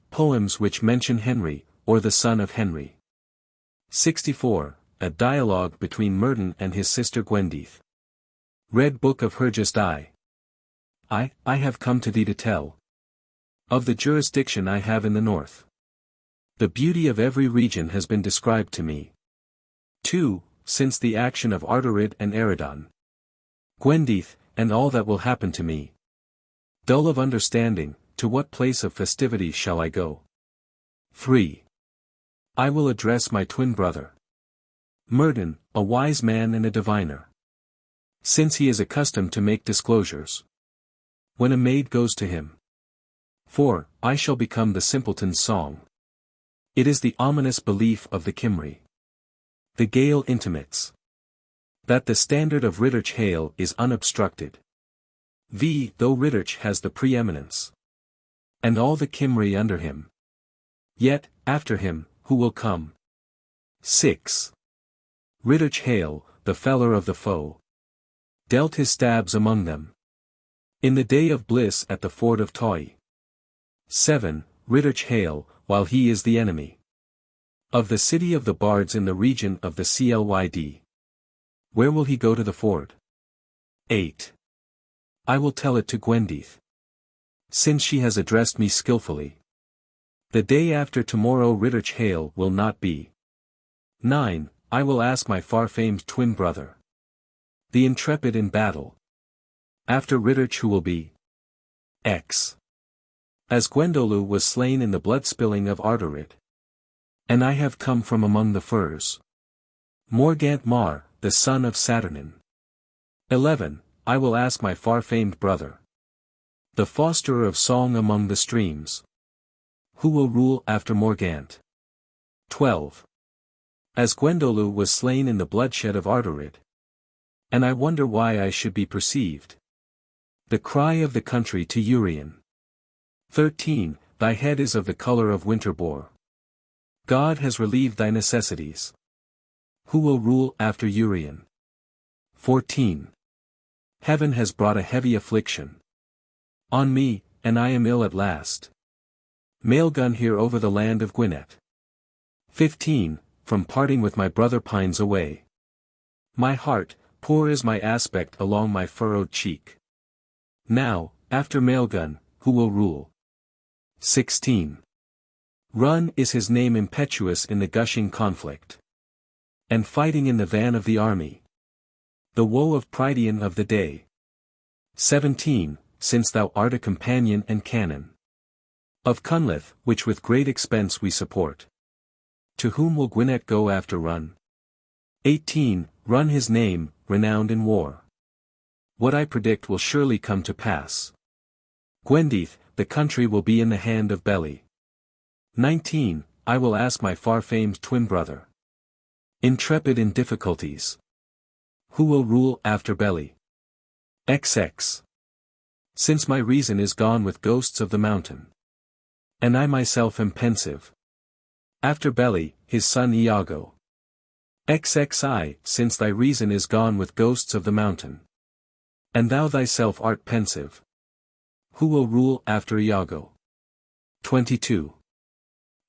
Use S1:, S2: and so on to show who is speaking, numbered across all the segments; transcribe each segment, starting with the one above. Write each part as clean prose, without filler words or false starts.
S1: Poems which mention Henry, or the son of Henry. 64. A dialogue between Myrddin and his sister Gwendyth. Red Book of Hergest. I have come to thee to tell of the jurisdiction I have in the north. The beauty of every region has been described to me. 2. Since the action of Ardorid and Eridon. Gwendyth, and all that will happen to me. Dull of understanding, to what place of festivity shall I go? 3. I will address my twin brother Myrddin, a wise man and a diviner. Since he is accustomed to make disclosures when a maid goes to him. 4. I shall become the simpleton's song. It is the ominous belief of the Cymry. The Gael intimates that the standard of Llywarch Hale is unobstructed. Though Llywarch has the preeminence, and all the Cymry under him. Yet, after him, who will come? 6. Llywarch Hale, the feller of the foe, dealt his stabs among them in the day of bliss at the ford of Toy. 7. Llywarch Hale, while he is the enemy of the city of the Bards in the region of the Clyd. Where will he go to the ford? 8. I will tell it to Gwendyth, since she has addressed me skillfully. The day after tomorrow Llywarch Hale will not be. 9. I will ask my far-famed twin brother, the intrepid in battle, after Llywarch who will be X. As Gwendolw was slain in the blood-spilling of Ardorid, and I have come from among the firs. Morgant Mar, the son of Saturnin. 11. I will ask my far-famed brother, the fosterer of song among the streams, who will rule after Morgant. 12. As Gwendolw was slain in the bloodshed of Ardorid, and I wonder why I should be perceived. The cry of the country to Urien. 13. Thy head is of the color of winter boar. God has relieved thy necessities. Who will rule after Urien? 14. Heaven has brought a heavy affliction on me, and I am ill at last. Maelgun here over the land of Gwynedd. 15. From parting with my brother pines away. My heart, poor is my aspect along my furrowed cheek. Now, after Maelgun, who will rule? 16. Run is his name, impetuous in the gushing conflict, and fighting in the van of the army. The woe of Prydian of the day. 17. Since thou art a companion and canon of Cunlith, which with great expense we support. To whom will Gwynedd go after Run? 18. Run his name, renowned in war. What I predict will surely come to pass. Gwendyth, the country will be in the hand of Beli. 19. I will ask my far-famed twin brother, intrepid in difficulties, who will rule after Beli? XX. Since my reason is gone with ghosts of the mountain, and I myself am pensive. After Beli, his son Iago. XXI. Since thy reason is gone with ghosts of the mountain, and thou thyself art pensive. Who will rule after Iago? 22.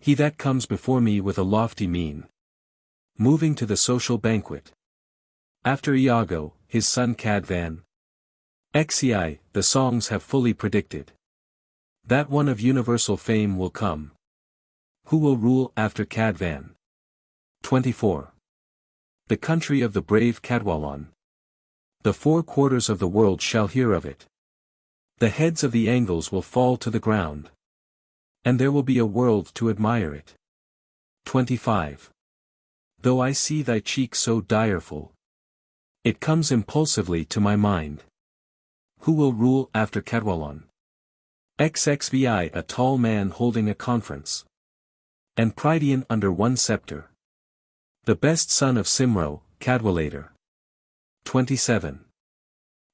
S1: He that comes before me with a lofty mien, moving to the social banquet. After Iago, his son Cadvan. XCI. The songs have fully predicted that one of universal fame will come. Who will rule after Cadvan? 24. The country of the brave Cadwallon. The 4 quarters of the world shall hear of it. The heads of the Angles will fall to the ground, and there will be a world to admire it. 25. Though I see thy cheek so direful, it comes impulsively to my mind. Who will rule after Cadwallon? XXVI. A tall man holding a conference, and Prydian under one scepter. The best son of Cymro, Cadwallader. 27.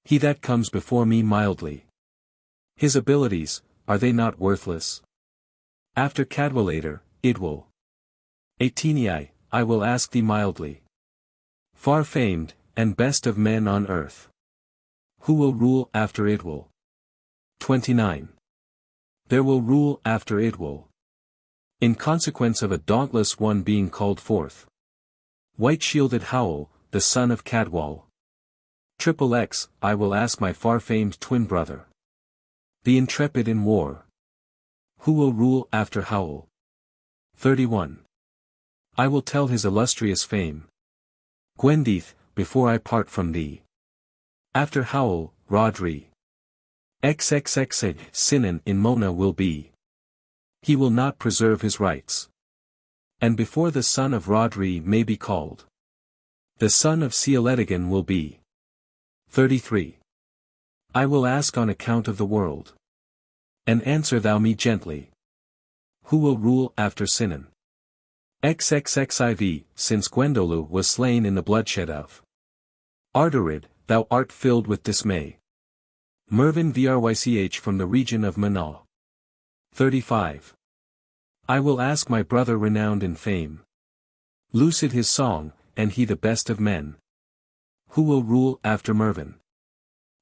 S1: He that comes before me mildly. His abilities, are they not worthless? After Cadwallader, it will. 18. I will ask thee mildly, far famed, and best of men on earth, who will rule after it will? 29. There will rule after it will. In consequence of a dauntless one being called forth. White-shielded Howl, the son of Cadwal. XXX, I will ask my far-famed twin brother. The intrepid in war. Who will rule after Howl? 31. I will tell his illustrious fame. Gwendyth, before I part from thee. After Howl, Rodri. XXX Sinan in Mona will be. He will not preserve his rights. And before the son of Rodri may be called. The son of Cieledigan will be. 33. I will ask on account of the world. And answer thou me gently. Who will rule after Sinan? XXXIV, since Gwendoleu was slain in the bloodshed of Arderid, thou art filled with dismay. Mervyn Vrych from the region of Mynyd. 35. I will ask my brother renowned in fame. Lucid his song, and he the best of men. Who will rule after Mervyn?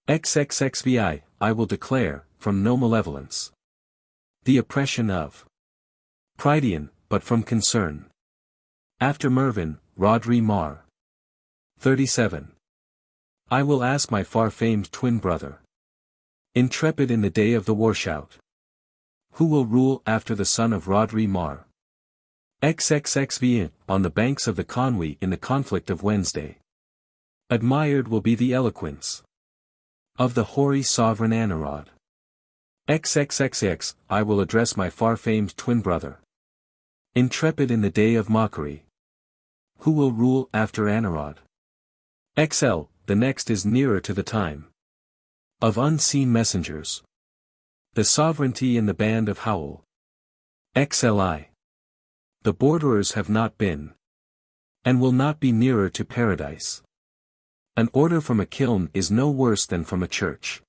S1: XXXVI, I will declare, from no malevolence. The oppression of Prydian, but from concern. After Mervyn, Rodri Mar. 37. I will ask my far-famed twin brother. Intrepid in the day of the warshout. Who will rule after the son of Rodri Mar? XXXV, on the banks of the Conwy in the conflict of Wednesday. Admired will be the eloquence of the hoary sovereign Anarod. XXXX, I will address my far-famed twin brother. Intrepid in the day of mockery. Who will rule after Anarod? XL, the next is nearer to the time of unseen messengers. The sovereignty in the band of Howl. XLI. The borderers have not been. And will not be nearer to paradise. An order from a kiln is no worse than from a church.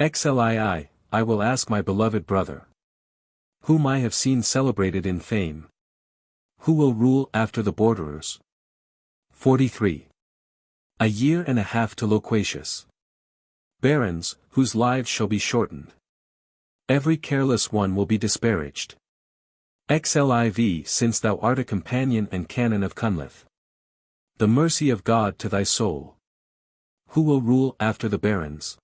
S1: XLII, I will ask my beloved brother. Whom I have seen celebrated in fame. Who will rule after the borderers? 43. A year and a half to loquacious barons, whose lives shall be shortened. Every careless one will be disparaged. XLIV, since thou art a companion and canon of Cunliffe. The mercy of God to thy soul. Who will rule after the barons?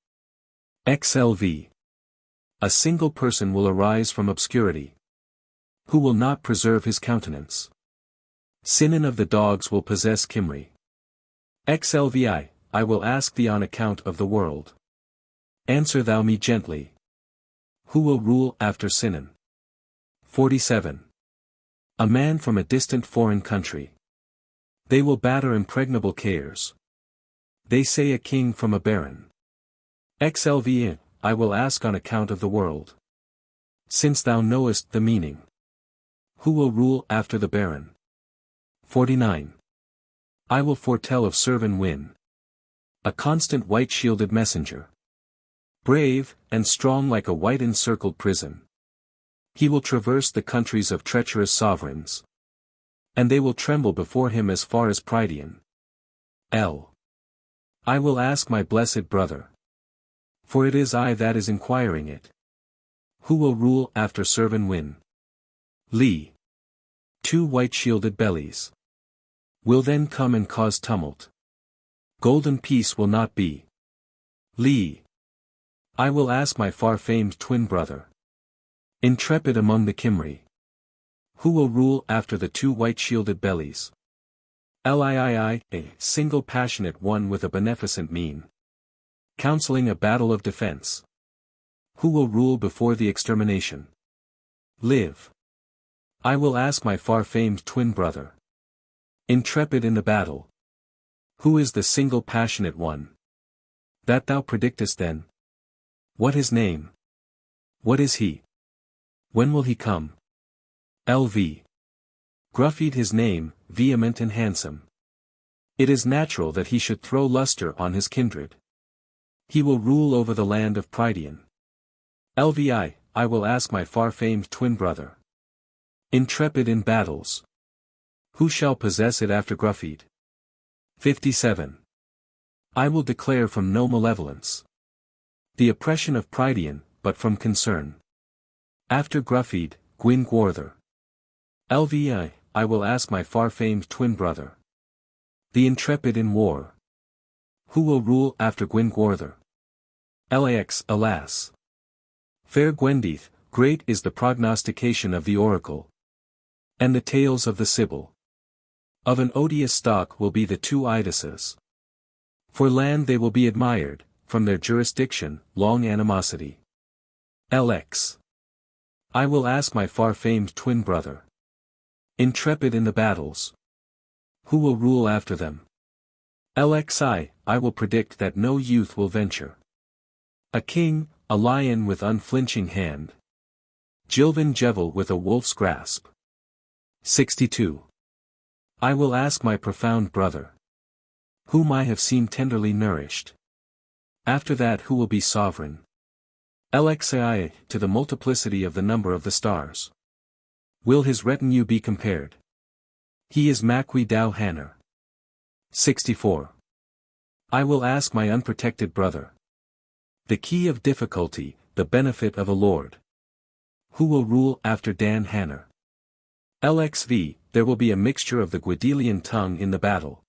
S1: XLV. A single person will arise from obscurity. Who will not preserve his countenance? Sinan of the dogs will possess Cymru. XLVI, I will ask thee on account of the world. Answer thou me gently. Who will rule after Sinan? 47. A man from a distant foreign country. They will batter impregnable cares. They say a king from a baron. XLV, I will ask on account of the world. Since thou knowest the meaning. Who will rule after the baron? 49. I will foretell of Servan Wyn. A constant white-shielded messenger. Brave, and strong like a white-encircled prison. He will traverse the countries of treacherous sovereigns. And they will tremble before him as far as Prydian. L. I will ask my blessed brother. For it is I that is inquiring it. Who will rule after Servan Wyn? Lee. 2 white-shielded bellies. Will then come and cause tumult. Golden peace will not be. Lee. I will ask my far-famed twin brother. Intrepid among the Cymru. Who will rule after the 2 white-shielded bellies? Liii, a single passionate one with a beneficent mien. Counseling a battle of defense. Who will rule before the extermination? Live. I will ask my far-famed twin brother. Intrepid in the battle. Who is the single passionate one? That thou predictest then. What his name? What is he? When will he come? LV. Gruffy'd his name, vehement and handsome. It is natural that he should throw luster on his kindred. He will rule over the land of Prydian. LVI, I will ask my far-famed twin brother. Intrepid in battles. Who shall possess it after Gruffy'd? 57. I will declare from no malevolence. The oppression of Prydian, but from concern. After Gruffydd, Gwyn Gwarther. Lvi, I will ask my far-famed twin brother. The intrepid in war. Who will rule after Gwyn Gwarther? Lax, alas. Fair Gwendyth, great is the prognostication of the oracle. And the tales of the Sibyl. Of an odious stock will be the two Idases. For land they will be admired, from their jurisdiction, long animosity. Lx. I will ask my far-famed twin brother. Intrepid in the battles. Who will rule after them? Lxi, I will predict that no youth will venture. A king, a lion with unflinching hand. Gilvan Jevel with a wolf's grasp. 62. I will ask my profound brother. Whom I have seen tenderly nourished. After that who will be sovereign? Lxi, to the multiplicity of the number of the stars. Will his retinue be compared? He is Macwi Dow Hanner. 64. I will ask my unprotected brother. The key of difficulty, the benefit of a lord. Who will rule after Dan Hanner? Lxv, there will be a mixture of the Gwyddelian tongue in the battle.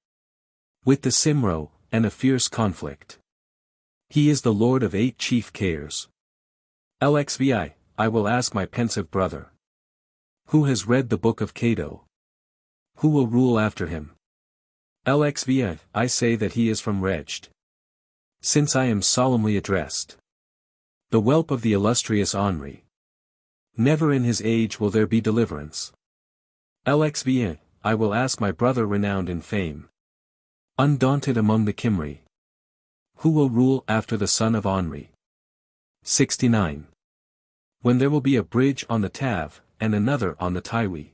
S1: With the Cymro, and a fierce conflict. He is the lord of 8 chief cares. Lxvi, I will ask my pensive brother. Who has read the Book of Cato? Who will rule after him? Lxvi, I say that he is from Reged. Since I am solemnly addressed. The whelp of the illustrious Henry. Never in his age will there be deliverance. Lxvi, I will ask my brother renowned in fame. Undaunted among the Cymry. Who will rule after the son of Henry? 69. When there will be a bridge on the Tav, and another on the Tywey.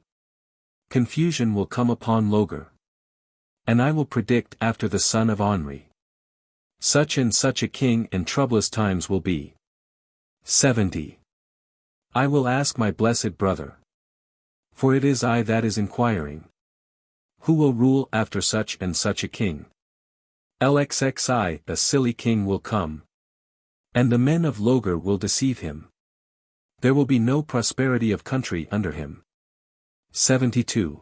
S1: Confusion will come upon Logar. And I will predict after the son of Henry. Such and such a king and troublous times will be. 70. I will ask my blessed brother. For it is I that is inquiring. Who will rule after such and such a king? Lxxi, a silly king will come. And the men of Logar will deceive him. There will be no prosperity of country under him. 72.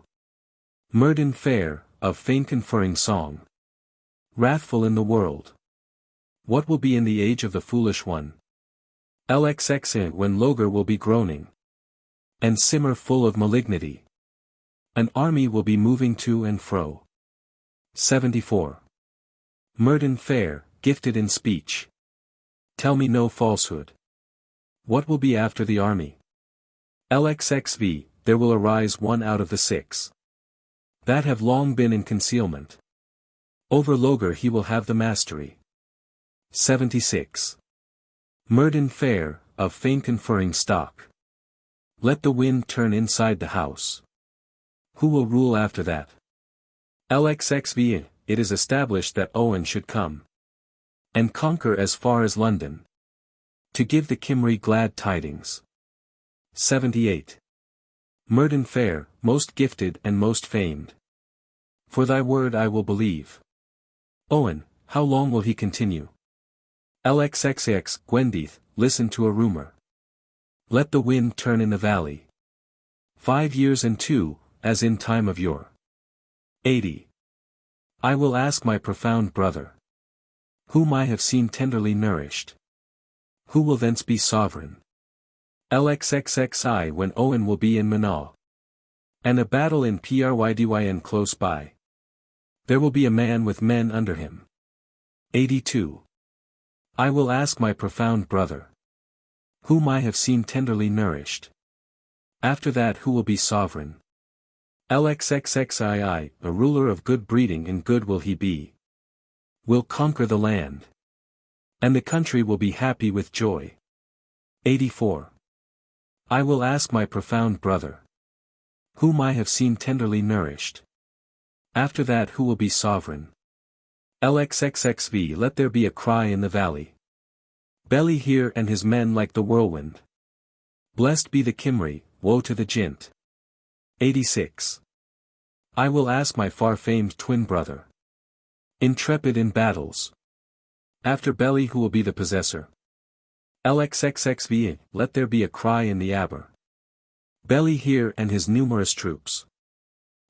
S1: Myrddin fair, of fame-conferring song. Wrathful in the world. What will be in the age of the foolish one? Lxxi, when Logar will be groaning. And Simmer full of malignity. An army will be moving to and fro. 74. Myrddin fair, gifted in speech. Tell me no falsehood. What will be after the army? Lxxv, there will arise one out of the 6. That have long been in concealment. Over Logar he will have the mastery. 76. Myrddin fair, of fame-conferring stock. Let the wind turn inside the house. Who will rule after that? Lxxv, it is established that Owen should come. And conquer as far as London. To give the Cymry glad tidings. 78. Myrddin fair, most gifted and most famed. For thy word I will believe. Owen, how long will he continue? Lxxx, Gwendyth, listen to a rumor. Let the wind turn in the valley. 5 years and 2, as in time of yore. 80. I will ask my profound brother. Whom I have seen tenderly nourished. Who will thence be sovereign? Lxxxi, when Owen will be in Mynyd. And a battle in Prydyn close by. There will be a man with men under him. 82. I will ask my profound brother. Whom I have seen tenderly nourished. After that who will be sovereign? Lxxxii, a ruler of good breeding and good will he be. Will conquer the land. And the country will be happy with joy. 84. I will ask my profound brother. Whom I have seen tenderly nourished. After that who will be sovereign? Lxxxv, let there be a cry in the valley. Belly here and his men like the whirlwind. Blessed be the Cymry, woe to the Gint. 86. I will ask my far-famed twin brother. Intrepid in battles. After Belly who will be the possessor? LXXXV, let there be a cry in the Aber. Belly here and his numerous troops.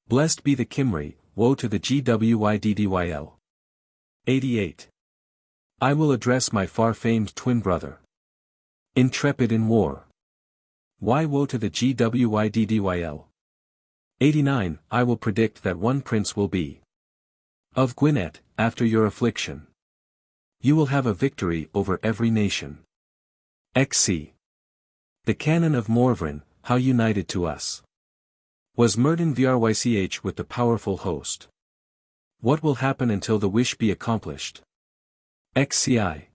S1: Blessed be the Cymry, woe to the Gwyddyl. 88. I will address my far-famed twin brother. Intrepid in war. Why woe to the Gwyddyl? 89. I will predict that one prince will be of Gwynedd, after your affliction. You will have a victory over every nation. XC. The canon of Morvran, how united to us. Was Myrddin Vrych with the powerful host. What will happen until the wish be accomplished? XCI.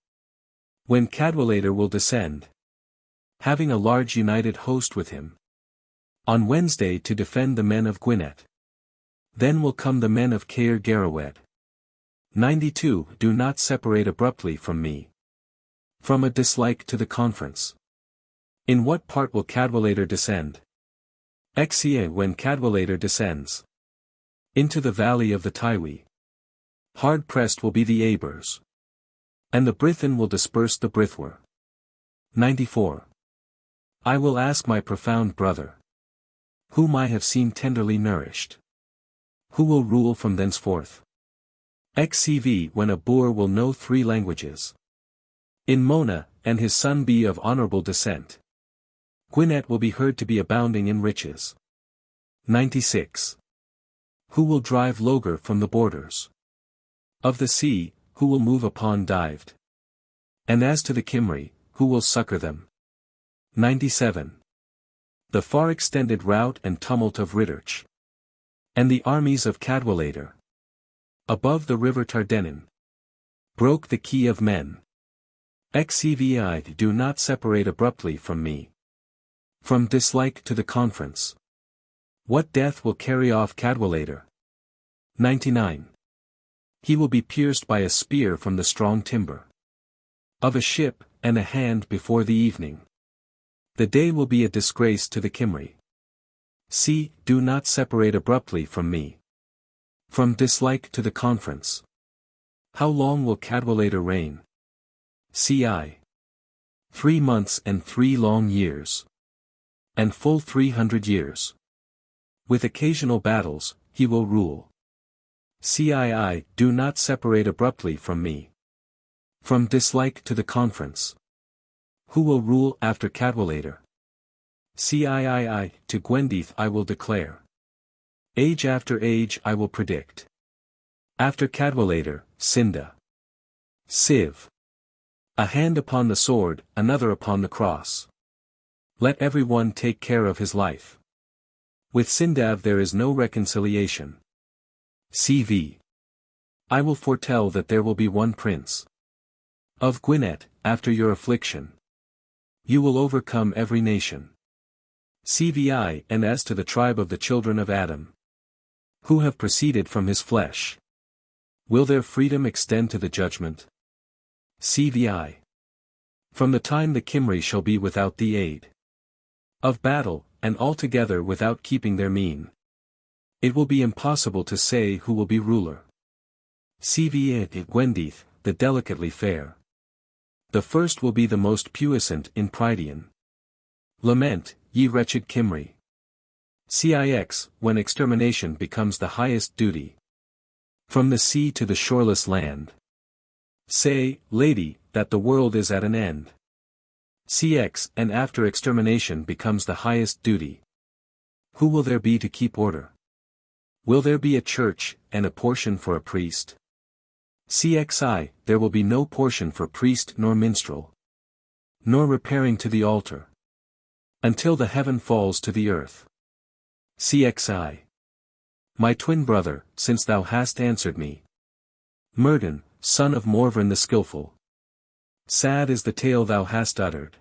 S1: When Cadwallader will descend. Having a large united host with him. On Wednesday to defend the men of Gwynedd. Then will come the men of Caer Garawed. 92. Do not separate abruptly from me. From a dislike to the conference. In what part will Cadwallader descend? XCA. When Cadwallader descends. Into the valley of the Tywee. Hard-pressed will be the Abers. And the Brithen will disperse the Brithwar. 94. I will ask my profound brother. Whom I have seen tenderly nourished. Who will rule from thenceforth? XCV. When a boor will know 3 languages. In Mona, and his son be of honorable descent. Gwynedd will be heard to be abounding in riches. 96. Who will drive Logar from the borders of the sea, who will move upon Dived? And as to the Cymry, who will succor them? 97. The far-extended rout and tumult of Ridderch. And the armies of Cadwallader. Above the river Tardenin. Broke the key of men. XCVI. Do not separate abruptly from me. From dislike to the conference. What death will carry off Cadwallader? 99. He will be pierced by a spear from the strong timber. Of a ship, and a hand before the evening. The day will be a disgrace to the Cymry. C. Do not separate abruptly from me. From dislike to the conference. How long will Cadwallader reign? CI. 3 months and 3 long years. And full 300 years. With occasional battles, he will rule. CII. Do not separate abruptly from me. From dislike to the conference. Who will rule after Cadwallader? CIII. To Gwendyth I will declare. Age after age I will predict. After Cadwallader, Cinda. Civ. A hand upon the sword, another upon the cross. Let every one take care of his life. With Cindav there is no reconciliation. CV. I will foretell that there will be one prince. Of Gwynedd, after your affliction. You will overcome every nation. CVI. And as to the tribe of the children of Adam. Who have proceeded from his flesh. Will their freedom extend to the judgment? CVI. From the time the Cymry shall be without the aid of battle, and altogether without keeping their mean. It will be impossible to say who will be ruler. CVI. Gwendyth, the delicately fair. The first will be the most puissant in Prydian. Lament, ye wretched Cymry. CIX. When extermination becomes the highest duty. From the sea to the shoreless land. Say, lady, that the world is at an end. CX. And after extermination becomes the highest duty. Who will there be to keep order? Will there be a church, and a portion for a priest? CXI. There will be no portion for priest nor minstrel. Nor repairing to the altar. Until the heaven falls to the earth. CXI. My twin brother, since thou hast answered me. Myrddin, son of Morvran the skilful. Sad is the tale thou hast uttered.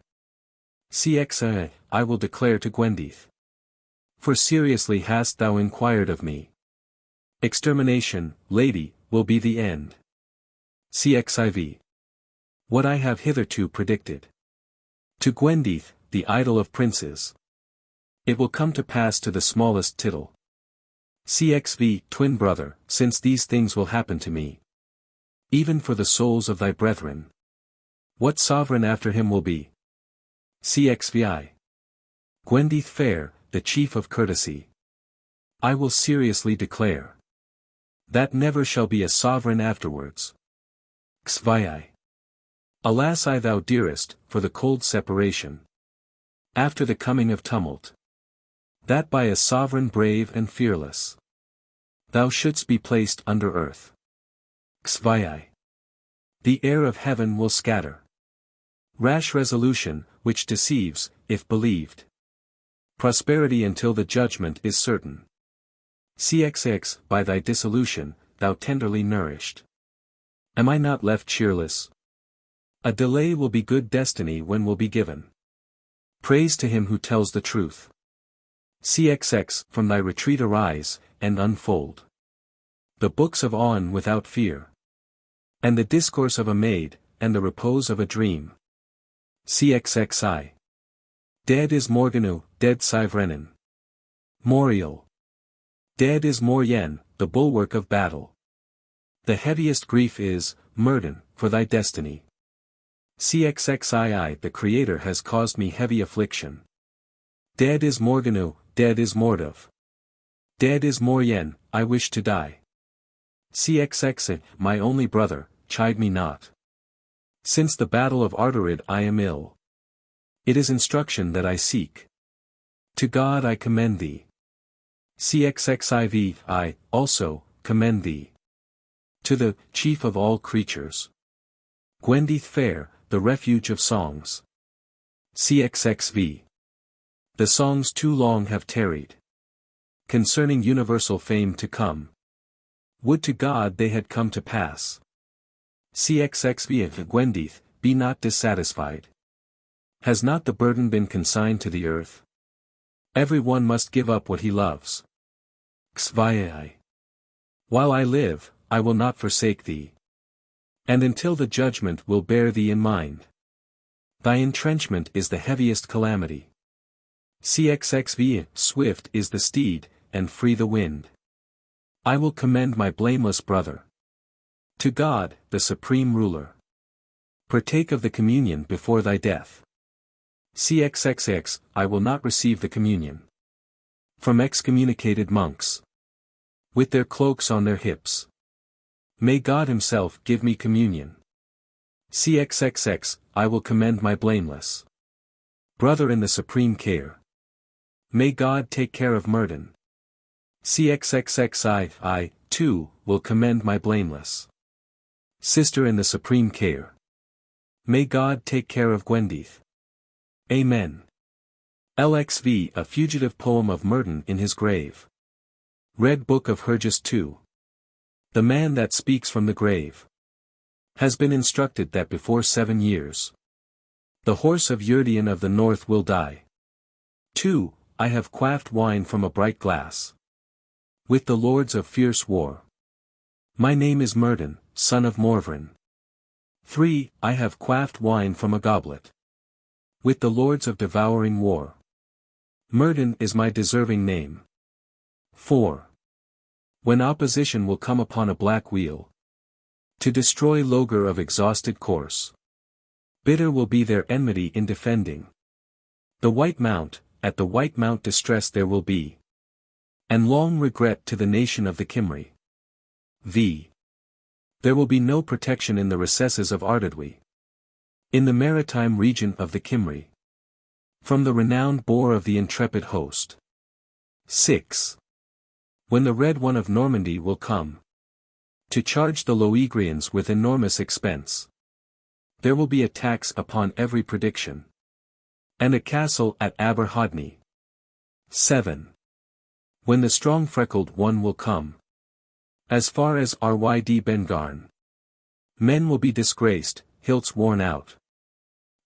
S1: CXI. I will declare to Gwendyth. For seriously hast thou inquired of me. Extermination, lady, will be the end. CXIV. What I have hitherto predicted. To Gwendyth, the idol of princes. It will come to pass to the smallest tittle. CXV. Twin brother, since these things will happen to me. Even for the souls of thy brethren. What sovereign after him will be? Cxvi. Gwendyth fair, the chief of courtesy. I will seriously declare that never shall be a sovereign afterwards. Xvi. Alas, I thou dearest, for the cold separation after the coming of tumult, that by a sovereign brave and fearless thou shouldst be placed under earth. Xvi. The air of heaven will scatter rash resolution, which deceives, if believed. Prosperity until the judgment is certain. Cxx, by thy dissolution, thou tenderly nourished. Am I not left cheerless? A delay will be good destiny when will be given. Praise to him who tells the truth. Cxx, from thy retreat arise, and unfold the books of Aun without fear, and the discourse of a maid, and the repose of a dream. Cxxi. Dead is Morganu, dead Cyvrenin. Moriel. Dead is Moryen, the bulwark of battle. The heaviest grief is, Myrddin, for thy destiny. Cxxii. The Creator has caused me heavy affliction. Dead is Morganu, dead is Mordov. Dead is Moryen, I wish to die. Cxxi. My only brother, chide me not. Since the battle of Arterid I am ill. It is instruction that I seek. To God I commend thee. Cxxiv. I, also, commend thee. To the chief of all creatures. Gwendyth fair, the refuge of songs. Cxxv. The songs too long have tarried. Concerning universal fame to come. Would to God they had come to pass. Cxxv. Gwendyth, be not dissatisfied. Has not the burden been consigned to the earth? Every one must give up what he loves. Xvi. While I live, I will not forsake thee. And until the judgment will bear thee in mind. Thy entrenchment is the heaviest calamity. Cxxv. Swift is the steed, and free the wind. I will commend my blameless brother to God, the supreme ruler. Partake of the communion before thy death. Cxxx. I will not receive the communion from excommunicated monks with their cloaks on their hips. May God himself give me communion. Cxxx. I will commend my blameless brother in the supreme care. May God take care of Myrddin. Cxxxi. I, too, will commend my blameless sister in the supreme care. May God take care of Gwendyth. Amen. Lxv. A fugitive poem of Myrddin in his grave. Red Book of Hergest 2. The man that speaks from the grave has been instructed that before 7 years the horse of Urdian of the north will die. 2. I have quaffed wine from a bright glass with the lords of fierce war. My name is Myrddin, son of Morvrin. 3. I have quaffed wine from a goblet with the lords of devouring war. Myrddin is my deserving name. 4. When opposition will come upon a black wheel to destroy Logar of exhausted course, bitter will be their enmity in defending the White Mount. At the White Mount distress there will be, and long regret to the nation of the Cymry. V. There will be no protection in the recesses of Ardudwy, in the maritime region of the Cymry, from the renowned boar of the intrepid host. 6. When the Red One of Normandy will come to charge the Loegrians with enormous expense, there will be a tax upon every prediction, and a castle at Aberhodney. 7. When the strong freckled one will come as far as Ryd Bengarn, men will be disgraced, hilts worn out.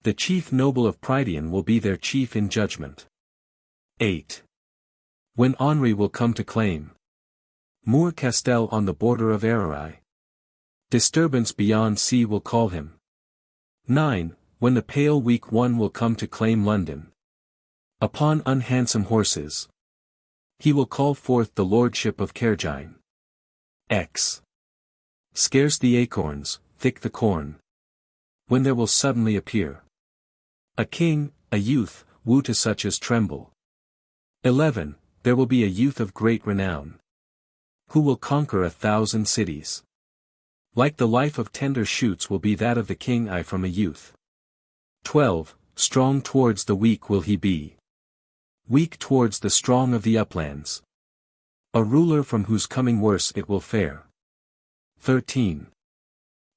S1: The chief noble of Prydian will be their chief in judgment. 8. When Henry will come to claim Moor Castell on the border of Eiry, disturbance beyond sea will call him. 9. When the pale weak one will come to claim London upon unhandsome horses, he will call forth the lordship of Caermarthen. X. Scarce the acorns, thick the corn. when there will suddenly appear a king, a youth, woo to such as tremble. 11. There will be a youth of great renown, who will conquer 1,000 cities. Like the life of tender shoots will be that of the king from a youth. 12. Strong towards the weak will he be, weak towards the strong of the uplands, a ruler from whose coming worse it will fare. 13.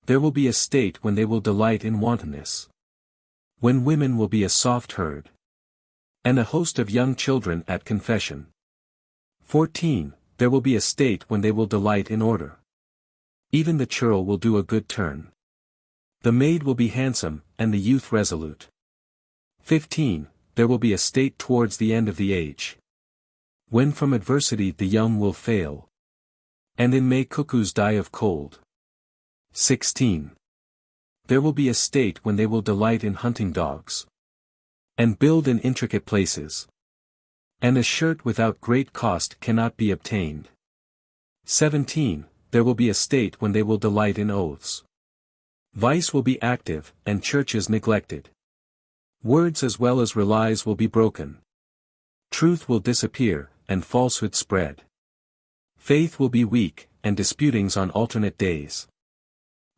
S1: There will be a state when they will delight in wantonness, when women will be a soft herd, and a host of young children at confession. 14. There will be a state when they will delight in order. Even the churl will do a good turn. The maid will be handsome, and the youth resolute. 15. There will be a state towards the end of the age, when from adversity the young will fail, and in May cuckoos die of cold. 16. There will be a state when they will delight in hunting dogs, and build in intricate places, and a shirt without great cost cannot be obtained. 17. There will be a state when they will delight in oaths. Vice will be active, and churches neglected. Words as well as relies will be broken. Truth will disappear, and falsehood spread. Faith will be weak, and disputings on alternate days.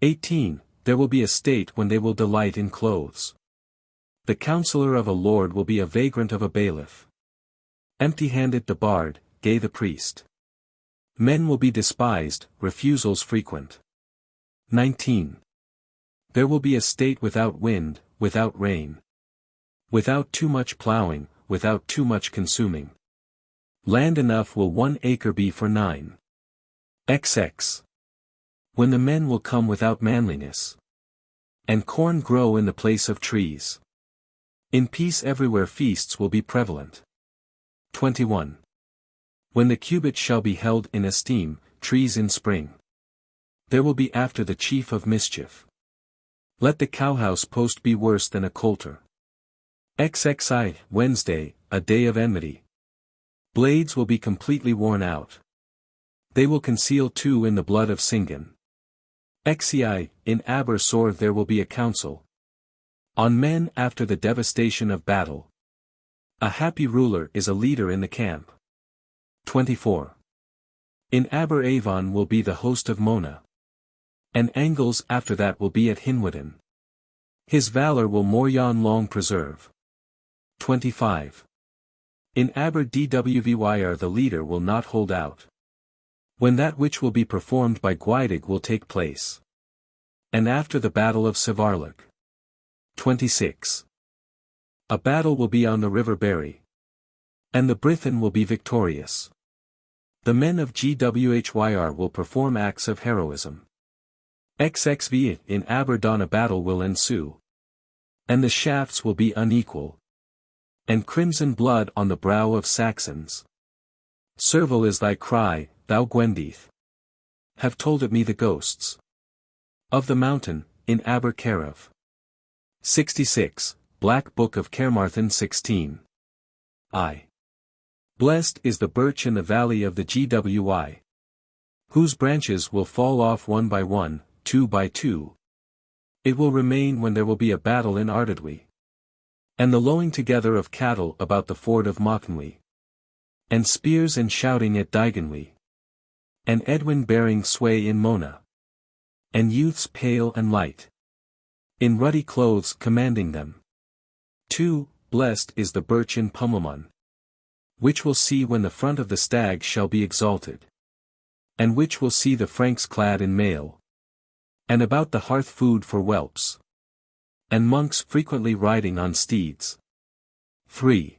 S1: 18. There will be a state when they will delight in clothes. The counselor of a lord will be a vagrant of a bailiff. Empty-handed the bard, gay the priest. Men will be despised, refusals frequent. 19. There will be a state without wind, without rain, without too much plowing, without too much consuming. Land enough will 1 acre be for 9. XX. When the men will come without manliness, and corn grow in the place of trees. In peace everywhere feasts will be prevalent. 21. When the cubit shall be held in esteem, trees in spring, there will be after the chief of mischief. Let the cowhouse post be worse than a coulter. XXI. Wednesday, a day of enmity. Blades will be completely worn out. They will conceal too in the blood of Singan. XCI. In Aber Sor there will be a council on men after the devastation of battle. A happy ruler is a leader in the camp. 24. In Aber Avon will be the host of Mona, and Angles after that will be at Hinweden. His valor will Moryon long preserve. 25. In Aber Dwvyr the leader will not hold out, when that which will be performed by Gwydig will take place, and after the battle of Savarluk. 26. A battle will be on the river Barry, and the Brithen will be victorious. The men of Gwhyr will perform acts of heroism. XXV. In Aberdon a battle will ensue, and the shafts will be unequal, and crimson blood on the brow of Saxons. Servile is thy cry, thou Gwendyth. Have told it me the ghosts of the mountain, in Aber Carav. 66. Black Book of Caermarthen 16. I. Blessed is the birch in the valley of the Gwy, whose branches will fall off 1 by 1, 2 by 2. It will remain when there will be a battle in Ardudwy, and the lowing together of cattle about the ford of Mochnwy, and spears and shouting at Diganwy, and Edwin bearing sway in Mona, and youths pale and light, in ruddy clothes commanding them. 2. Blessed is the birch in Pummelmon, which will see when the front of the stag shall be exalted, and which will see the Franks clad in mail, and about the hearth food for whelps, and monks frequently riding on steeds. 3.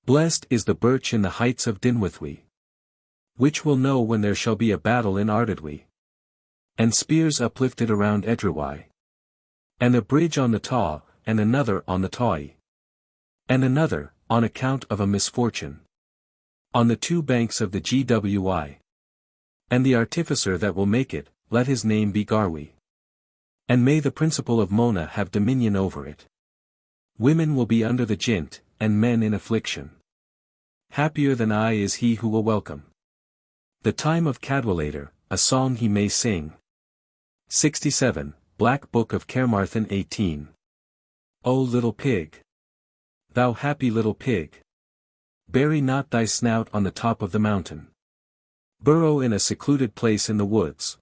S1: Blessed is the birch in the heights of Dinwithwy, which will know when there shall be a battle in Ardudwy, and spears uplifted around Edrewai, and a bridge on the Taw, and another on the Tawy, and another, on account of a misfortune, on the 2 banks of the Gwy. And the artificer that will make it, let his name be Garwy. And may the principal of Mona have dominion over it. Women will be under the jint, and men in affliction. Happier than I is he who will welcome the time of Cadwallader, a song he may sing. 67. Black Book of Caermarthen 18. O little pig! Thou happy little pig! Bury not thy snout on the top of the mountain. Burrow in a secluded place in the woods.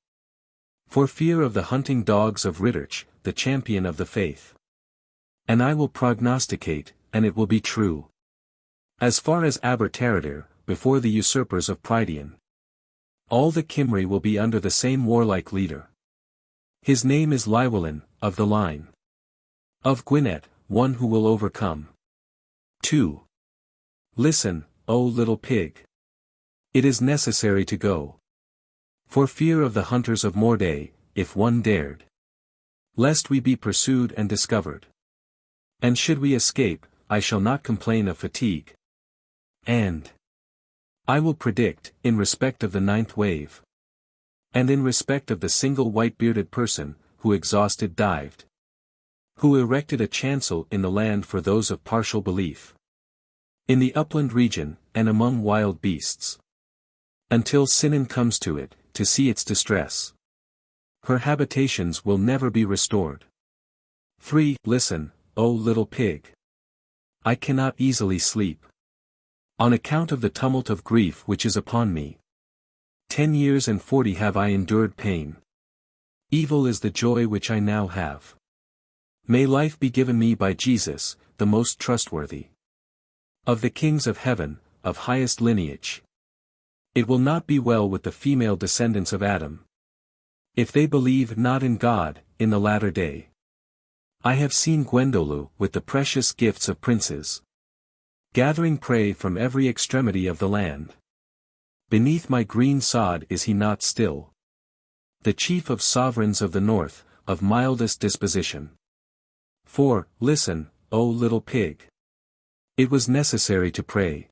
S1: For fear of the hunting dogs of Ridderch, the champion of the faith. And I will prognosticate, and it will be true. As far as Aber before the usurpers of Prydian. All the Cymry will be under the same warlike leader. His name is Llywelyn, of the line of Gwynedd, one who will overcome. 2. Listen, O little pig. It is necessary to go. For fear of the hunters of Mordey, if one dared. Lest we be pursued and discovered. And should we escape, I shall not complain of fatigue. And I will predict, in respect of the 9th wave. And in respect of the single white-bearded person, who exhausted dived. Who erected a chancel in the land for those of partial belief. In the upland region, and among wild beasts. Until Sinan comes to it, to see its distress. Her habitations will never be restored. 3. Listen, O little pig. I cannot easily sleep. On account of the tumult of grief which is upon me. 10 years and 40 have I endured pain. Evil is the joy which I now have. May life be given me by Jesus, the most trustworthy. Of the kings of heaven, of highest lineage. It will not be well with the female descendants of Adam. If they believe not in God, in the latter day. I have seen Gwendolyn with the precious gifts of princes. Gathering prey from every extremity of the land. Beneath my green sod is he not still. The chief of sovereigns of the north, of mildest disposition. 4. Listen, O little pig. It was necessary to pray.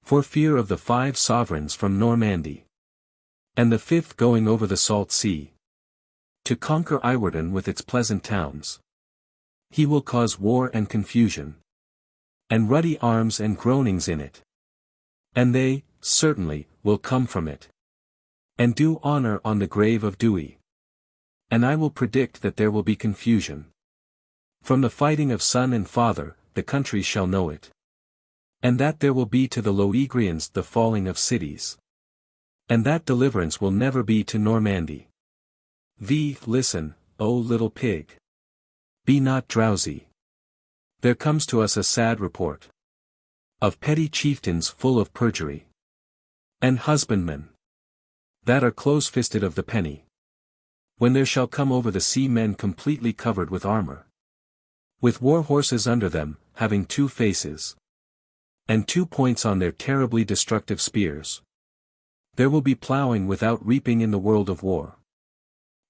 S1: For fear of the 5 sovereigns from Normandy. And the 5th going over the salt sea. To conquer Iwerden with its pleasant towns. He will cause war and confusion. And ruddy arms and groanings in it. And they, certainly, will come from it. And do honor on the grave of Dewi. And I will predict that there will be confusion. From the fighting of son and father, the country shall know it. And that there will be to the Loegrians the falling of cities. And that deliverance will never be to Normandy. Listen, O little pig. Be not drowsy. There comes to us a sad report. Of petty chieftains full of perjury. And husbandmen. That are close-fisted of the penny. When there shall come over the sea men completely covered with armor. With war horses under them, having 2 faces. And 2 points on their terribly destructive spears. There will be plowing without reaping in the world of war.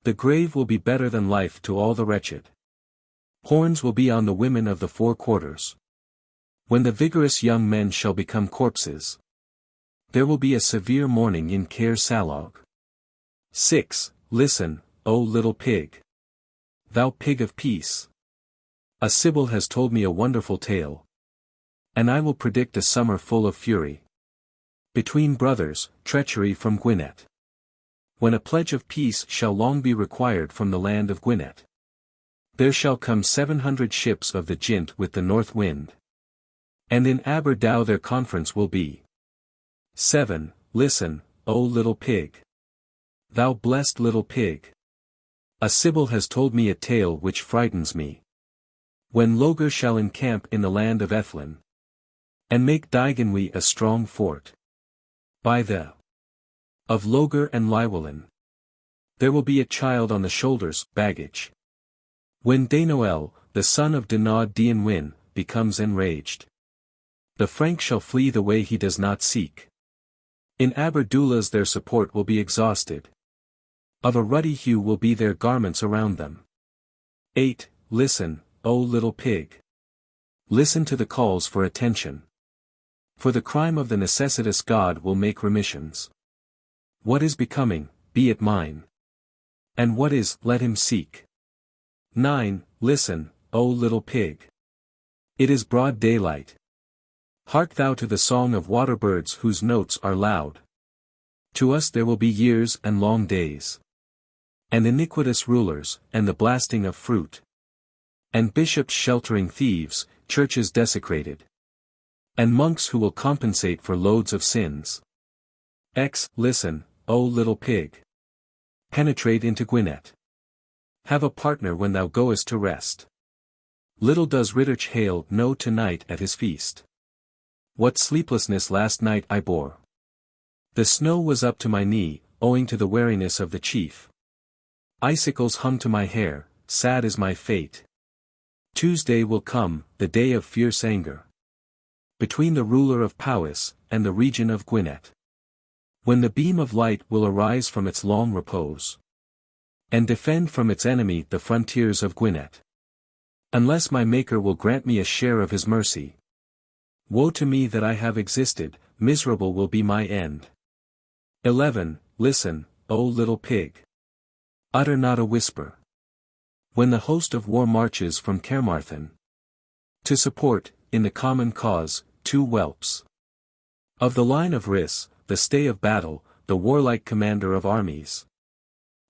S1: The grave will be better than life to all the wretched. Horns will be on the women of the 4 quarters. When the vigorous young men shall become corpses. There will be a severe mourning in Caer Salog. 6. Listen, O little pig. Thou pig of peace. A Sibyl has told me a wonderful tale. And I will predict a summer full of fury. Between brothers, treachery from Gwynedd. When a pledge of peace shall long be required from the land of Gwynedd. There shall come 700 ships of the Jint with the north wind. And in Aberdow their conference will be. 7. Listen, O little pig. Thou blessed little pig. A Sibyl has told me a tale which frightens me. When Logar shall encamp in the land of Ethlin. And make Diganwy a strong fort. By the of Logar and Llywelyn. There will be a child on the shoulders, baggage. When Danoel, the son of Dynod Dynwyn, becomes enraged. The Frank shall flee the way he does not seek. In Aberdulas their support will be exhausted. Of a ruddy hue will be their garments around them. 8. Listen, O little pig. Listen to the calls for attention. For the crime of the necessitous God will make remissions. What is becoming, be it mine. And what is, let him seek. 9. Listen, O little pig. It is broad daylight. Hark thou to the song of waterbirds whose notes are loud. To us there will be years and long days. And iniquitous rulers, and the blasting of fruit. And bishops sheltering thieves, churches desecrated. And monks who will compensate for loads of sins. Listen, O little pig. Penetrate into Gwynedd. Have a partner when thou goest to rest. Little does Ridderch Hale know tonight at his feast. What sleeplessness last night I bore. The snow was up to my knee, owing to the wariness of the chief. Icicles hung to my hair, sad is my fate. Tuesday will come, the day of fierce anger. Between the ruler of Powys, and the region of Gwynedd. When the beam of light will arise from its long repose. And defend from its enemy the frontiers of Gwynedd. Unless my Maker will grant me a share of his mercy. Woe to me that I have existed, miserable will be my end. 11. Listen, O little pig. Utter not a whisper. When the host of war marches from Caermarthen. To support, in the common cause, 2 whelps. Of the line of Rhys, the stay of battle, the warlike commander of armies.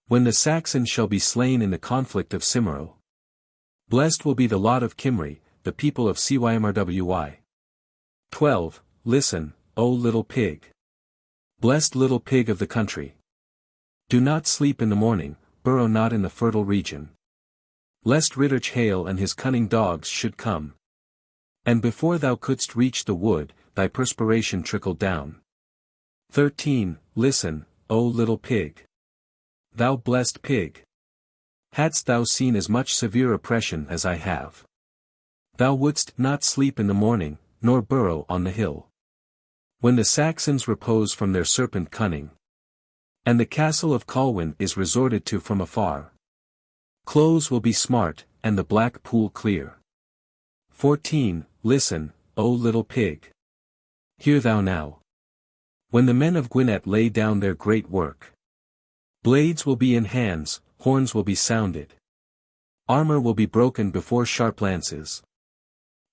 S1: When the Saxons shall be slain in the conflict of Cymro. Blessed will be the lot of Cymry, the people of Cymrwy. 12. Listen, O little pig. Blessed little pig of the country. Do not sleep in the morning, burrow not in the fertile region. Lest Ridderch Hale and his cunning dogs should come. And before thou couldst reach the wood, thy perspiration trickled down. 13. Listen, O little pig. Thou blessed pig. Hadst thou seen as much severe oppression as I have. Thou wouldst not sleep in the morning, nor burrow on the hill. When the Saxons repose from their serpent cunning. And the castle of Colwyn is resorted to from afar. Clothes will be smart, and the black pool clear. 14. Listen, O little pig. Hear thou now. When the men of Gwynedd lay down their great work. Blades will be in hands, horns will be sounded. Armor will be broken before sharp lances.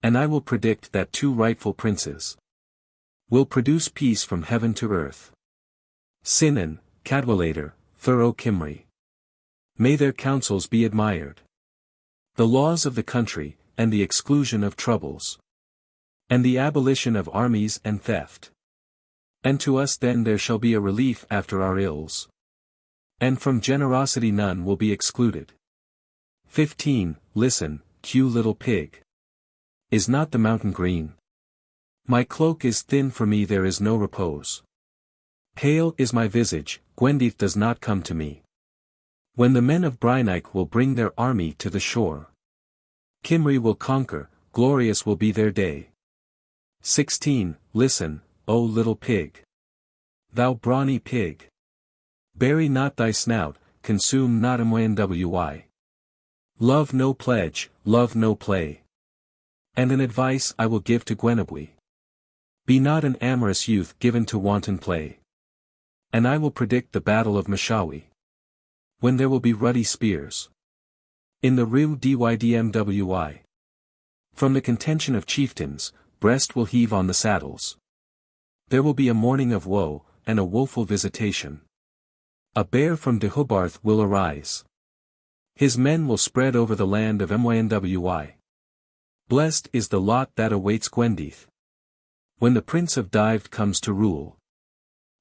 S1: And I will predict that 2 rightful princes will produce peace from heaven to earth. Sinan, Cadwallader, thorough Cymry. May their counsels be admired. The laws of the country, and the exclusion of troubles. And the abolition of armies and theft. And to us then there shall be a relief after our ills. And from generosity none will be excluded. 15. Listen, Q little pig. Is not the mountain green? My cloak is thin, for me there is no repose. Pale is my visage, Gwendyth does not come to me. When the men of Brynic will bring their army to the shore. Cymry will conquer, glorious will be their day. 16. Listen, O little pig. Thou brawny pig. Bury not thy snout, consume not Mynwy. Love no pledge, love no play. And an advice I will give to Gwenebwy. Be not an amorous youth given to wanton play. And I will predict the battle of Mashawi. When there will be ruddy spears. In the Rue Dydmwy. From the contention of chieftains, breast will heave on the saddles. There will be a morning of woe, and a woeful visitation. A bear from Deheubarth will arise. His men will spread over the land of Mynwy. Blessed is the lot that awaits Gwendyth. When the Prince of Dyfed comes to rule.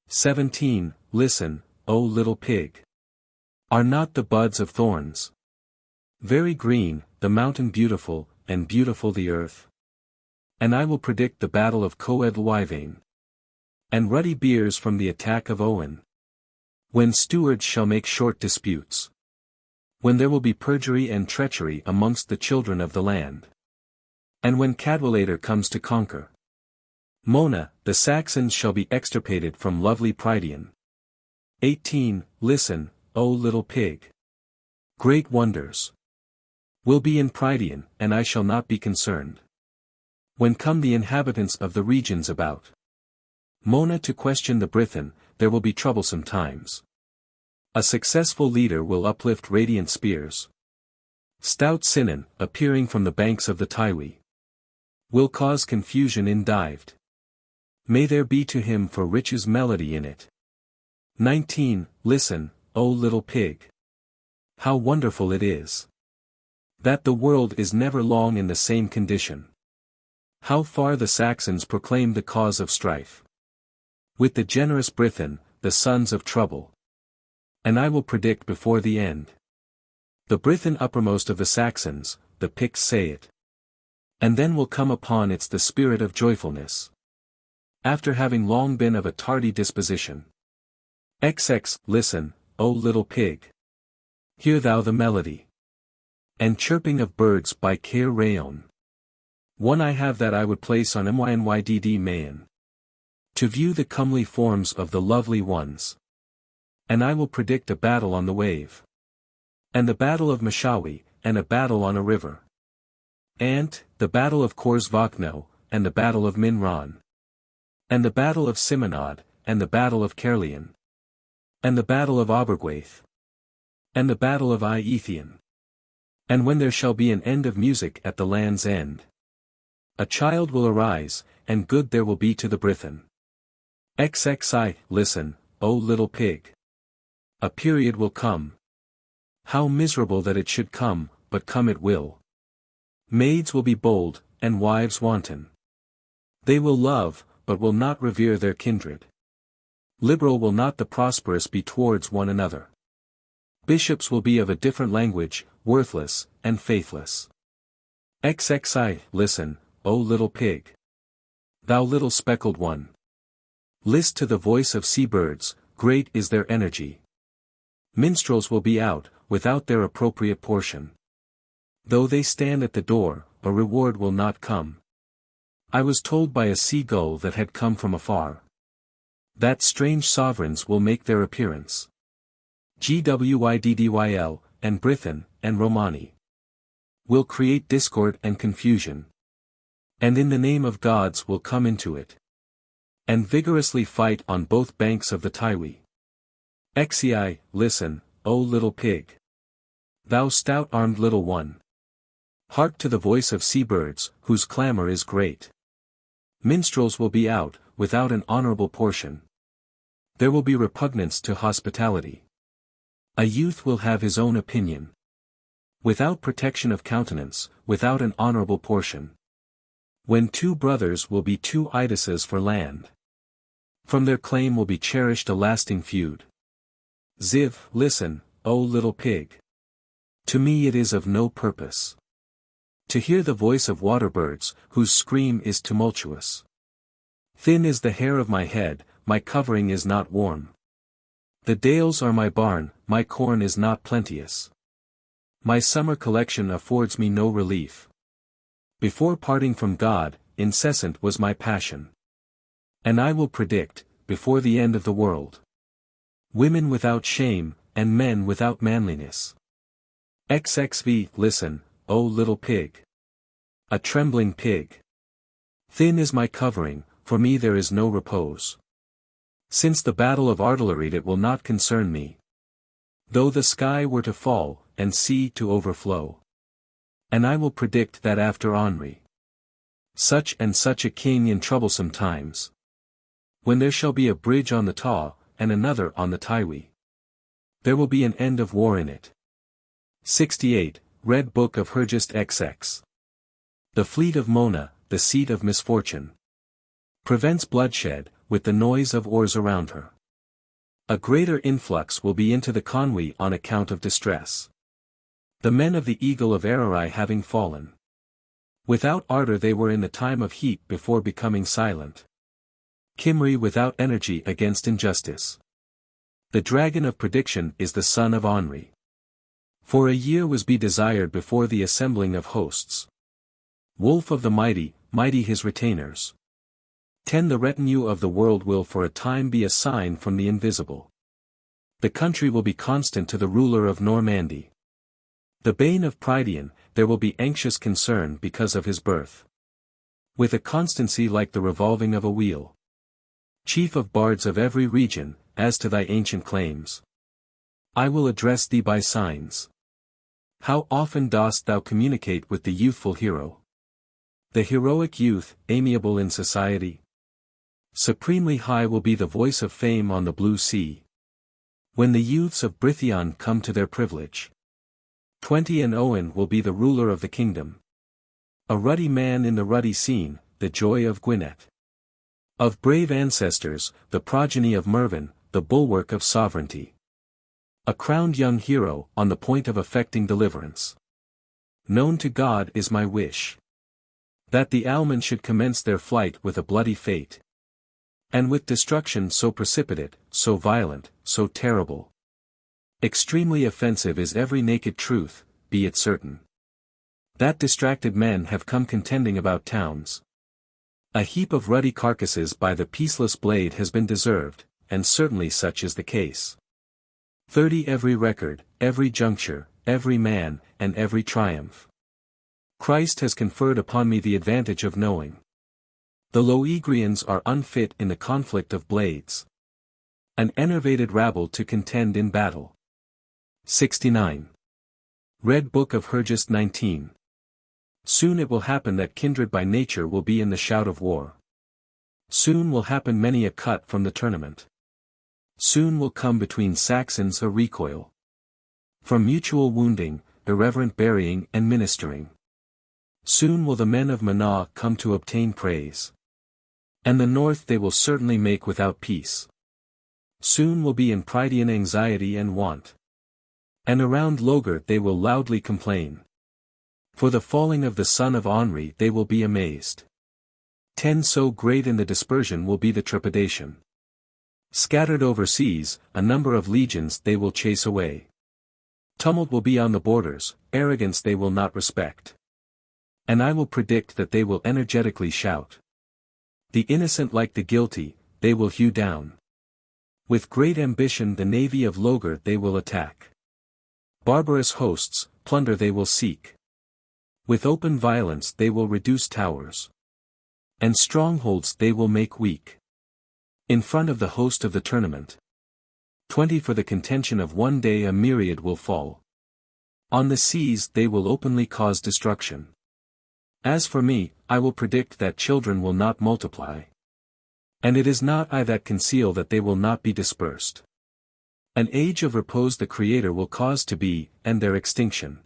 S1: 17. Listen, O little pig. Are not the buds of thorns very green, the mountain beautiful, and beautiful the earth? And I will predict the battle of Coed Llywarch. And ruddy beers from the attack of Owen. When stewards shall make short disputes. When there will be perjury and treachery amongst the children of the land. And when Cadwallader comes to conquer. Mona, the Saxons shall be extirpated from lovely Prydian. 18. Listen, O little pig. Great wonders will be in Prydian, and I shall not be concerned. When come the inhabitants of the regions about Mona to question the Brithen, there will be troublesome times. A successful leader will uplift radiant spears. Stout Sinan, appearing from the banks of the Tywee, will cause confusion in Dyfed. May there be to him for riches melody in it. 19. Listen, O little pig. How wonderful it is that the world is never long in the same condition. How far the Saxons proclaim the cause of strife. With the generous Brithen, the sons of trouble. And I will predict before the end. The Brithen uppermost of the Saxons, the Picts say it. And then will come upon it the spirit of joyfulness. After having long been of a tardy disposition. XX, listen, O little pig. Hear thou the melody. And chirping of birds by Caermarthen. One I have that I would place on Mynydd Mayan. To view the comely forms of the lovely ones. And I will predict a battle on the wave. And the battle of Mashawi, and a battle on a river. And, the battle of Corsvachno, and the battle of Minran. And the battle of Simonod, and the battle of Caerleon. And the battle of Abergwaith. And the battle of Iethian. And when there shall be an end of music at the land's end. A child will arise, and good there will be to the Brithen. XXI, listen, O little pig. A period will come. How miserable that it should come, but come it will. Maids will be bold, and wives wanton. They will love, but will not revere their kindred. Liberal will not the prosperous be towards one another. Bishops will be of a different language, worthless, and faithless. XXI, listen, O little pig. Thou little speckled one. List to the voice of sea-birds, great is their energy. Minstrels will be out, without their appropriate portion. Though they stand at the door, a reward will not come. I was told by a sea-gull that had come from afar. That strange sovereigns will make their appearance. Gwyddyl, and Brithen, and Romani. Will create discord and confusion. And in the name of gods will come into it. And vigorously fight on both banks of the Tywee. XEI, listen, O little pig. Thou stout-armed little one. Hark to the voice of sea-birds, whose clamor is great. Minstrels will be out, without an honorable portion. There will be repugnance to hospitality. A youth will have his own opinion. Without protection of countenance, without an honorable portion. When two brothers will be two Idases for land. From their claim will be cherished a lasting feud. Ziv, listen, O little pig. To me it is of no purpose. To hear the voice of waterbirds, whose scream is tumultuous. Thin is the hair of my head, my covering is not warm. The dales are my barn, my corn is not plenteous. My summer collection affords me no relief. Before parting from God, incessant was my passion. And I will predict, before the end of the world. Women without shame, and men without manliness. XXV, listen, O little pig. A trembling pig. Thin is my covering, for me there is no repose. Since the battle of artillery it will not concern me. Though the sky were to fall, and sea to overflow. And I will predict that after Henry. Such and such a king in troublesome times. When there shall be a bridge on the Taw, and another on the Tywee. There will be an end of war in it. 68, Red Book of Hergest XX. The fleet of Mona, the seat of misfortune. Prevents bloodshed, with the noise of oars around her. A greater influx will be into the Conwy on account of distress. The men of the Eagle of Eiry having fallen. Without ardor they were in the time of heat before becoming silent. Cymry without energy against injustice. The dragon of prediction is the son of Henry. For a year was be desired before the assembling of hosts. Wolf of the mighty, mighty his retainers. 10 The retinue of the world will for a time be a sign from the invisible. The country will be constant to the ruler of Normandy. The bane of Prydian, there will be anxious concern because of his birth. With a constancy like the revolving of a wheel. Chief of bards of every region, as to thy ancient claims. I will address thee by signs. How often dost thou communicate with the youthful hero? The heroic youth, amiable in society. Supremely high will be the voice of fame on the blue sea. When the youths of Brithion come to their privilege. 20 And Owen will be the ruler of the kingdom. A ruddy man in the ruddy scene, the joy of Gwynedd. Of brave ancestors, the progeny of Mervyn, the bulwark of sovereignty. A crowned young hero, on the point of effecting deliverance. Known to God is my wish. That the Almen should commence their flight with a bloody fate. And with destruction so precipitate, so violent, so terrible. Extremely offensive is every naked truth, be it certain. That distracted men have come contending about towns. A heap of ruddy carcasses by the peaceless blade has been deserved, and certainly such is the case. 30 Every record, every juncture, every man, and every triumph. Christ has conferred upon me the advantage of knowing. The Llywarchians are unfit in the conflict of blades. An enervated rabble to contend in battle. 69. Red Book of Hergest 19. Soon it will happen that kindred by nature will be in the shout of war. Soon will happen many a cut from the tournament. Soon will come between Saxons a recoil. From mutual wounding, irreverent burying and ministering. Soon will the men of Mynyd come to obtain praise. And the north they will certainly make without peace. Soon will be in Prydian anxiety and want. And around Llywarch they will loudly complain. For the falling of the son of Aneurin they will be amazed. 10 So great in the dispersion will be the trepidation. Scattered overseas, a number of legions they will chase away. Tumult will be on the borders, arrogance they will not respect. And I will predict that they will energetically shout. The innocent like the guilty, they will hew down. With great ambition the navy of Llywarch they will attack. Barbarous hosts, plunder they will seek. With open violence they will reduce towers. And strongholds they will make weak. In front of the host of the tournament. 20 For the contention of one day a myriad will fall. On the seas they will openly cause destruction. As for me, I will predict that children will not multiply. And it is not I that conceal that they will not be dispersed. An age of repose the Creator will cause to be, and their extinction.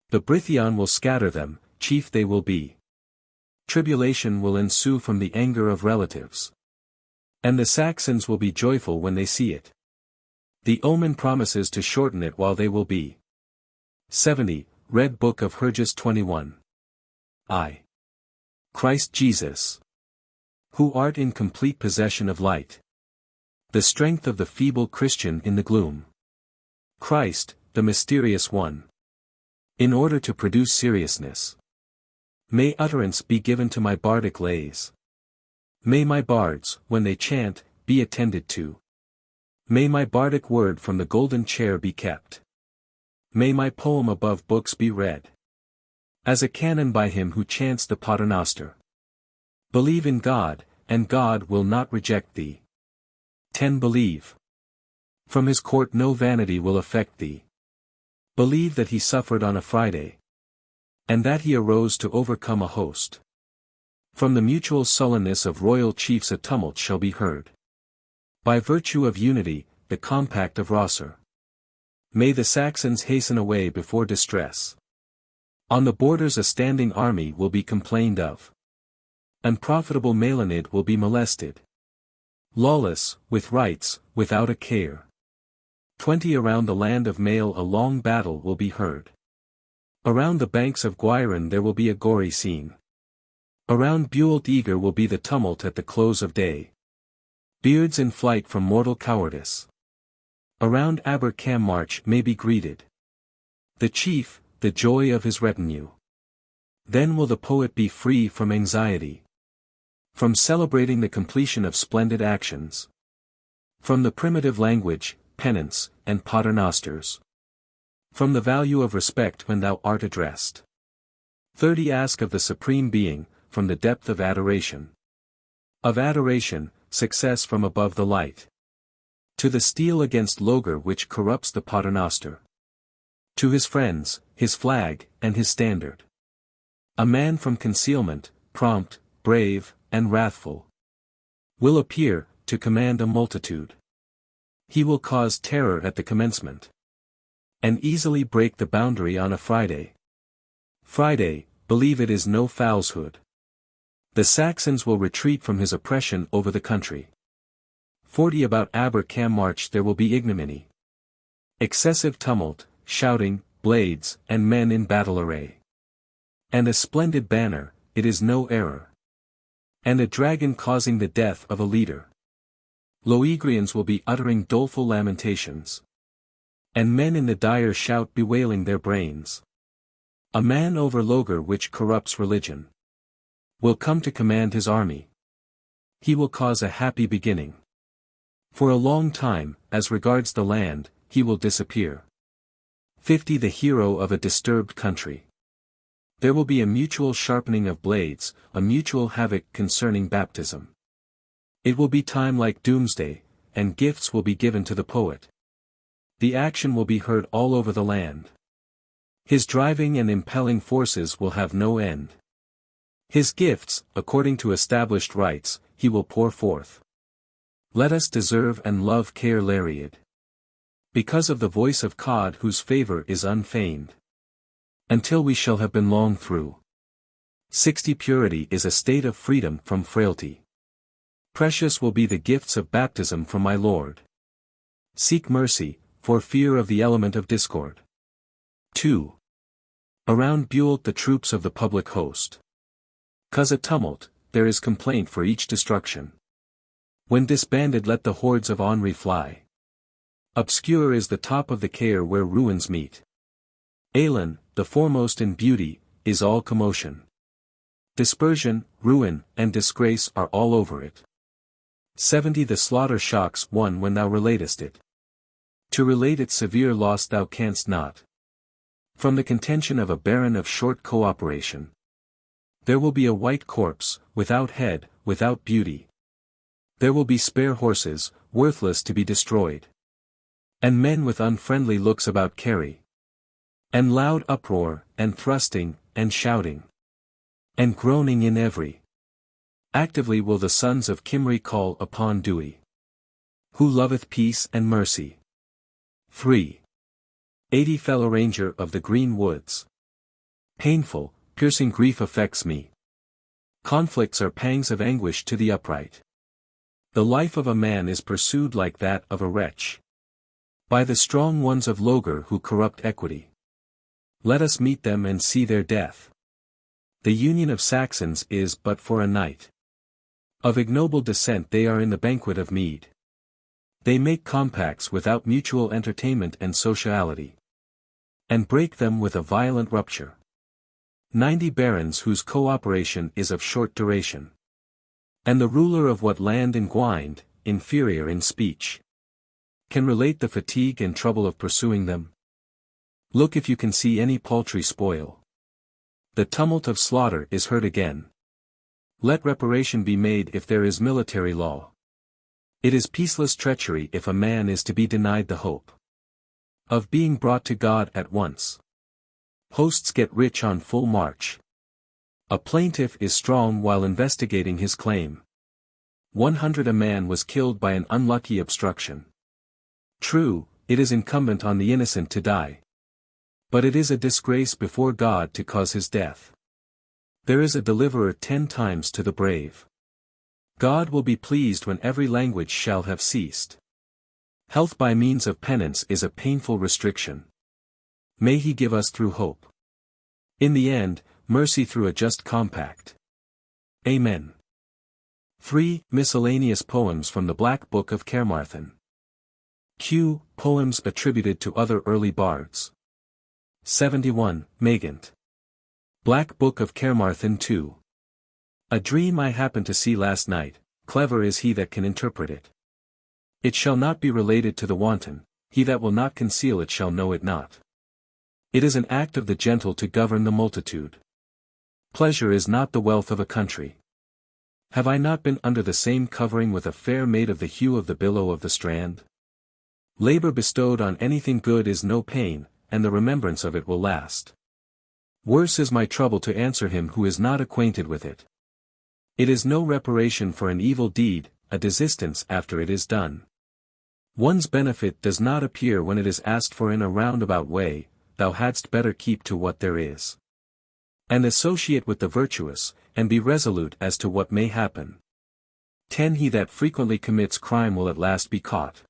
S1: The Brython will scatter them, chief they will be. Tribulation will ensue from the anger of relatives. And the Saxons will be joyful when they see it. The omen promises to shorten it while they will be. 70. Red Book of Hergest 21. I. Christ Jesus. Who art in complete possession of light. The strength of the feeble Christian in the gloom. Christ, the mysterious one. In order to produce seriousness. May utterance be given to my bardic lays. May my bards, when they chant, be attended to. May my bardic word from the golden chair be kept. May my poem above books be read. As a canon by him who chants the Paternoster. Believe in God, and God will not reject thee. 10 Believe. From his court no vanity will affect thee. Believe that he suffered on a Friday. And that he arose to overcome a host. From the mutual sullenness of royal chiefs a tumult shall be heard. By virtue of unity, the compact of Rosser. May the Saxons hasten away before distress. On the borders a standing army will be complained of. Unprofitable Mynyd will be molested. Lawless, with rights, without a care. 20 Around the land of Mael a long battle will be heard. Around the banks of Aneurin there will be a gory scene. Around Built Eager will be the tumult at the close of day. Beards in flight from mortal cowardice. Around Aber Caermarthen may be greeted. The chief, the joy of his retinue. Then will the poet be free from anxiety. From celebrating the completion of splendid actions. From the primitive language, penance, and paternosters. From the value of respect when thou art addressed. 30 Ask of the Supreme Being, from the depth of adoration. Of adoration, success from above the light. To the steel against Llywarch which corrupts the paternoster. To his friends, his flag, and his standard. A man from concealment, prompt, brave, and wrathful. Will appear, to command a multitude. He will cause terror at the commencement. and easily break the boundary on a Friday. Friday, believe it is no falsehood. The Saxons will retreat from his oppression over the country. 40 About Caermarthen there will be ignominy. Excessive tumult, shouting, blades, and men in battle array. And a splendid banner, it is no error. And a dragon causing the death of a leader. Llywarchians will be uttering doleful lamentations. And men in the dire shout bewailing their brains. A man over Llywarch which corrupts religion. Will come to command his army. He will cause a happy beginning. For a long time, as regards the land, he will disappear. 50 The hero of a disturbed country. There will be a mutual sharpening of blades, a mutual havoc concerning baptism. It will be time like doomsday, and gifts will be given to the poet. The action will be heard all over the land. His driving and impelling forces will have no end. His gifts, according to established rites, he will pour forth. Let us deserve and love Caermarthen. Because of the voice of God whose favor is unfeigned. Until we shall have been long through. 60 Purity is a state of freedom from frailty. Precious will be the gifts of baptism from my Lord. Seek mercy, for fear of the element of discord. 2. Around Built the troops of the public host. 'Cause a tumult, there is complaint for each destruction. When disbanded let the hordes of Aneurin fly. Obscure is the top of the Caer where ruins meet. Yscolan, the foremost in beauty, is all commotion. Dispersion, ruin, and disgrace are all over it. 70 The slaughter shocks one when thou relatest it. To relate its severe loss thou canst not. From the contention of a baron of short cooperation. There will be a white corpse, without head, without beauty. There will be spare horses, worthless to be destroyed. And men with unfriendly looks about Carry. And loud uproar, and thrusting, and shouting. And groaning in every. Actively will the sons of Cymru call upon Dewi. Who loveth peace and mercy. 3. 80 Fellow ranger of the green woods. Painful, piercing grief affects me. Conflicts are pangs of anguish to the upright. The life of a man is pursued like that of a wretch. By the strong ones of Llywarch who corrupt equity. Let us meet them and see their death. The union of Saxons is but for a night. Of ignoble descent they are in the banquet of mead. They make compacts without mutual entertainment and sociality. And break them with a violent rupture. 90 Barons whose cooperation is of short duration. And the ruler of what land in Gwynd, inferior in speech. Can relate the fatigue and trouble of pursuing them. Look if you can see any paltry spoil. The tumult of slaughter is heard again. Let reparation be made if there is military law. It is peaceless treachery if a man is to be denied the hope of being brought to God at once. Hosts get rich on full march. A plaintiff is strong while investigating his claim. 100 A man was killed by an unlucky obstruction. True, it is incumbent on the innocent to die. But it is a disgrace before God to cause his death. There is a deliverer 10 times to the brave. God will be pleased when every language shall have ceased. Health by means of penance is a painful restriction. May he give us through hope. In the end, mercy through a just compact. Amen. 3. Miscellaneous poems from the Black Book of Caermarthen. Q. Poems attributed to other early bards. 71. Megant. Black Book of Caermarthen 2. A dream I happened to see last night, clever is he that can interpret it. It shall not be related to the wanton, he that will not conceal it shall know it not. It is an act of the gentle to govern the multitude. Pleasure is not the wealth of a country. Have I not been under the same covering with a fair maid of the hue of the billow of the strand? Labor bestowed on anything good is no pain, and the remembrance of it will last. Worse is my trouble to answer him who is not acquainted with it. It is no reparation for an evil deed, a desistance after it is done. One's benefit does not appear when it is asked for in a roundabout way, thou hadst better keep to what there is. And associate with the virtuous, and be resolute as to what may happen. 10 He that frequently commits crime will at last be caught.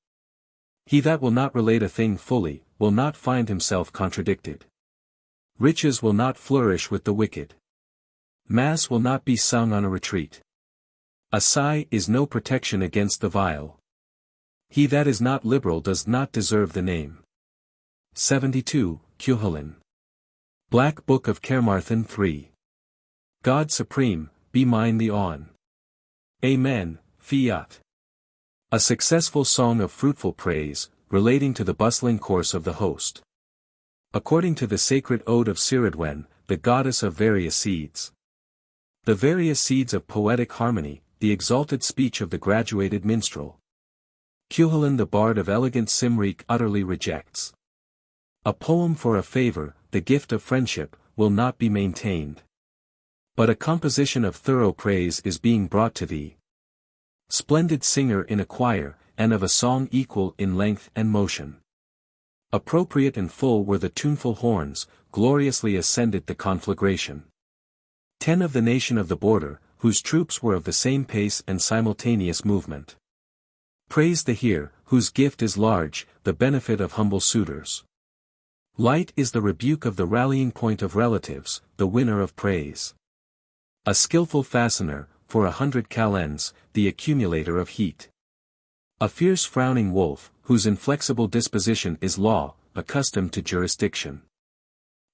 S1: He that will not relate a thing fully, will not find himself contradicted. Riches will not flourish with the wicked. Mass will not be sung on a retreat. A sigh is no protection against the vile. He that is not liberal does not deserve the name. 72. Yscolan. Black Book of Caermarthen 3. God supreme, be mine the on. Amen, Fiat. A successful song of fruitful praise, relating to the bustling course of the host. According to the sacred ode of Ceridwen, the goddess of various seeds. The various seeds of poetic harmony, the exalted speech of the graduated minstrel. Yscolan the bard of elegant Cymric utterly rejects. A poem for a favor, the gift of friendship, will not be maintained. But a composition of thorough praise is being brought to thee. Splendid singer in a choir, and of a song equal in length and motion. Appropriate and full were the tuneful horns, gloriously ascended the conflagration. 10 Of the nation of the border, whose troops were of the same pace and simultaneous movement. Praise the hear, whose gift is large, the benefit of humble suitors. Light is the rebuke of the rallying point of relatives, the winner of praise. A skillful fastener, for 100 calends, the accumulator of heat. A fierce frowning wolf, whose inflexible disposition is law, accustomed to jurisdiction.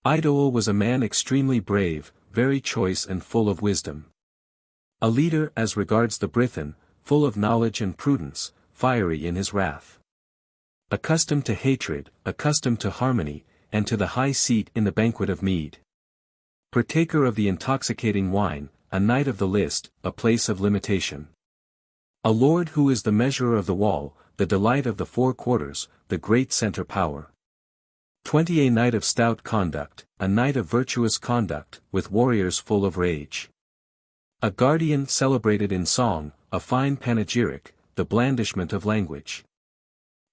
S1: Idol was a man extremely brave, very choice and full of wisdom. A leader as regards the Brithen, full of knowledge and prudence, fiery in his wrath. Accustomed to hatred, accustomed to harmony, and to the high seat in the banquet of mead. Partaker of the intoxicating wine, a knight of the list, a place of limitation. A lord who is the measurer of the wall, the delight of the four quarters, the great centre power. 20 A knight of stout conduct, a knight of virtuous conduct, with warriors full of rage. A guardian celebrated in song, a fine panegyric, the blandishment of language.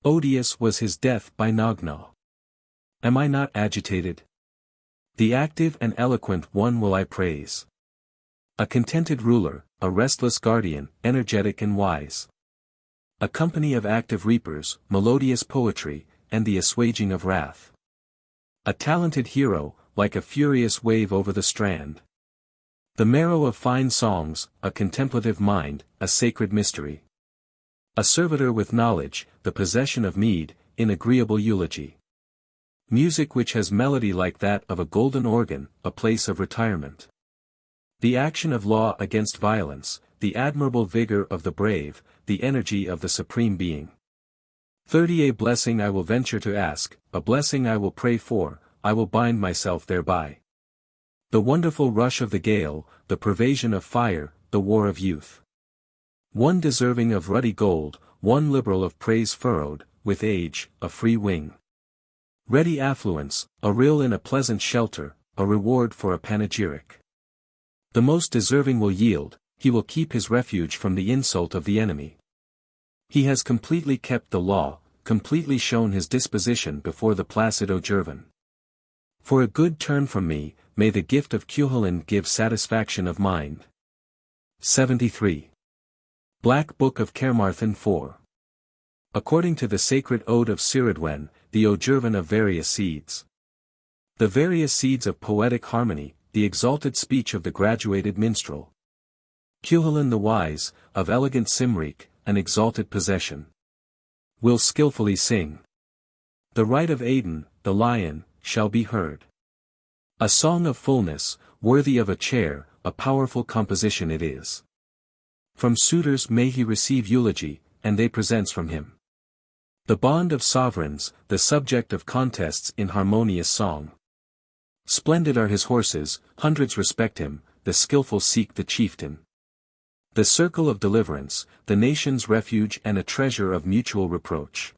S1: Odious was his death by Nognaw. Am I not agitated? The active and eloquent one will I praise. A contented ruler, a restless guardian, energetic and wise. A company of active reapers, melodious poetry, and the assuaging of wrath. A talented hero, like a furious wave over the strand. The marrow of fine songs, a contemplative mind, a sacred mystery. A servitor with knowledge, the possession of mead, in agreeable eulogy. Music which has melody like that of a golden organ, a place of retirement. The action of law against violence, the admirable vigor of the brave, the energy of the Supreme Being. 30 A blessing I will venture to ask, a blessing I will pray for, I will bind myself thereby. The wonderful rush of the gale, the pervasion of fire, the war of youth. One deserving of ruddy gold, one liberal of praise furrowed, with age, a free wing. Ready affluence, a rill in a pleasant shelter, a reward for a panegyric. The most deserving will yield, he will keep his refuge from the insult of the enemy. He has completely kept the law, completely shown his disposition before the placid Ogirvan. For a good turn from me, may the gift of Yscolan give satisfaction of mind. 73. Black Book of Caermarthen 4. According to the sacred ode of Ceridwen, the Ogirvan of various seeds. The various seeds of poetic harmony, the exalted speech of the graduated minstrel. Yscolan the wise, of elegant Cymric, an exalted possession. Will skillfully sing. The right of Aidan, the lion, shall be heard. A song of fullness, worthy of a chair, a powerful composition it is. From suitors may he receive eulogy, and they presents from him. The bond of sovereigns, the subject of contests in harmonious song. Splendid are his horses, hundreds respect him, the skillful seek the chieftain. The circle of deliverance, the nation's refuge and a treasure of mutual reproach.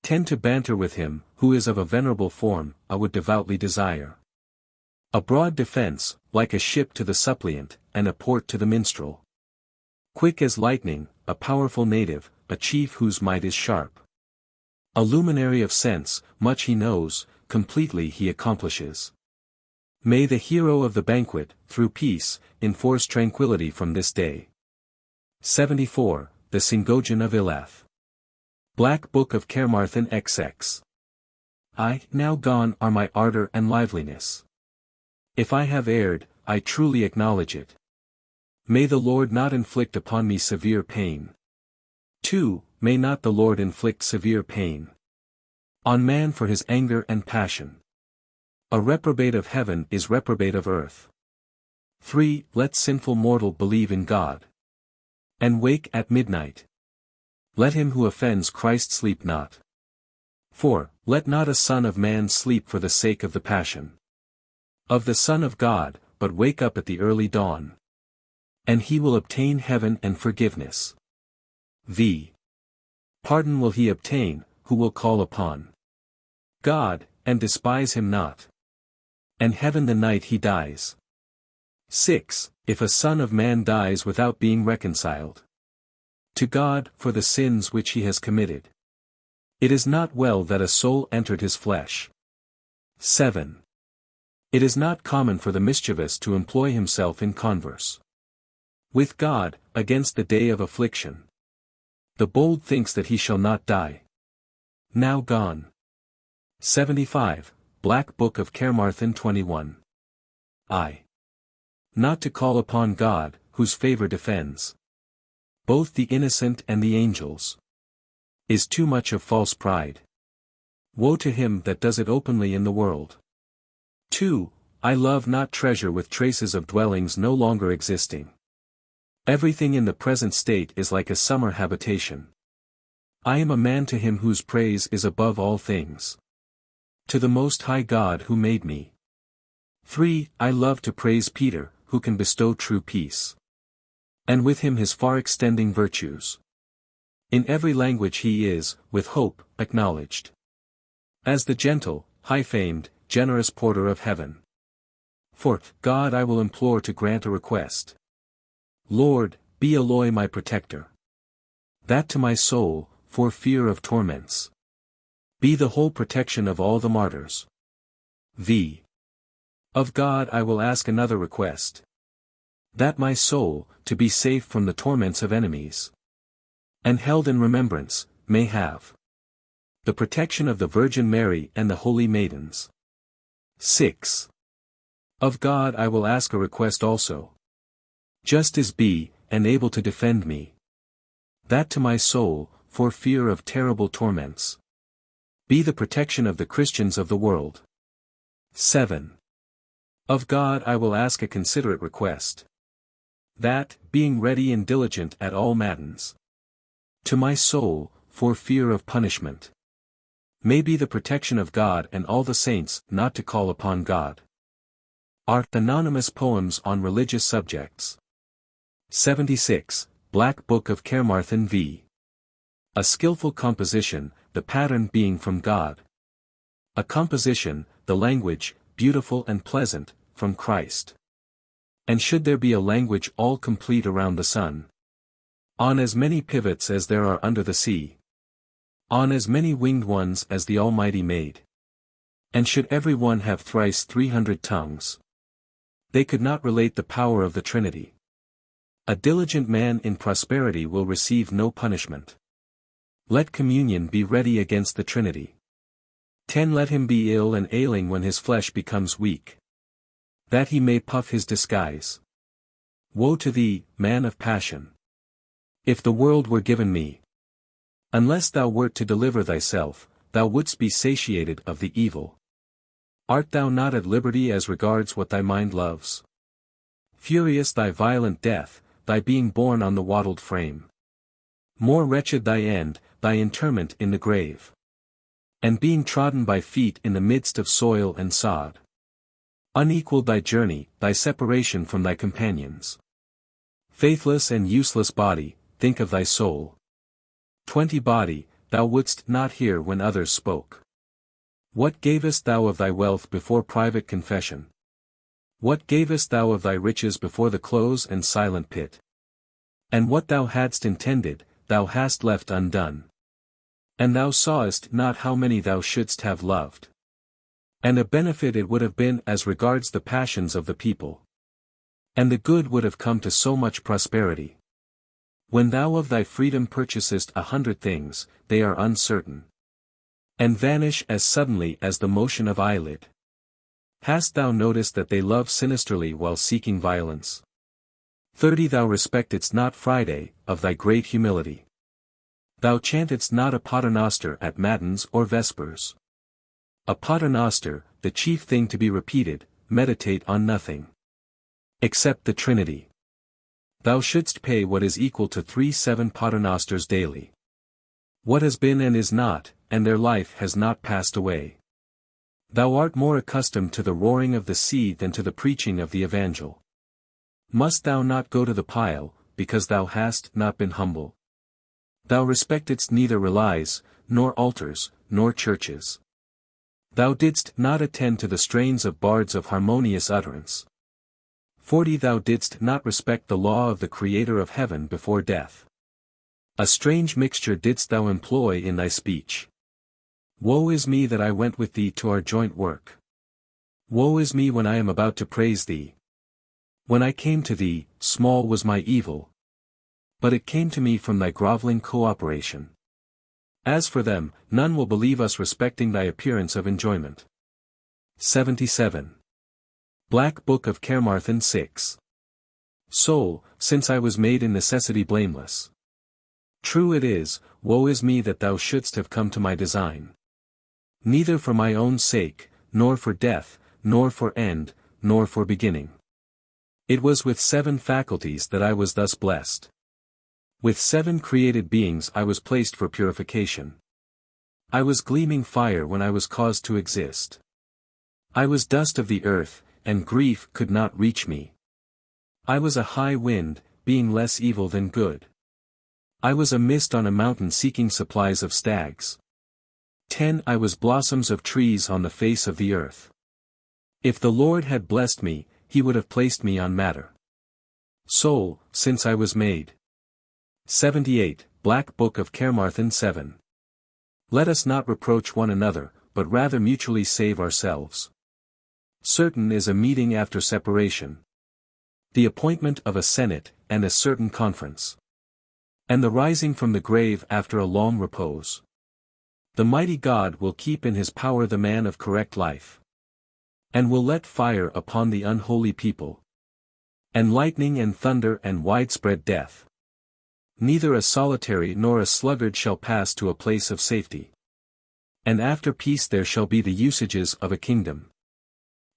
S1: Tend to banter with him, who is of a venerable form, I would devoutly desire. A broad defence, like a ship to the suppliant, and a port to the minstrel. Quick as lightning, a powerful native, a chief whose might is sharp. A luminary of sense, much he knows, completely he accomplishes. May the hero of the banquet, through peace, enforce tranquility from this day. 74. The Syngogion of Ilath. Black Book of Caermarthen XX. Now gone are my ardor and liveliness. If I have erred, I truly acknowledge it. May the Lord not inflict upon me severe pain. 2. May not the Lord inflict severe pain on man for his anger and passion. A reprobate of heaven is reprobate of earth. 3. Let sinful mortal believe in God, and wake at midnight. Let him who offends Christ sleep not. 4. Let not a son of man sleep for the sake of the passion of the Son of God, but wake up at the early dawn, and he will obtain heaven and forgiveness. Pardon will he obtain, who will call upon God, and despise him not. And heaven the night he dies. 6. If a son of man dies without being reconciled to God for the sins which he has committed, it is not well that a soul entered his flesh. 7. It is not common for the mischievous to employ himself in converse with God, against the day of affliction. The bold thinks that he shall not die. Now gone. 75. Black Book of Caermarthen 21. Not to call upon God, whose favor defends both the innocent and the angels, is too much of false pride. Woe to him that does it openly in the world. 2. I love not treasure with traces of dwellings no longer existing. Everything in the present state is like a summer habitation. I am a man to him whose praise is above all things, to the Most High God who made me. 3. I love to praise Peter, who can bestow true peace, and with him his far-extending virtues. In every language he is, with hope, acknowledged as the gentle, high-famed, generous porter of heaven. 4. God I will implore to grant a request. Lord, be Eloi my protector, that to my soul, for fear of torments, be the whole protection of all the martyrs. Of God I will ask another request, that my soul, to be safe from the torments of enemies, and held in remembrance, may have the protection of the Virgin Mary and the holy maidens. 6. Of God I will ask a request also, just as be, and able to defend me, that to my soul, for fear of terrible torments, be the protection of the Christians of the world. 7. Of God I will ask a considerate request, that, being ready and diligent at all mattins, to my soul, for fear of punishment, may be the protection of God and all the saints, not to call upon God. Anonymous Poems on Religious Subjects. 76. Black Book of Caermarthen v. A skillful composition, the pattern being from God. A composition, the language, beautiful and pleasant, from Christ. And should there be a language all complete around the sun, on as many pivots as there are under the sea, on as many winged ones as the Almighty made, and should every one have thrice 300 tongues, they could not relate the power of the Trinity. A diligent man in prosperity will receive no punishment. Let communion be ready against the Trinity. 10. Let him be ill and ailing when his flesh becomes weak, that he may puff his disguise. Woe to thee, man of passion! If the world were given me, unless thou wert to deliver thyself, thou wouldst be satiated of the evil. Art thou not at liberty as regards what thy mind loves? Furious thy violent death, thy being born on the wattled frame. More wretched thy end, thy interment in the grave, and being trodden by feet in the midst of soil and sod. Unequalled thy journey, thy separation from thy companions. Faithless and useless body, think of thy soul. 20. Body, thou wouldst not hear when others spoke. What gavest thou of thy wealth before private confession? What gavest thou of thy riches before the close and silent pit? And what thou hadst intended, thou hast left undone. And thou sawest not how many thou shouldst have loved. And a benefit it would have been as regards the passions of the people. And the good would have come to so much prosperity. When thou of thy freedom purchasest 100 things, they are uncertain. And vanish as suddenly as the motion of eyelid. Hast thou noticed that they love sinisterly while seeking violence? 30 Thou respectedst not Friday, of thy great humility. Thou chantedst not a paternoster at matins or vespers. A paternoster, the chief thing to be repeated, meditate on nothing. Except the Trinity. Thou shouldst pay what is equal to 7 paternosters daily. What has been and is not, and their life has not passed away. Thou art more accustomed to the roaring of the sea than to the preaching of the evangel. Must thou not go to the pile, because thou hast not been humble? Thou respectedst neither relies, nor altars, nor churches. Thou didst not attend to the strains of bards of harmonious utterance. 40 Thou didst not respect the law of the Creator of heaven before death. A strange mixture didst thou employ in thy speech. Woe is me that I went with thee to our joint work. Woe is me when I am about to praise thee. When I came to thee, small was my evil. But it came to me from thy groveling cooperation. As for them, none will believe us respecting thy appearance of enjoyment. 77. Black Book of Caermarthen 6. Soul, since I was made in necessity blameless. True it is, woe is me that thou shouldst have come to my design. Neither for my own sake, nor for death, nor for end, nor for beginning. It was with 7 faculties that I was thus blessed. With 7 created beings I was placed for purification. I was gleaming fire when I was caused to exist. I was dust of the earth, and grief could not reach me. I was a high wind, being less evil than good. I was a mist on a mountain seeking supplies of stags. 10 I was blossoms of trees on the face of the earth. If the Lord had blessed me, he would have placed me on matter. Soul, since I was made. 78 Black Book of Caermarthen 7. Let us not reproach one another, but rather mutually save ourselves. Certain is a meeting after separation. The appointment of a senate, and a certain conference. And the rising from the grave after a long repose. The mighty God will keep in his power the man of correct life. And will let fire upon the unholy people. And lightning and thunder and widespread death. Neither a solitary nor a sluggard shall pass to a place of safety. And after peace there shall be the usages of a kingdom.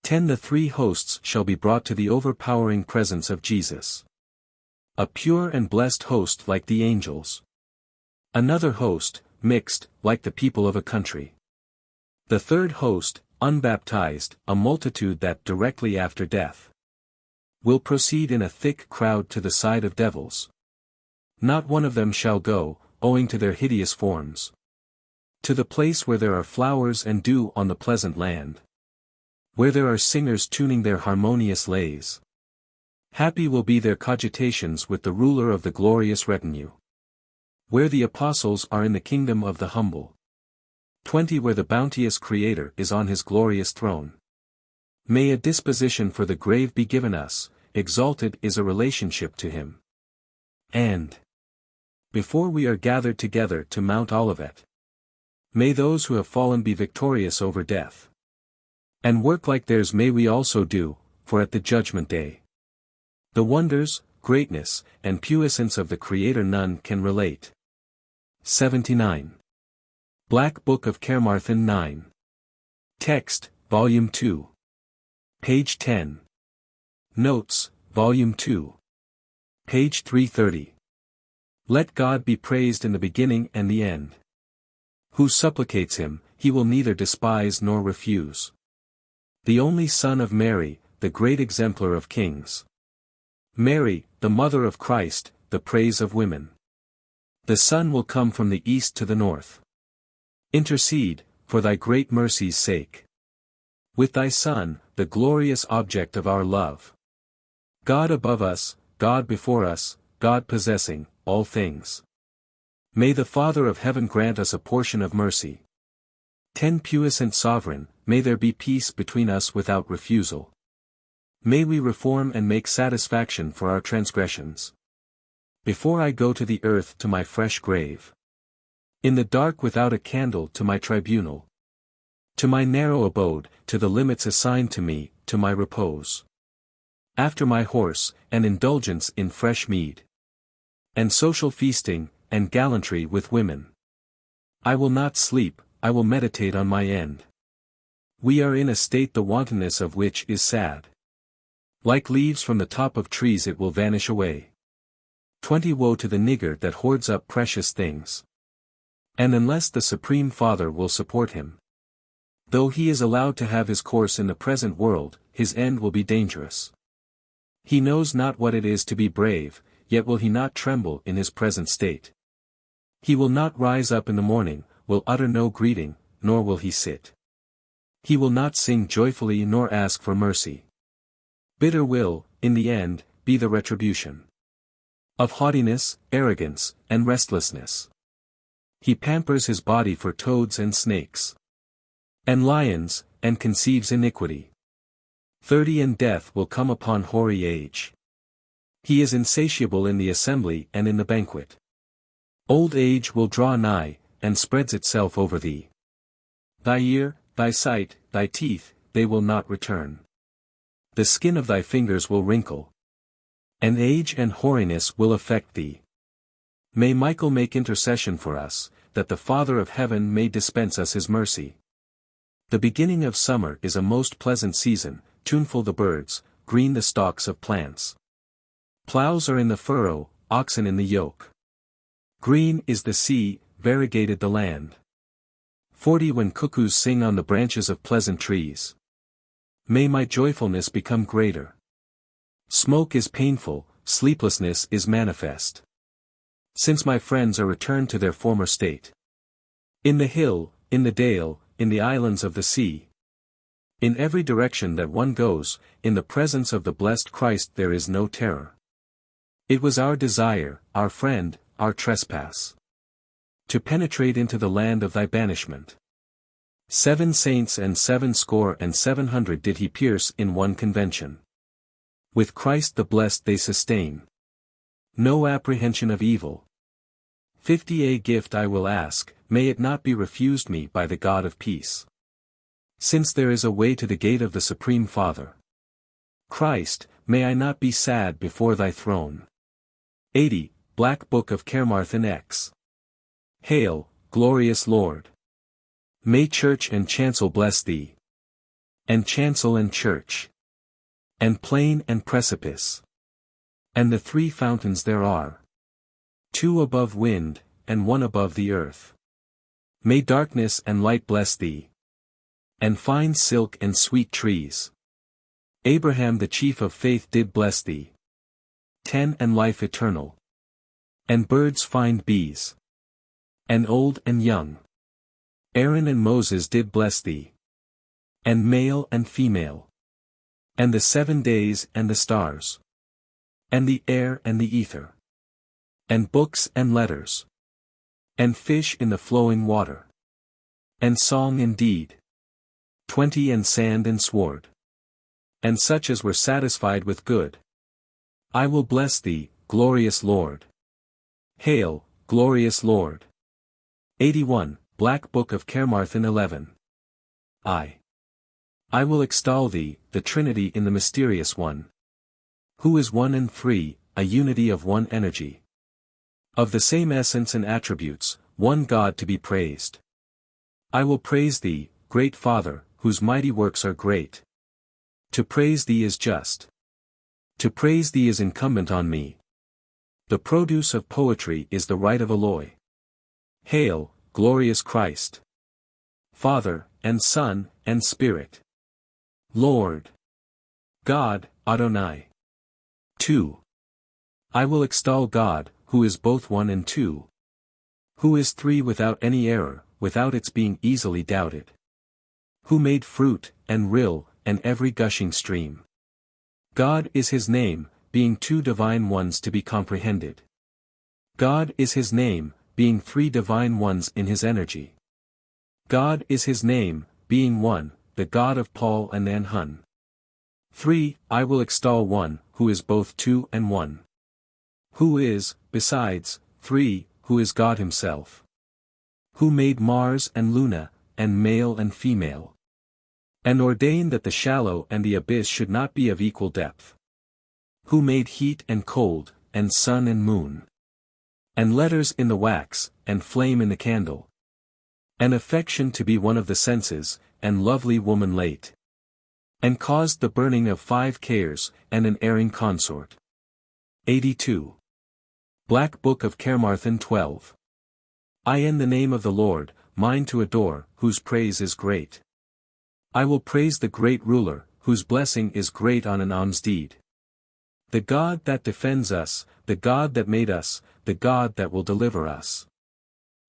S1: 10 The 3 hosts shall be brought to the overpowering presence of Jesus. A pure and blessed host like the angels. Another host, mixed, like the people of a country. The 3rd host, unbaptized, a multitude that directly after death will proceed in a thick crowd to the side of devils. Not one of them shall go, owing to their hideous forms. To the place where there are flowers and dew on the pleasant land. Where there are singers tuning their harmonious lays. Happy will be their cogitations with the ruler of the glorious retinue. Where the apostles are in the kingdom of the humble. 20 Where the bounteous Creator is on his glorious throne. May a disposition for the grave be given us, exalted is a relationship to him. And before we are gathered together to Mount Olivet, may those who have fallen be victorious over death. And work like theirs may we also do, for at the judgment day, the wonders, greatness, and puissance of the Creator none can relate. 79. Black Book of Caermarthen 9. Text, Volume 2. Page 10. Notes, Volume 2. Page 330. Let God be praised in the beginning and the end. Who supplicates him, he will neither despise nor refuse. The only Son of Mary, the great exemplar of kings. Mary, the mother of Christ, the praise of women. The sun will come from the east to the north. Intercede, for thy great mercy's sake. With thy Son, the glorious object of our love. God above us, God before us, God possessing all things. May the Father of heaven grant us a portion of mercy. 10 Puissant Sovereign, may there be peace between us without refusal. May we reform and make satisfaction for our transgressions. Before I go to the earth to my fresh grave. In the dark without a candle to my tribunal. To my narrow abode, to the limits assigned to me, to my repose. After my horse, and indulgence in fresh mead. And social feasting, and gallantry with women. I will not sleep, I will meditate on my end. We are in a state the wantonness of which is sad. Like leaves from the top of trees it will vanish away. 20 Woe to the niggard that hoards up precious things. And unless the Supreme Father will support him. Though he is allowed to have his course in the present world, his end will be dangerous. He knows not what it is to be brave, yet will he not tremble in his present state. He will not rise up in the morning, will utter no greeting, nor will he sit. He will not sing joyfully nor ask for mercy. Bitter will, in the end, be the retribution. Of haughtiness, arrogance, and restlessness. He pampers his body for toads and snakes. And lions, and conceives iniquity. 30 And death will come upon hoary age. He is insatiable in the assembly and in the banquet. Old age will draw nigh, and spreads itself over thee. Thy ear, thy sight, thy teeth, they will not return. The skin of thy fingers will wrinkle. And age and hoariness will affect thee. May Michael make intercession for us, that the Father of heaven may dispense us his mercy. The beginning of summer is a most pleasant season, tuneful the birds, green the stalks of plants. Ploughs are in the furrow, oxen in the yoke. Green is the sea, variegated the land. 40 When cuckoos sing on the branches of pleasant trees. May my joyfulness become greater. Smoke is painful, sleeplessness is manifest. Since my friends are returned to their former state. In the hill, in the dale, in the islands of the sea. In every direction that one goes, in the presence of the blessed Christ there is no terror. It was our desire, our friend, our trespass. To penetrate into the land of thy banishment. 7 saints and 700 did he pierce in one convention. With Christ the blessed they sustain. No apprehension of evil. 50 A gift I will ask, may it not be refused me by the God of peace. Since there is a way to the gate of the Supreme Father. Christ, may I not be sad before thy throne. 80 Black Book of Caermarthen X. Hail, glorious Lord. May church and chancel bless thee. And chancel and church. And plain and precipice. And the 3 fountains there are. 2 above wind, and 1 above the earth. May darkness and light bless thee. And fine silk and sweet trees. Abraham the chief of faith did bless thee. 10 And life eternal. And birds find bees. And old and young. Aaron and Moses did bless thee. And male and female. And the 7 days and the stars. And the air and the ether. And books and letters. And fish in the flowing water. And song indeed. 20 And sand and sward. And such as were satisfied with good. I will bless thee, glorious Lord. Hail, glorious Lord. 81 Black Book of Caermarthen 11. I will extol thee, the Trinity in the mysterious one. Who is one and three, a unity of one energy. Of the same essence and attributes, one God to be praised. I will praise thee, great Father, whose mighty works are great. To praise thee is just. To praise thee is incumbent on me. The produce of poetry is the right of alloy. Hail, glorious Christ. Father, and Son, and Spirit. Lord. God, Adonai. 2. I will extol God, who is both one and two. Who is three without any error, without its being easily doubted. Who made fruit, and rill, and every gushing stream. God is his name, being two divine ones to be comprehended. God is his name, being three divine ones in his energy. God is his name, being one, the God of Paul and Aneurin. 3. I will extol one, who is both two and one. Who is, besides, 3, who is God himself. Who made Mars and Luna, and male and female. And ordained that the shallow and the abyss should not be of equal depth. Who made heat and cold, and sun and moon. And letters in the wax, and flame in the candle. And affection to be one of the senses, and lovely woman late. And caused the burning of 5 cares, and an erring consort. 82. Black Book of Caermarthen 12. I in the name of the Lord, mine to adore, whose praise is great. I will praise the great ruler, whose blessing is great on an alms deed. The God that defends us, the God that made us, the God that will deliver us.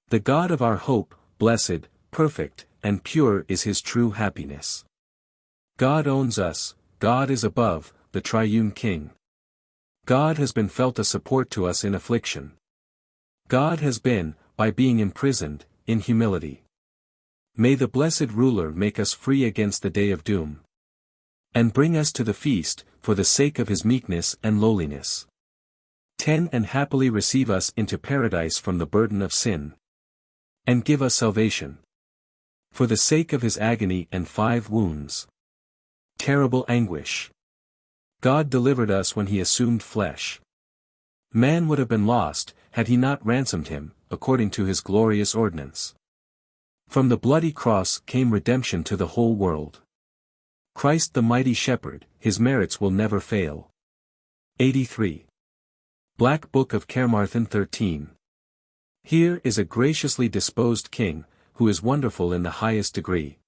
S1: The God of our hope, blessed, perfect, and pure is his true happiness. God owns us, God is above, the triune King. God has been felt a support to us in affliction. God has been, by being imprisoned, in humility. May the blessed ruler make us free against the day of doom. And bring us to the feast, for the sake of his meekness and lowliness. 10. And happily receive us into paradise from the burden of sin. And give us salvation. For the sake of his agony and 5 wounds. Terrible anguish. God delivered us when he assumed flesh. Man would have been lost, had he not ransomed him, according to his glorious ordinance. From the bloody cross came redemption to the whole world. Christ the mighty shepherd, his merits will never fail. 83. Black Book of Caermarthen 13. Here is a graciously disposed king, who is wonderful in the highest degree.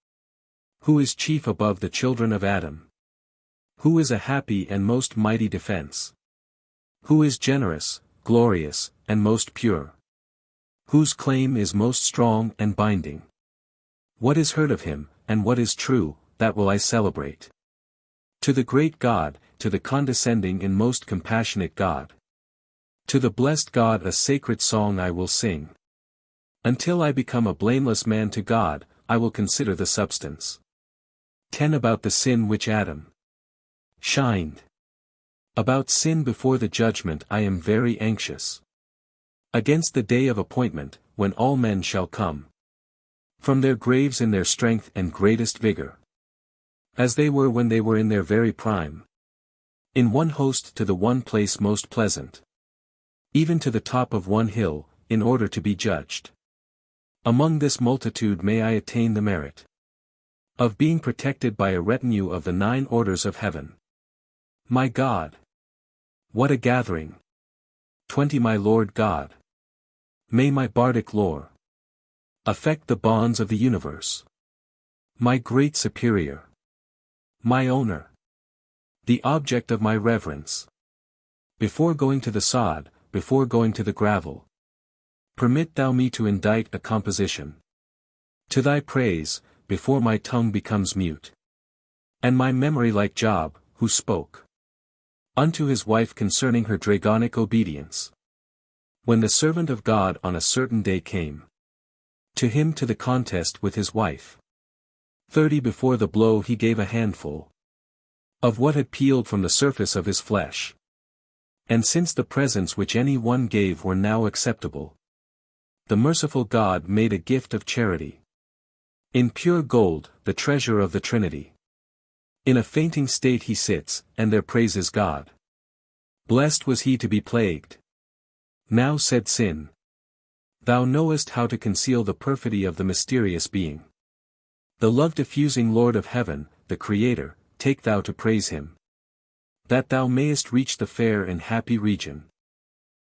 S1: Who is chief above the children of Adam. Who is a happy and most mighty defense. Who is generous, glorious, and most pure. Whose claim is most strong and binding. What is heard of him, and what is true, that will I celebrate. To the great God, to the condescending and most compassionate God. To the blessed God a sacred song I will sing. Until I become a blameless man to God, I will consider the substance. 10. About the sin which Adam shined. About sin before the judgment I am very anxious. Against the day of appointment, when all men shall come. From their graves in their strength and greatest vigor. As they were when they were in their very prime. In one host to the one place most pleasant. Even to the top of one hill, in order to be judged. Among this multitude may I attain the merit of being protected by a retinue of the 9 orders of heaven. My God! What a gathering! 20. My Lord God! May my bardic lore affect the bonds of the universe. My great superior. My owner. The object of my reverence. Before going to the sod, before going to the gravel. Permit thou me to indite a composition. To thy praise, before my tongue becomes mute. And my memory like Job, who spoke unto his wife concerning her dragonic obedience. When the servant of God on a certain day came to him to the contest with his wife. 30. Before the blow he gave a handful of what had peeled from the surface of his flesh. And since the presents which any one gave were now acceptable, the merciful God made a gift of charity. In pure gold, the treasure of the Trinity. In a fainting state he sits, and there praises God. Blessed was he to be plagued. Now said sin, thou knowest how to conceal the perfidy of the mysterious being. The love-diffusing Lord of heaven, the Creator, take thou to praise him. That thou mayest reach the fair and happy region.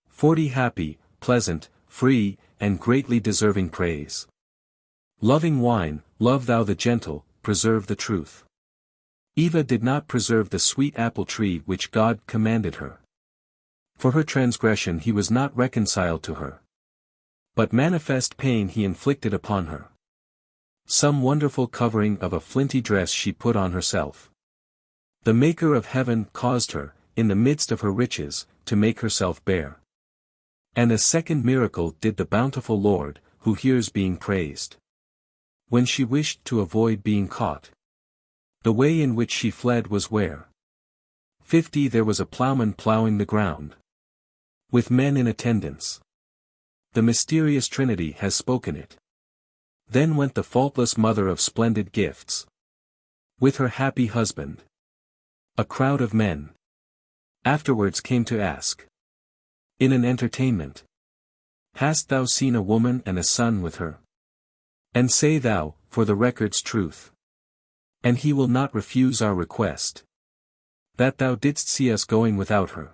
S1: 40. Happy, pleasant, free, and greatly deserving praise. Loving wine, love thou the gentle, preserve the truth. Eva did not preserve the sweet apple tree which God commanded her. For her transgression he was not reconciled to her. But manifest pain he inflicted upon her. Some wonderful covering of a flinty dress she put on herself. The Maker of heaven caused her, in the midst of her riches, to make herself bare. And a second miracle did the bountiful Lord, who hears being praised. When she wished to avoid being caught, the way in which she fled was where 50 there was a ploughman ploughing the ground, with men in attendance. The mysterious Trinity has spoken it. Then went the faultless mother of splendid gifts, with her happy husband. A crowd of men afterwards came to ask, in an entertainment, hast thou seen a woman and a son with her? And say thou, for the record's truth, and he will not refuse our request, that thou didst see us going without her.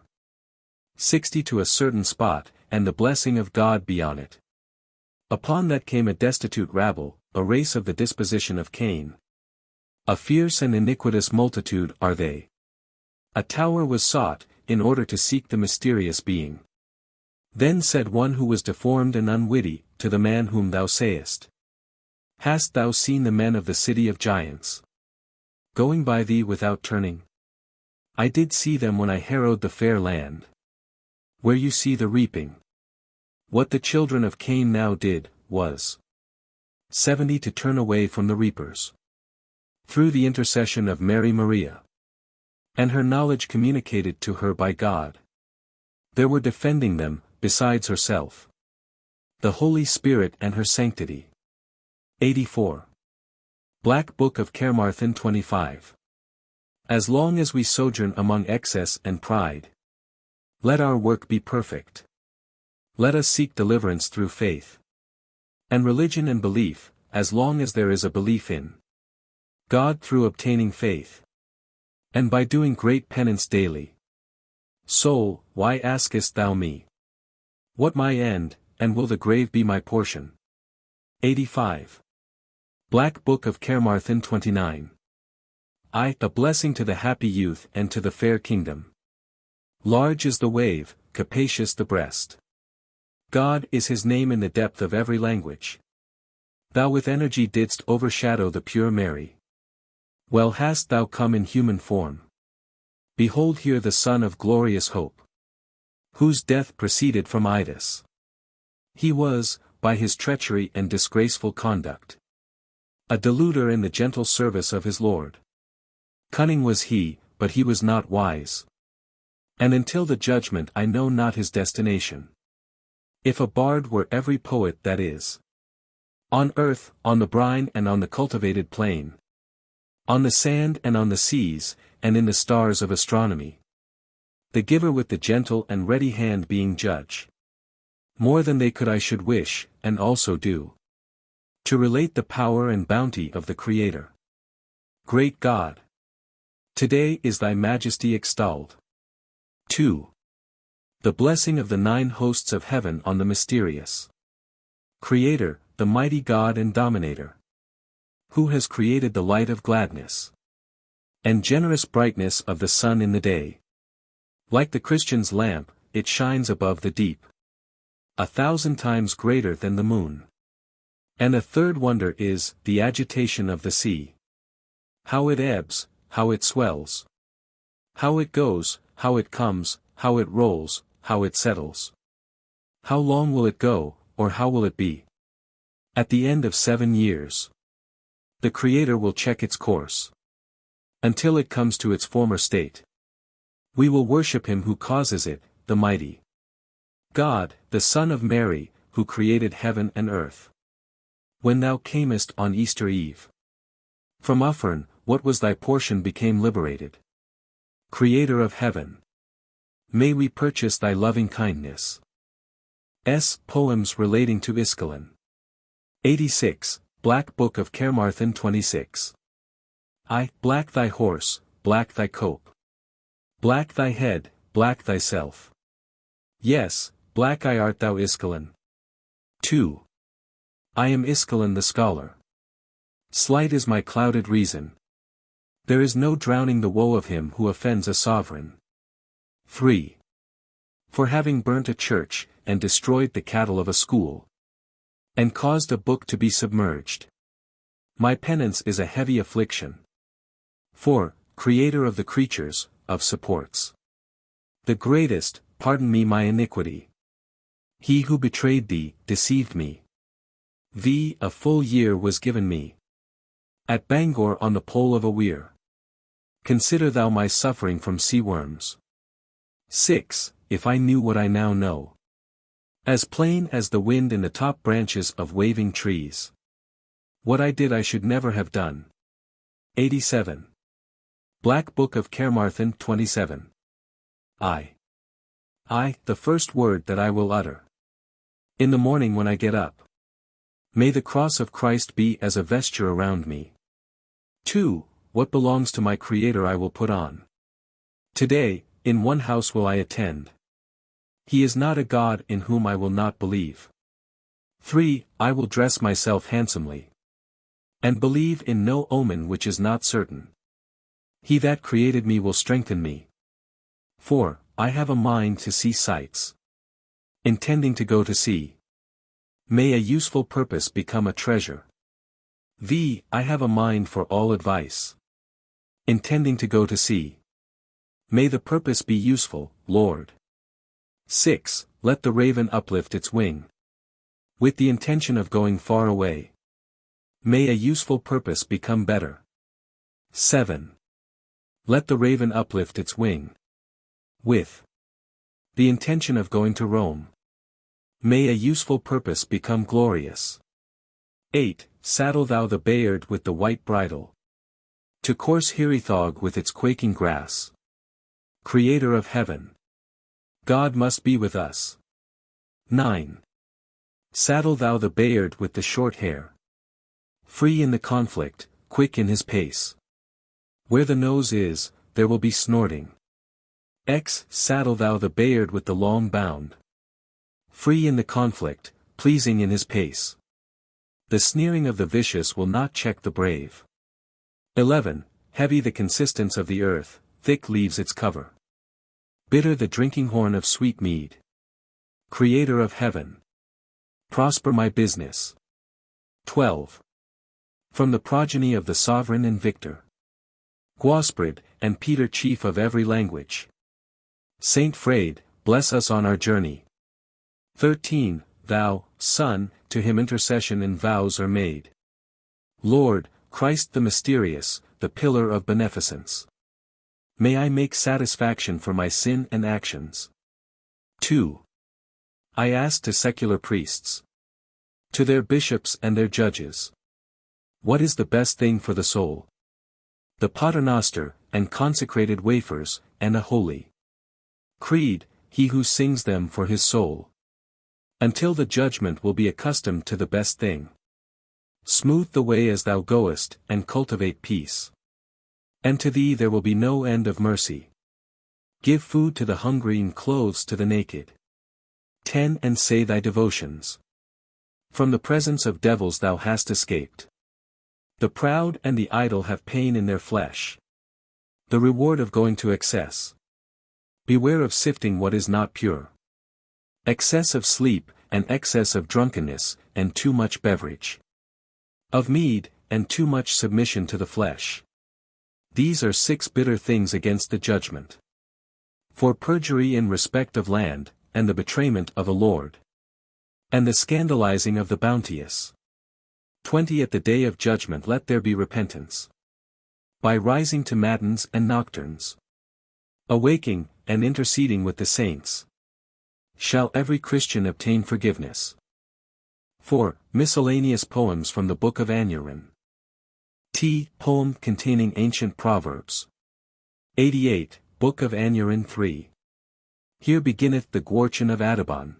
S1: 60 to a certain spot, and the blessing of God be on it. Upon that came a destitute rabble, a race of the disposition of Cain. A fierce and iniquitous multitude are they. A tower was sought, in order to seek the mysterious being. Then said one who was deformed and unwitty, to the man whom thou sayest, hast thou seen the men of the city of giants going by thee without turning? I did see them when I harrowed the fair land, where you see the reaping. What the children of Cain now did, was 70 to turn away from the reapers, through the intercession of Mary Maria, and her knowledge communicated to her by God. There were defending them, besides herself, the Holy Spirit and her sanctity. 84. Black Book of Caermarthen 25. As long as we sojourn among excess and pride, let our work be perfect. Let us seek deliverance through faith and religion and belief, as long as there is a belief in God through obtaining faith, and by doing great penance daily. Soul, why askest thou me, what my end, and will the grave be my portion? 85. Black Book of Caermarthen 29. A blessing to the happy youth and to the fair kingdom. Large is the wave, capacious the breast. God is his name in the depth of every language. Thou with energy didst overshadow the pure Mary. Well hast thou come in human form. Behold here the Son of glorious hope, whose death proceeded from Idus. He was, by his treachery and disgraceful conduct, a deluder in the gentle service of his Lord. Cunning was he, but he was not wise. And until the judgment I know not his destination. If a bard were every poet that is on earth, on the brine and on the cultivated plain, on the sand and on the seas, and in the stars of astronomy, the giver with the gentle and ready hand being judge, more than they could I should wish, and also do, to relate the power and bounty of the Creator. Great God! Today is thy majesty extolled. 2. The blessing of the 9 hosts of heaven on the mysterious Creator, the mighty God and Dominator, who has created the light of gladness and generous brightness of the sun in the day. Like the Christian's lamp, it shines above the deep, 1,000 times greater than the moon. And a third wonder is, the agitation of the sea. How it ebbs, how it swells, how it goes, how it comes, how it rolls, how it settles. How long will it go, or how will it be? At the end of 7 years, the Creator will check its course, until it comes to its former state. We will worship him who causes it, the mighty God, the Son of Mary, who created heaven and earth. When thou camest on Easter Eve from Uffern, what was thy portion became liberated. Creator of heaven, may we purchase thy loving kindness. Poems relating to Yscolan. 86. Black Book of Caermarthen 26. Black thy horse, black thy cope, black thy head, black thyself. Yes, black art thou Yscolan. 2. I am Yscolan the scholar. Slight is my clouded reason. There is no drowning the woe of him who offends a sovereign. 3. For having burnt a church, and destroyed the cattle of a school, and caused a book to be submerged, my penance is a heavy affliction. 4. Creator of the creatures, of supports the greatest, pardon me my iniquity. He who betrayed thee, deceived me. A full year was given me. At Bangor on the pole of a weir. Consider thou my suffering from sea worms. 6. If I knew what I now know. As plain as the wind in the top branches of waving trees. What I did I should never have done. 87. Black Book of Caermarthen 27. I, the first word that I will utter. In the morning when I get up. May the cross of Christ be as a vesture around me. 2. What belongs to my Creator I will put on. Today, in one house will I attend. He is not a God in whom I will not believe. 3. I will dress myself handsomely. And believe in no omen which is not certain. He that created me will strengthen me. 4. I have a mind to see sights. Intending to go to sea. May a useful purpose become a treasure. I have a mind for all advice. Intending to go to sea. May the purpose be useful, Lord. 6. Let the raven uplift its wing. With the intention of going far away. May a useful purpose become better. 7. Let the raven uplift its wing. With the intention of going to Rome. May a useful purpose become glorious. 8. Saddle thou the Bayard with the white bridle. To course Hiraethog with its quaking grass. Creator of heaven. God must be with us. 9. Saddle thou the Bayard with the short hair. Free in the conflict, quick in his pace. Where the nose is, there will be snorting. Saddle thou the Bayard with the long bound. Free in the conflict, pleasing in his pace. The sneering of the vicious will not check the brave. 11. Heavy the consistence of the earth, thick leaves its cover. Bitter the drinking horn of sweet mead. Creator of heaven. Prosper my business. 12. From the progeny of the sovereign and victor. Guasprid, and Peter chief of every language. Saint Frade, bless us on our journey. 13. Thou, Son, to him intercession and vows are made. Lord, Christ the mysterious, the pillar of beneficence. May I make satisfaction for my sin and actions. 2. I ask to secular priests. To their bishops and their judges. What is the best thing for the soul? The paternoster, and consecrated wafers, and a holy creed, he who sings them for his soul. Until the judgment will be accustomed to the best thing. Smooth the way as thou goest, and cultivate peace. And to thee there will be no end of mercy. Give food to the hungry and clothes to the naked. 10. And say thy devotions. From the presence of devils thou hast escaped. The proud and the idle have pain in their flesh. The reward of going to excess. Beware of sifting what is not pure. Excess of sleep, and excess of drunkenness, and too much beverage. Of mead, and too much submission to the flesh. These are 6 bitter things against the judgment. For perjury in respect of land, and the betrayment of a lord. And the scandalizing of the bounteous. 20. At the day of judgment let there be repentance. By rising to matins and nocturnes. Awaking, and interceding with the saints. Shall every Christian obtain forgiveness. 4. Miscellaneous poems from the Book of Aneirin. Poem containing ancient proverbs. 88. Book of Aneirin 3. Here beginneth the Gwarchen of Adabon.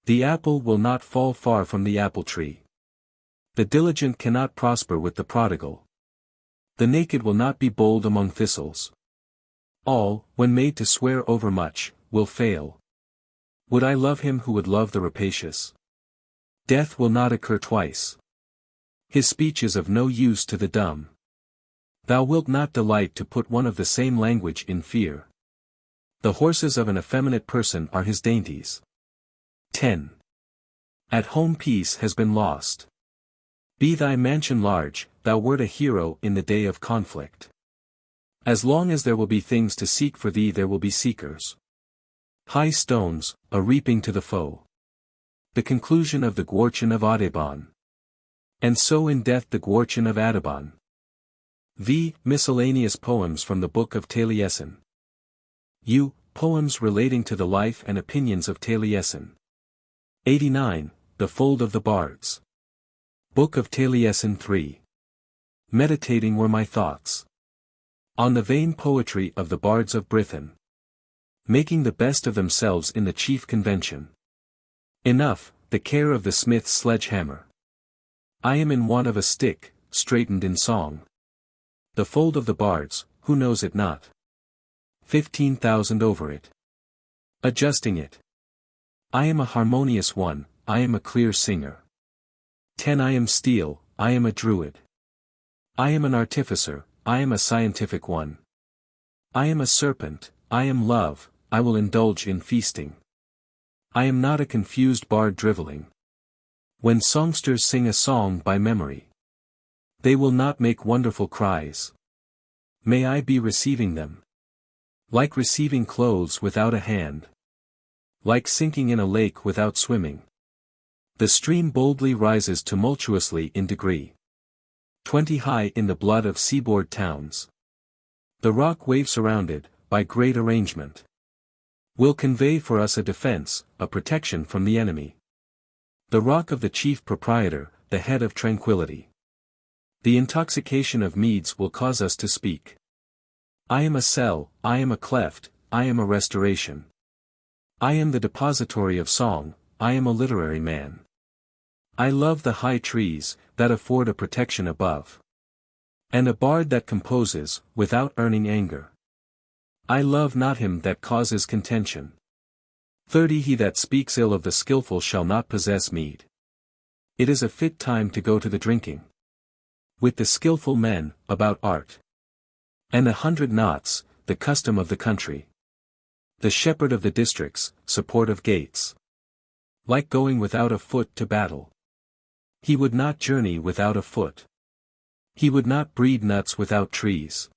S1: The apple will not fall far from the apple tree. The diligent cannot prosper with the prodigal. The naked will not be bold among thistles. All, when made to swear overmuch, will fail. Would I love him who would love the rapacious? Death will not occur twice. His speech is of no use to the dumb. Thou wilt not delight to put one of the same language in fear. The horses of an effeminate person are his dainties. 10. At home peace has been lost. Be thy mansion large, thou wert a hero in the day of conflict. As long as there will be things to seek for thee there will be seekers. High stones, a reaping to the foe. The conclusion of the Gwarchen of Audiobook. And so in death the Gwarchen of Audiobook. V. Miscellaneous poems from the Book of Taliesin. U. Poems relating to the life and opinions of Taliessin. 89. The Fold of the Bards. Book of Taliesin 3. Meditating were my thoughts on the vain poetry of the bards of Brithen, making the best of themselves in the chief convention. Enough, the care of the smith's sledgehammer. I am in want of a stick, straightened in song. The fold of the bards, who knows it not? 15,000 over it. Adjusting it. I am a harmonious one, I am a clear singer. 10 I am steel, I am a druid. I am an artificer, I am a scientific one. I am a serpent, I am love, I will indulge in feasting. I am not a confused bard drivelling. When songsters sing a song by memory, they will not make wonderful cries. May I be receiving them. Like receiving clothes without a hand. Like sinking in a lake without swimming. The stream boldly rises tumultuously in degree. 20 high in the blood of seaboard towns. The rock wave surrounded, by great arrangement, will convey for us a defense, a protection from the enemy. The rock of the chief proprietor, the head of tranquility. The intoxication of meads will cause us to speak. I am a cell, I am a cleft, I am a restoration. I am the depository of song, I am a literary man. I love the high trees, that afford a protection above. And a bard that composes, without earning anger. I love not him that causes contention. 30 He that speaks ill of the skilful shall not possess mead. It is a fit time to go to the drinking. With the skilful men, about art. And 100 knots, the custom of the country. The shepherd of the districts, support of gates. Like going without a foot to battle. He would not journey without a foot. He would not breed nuts without trees.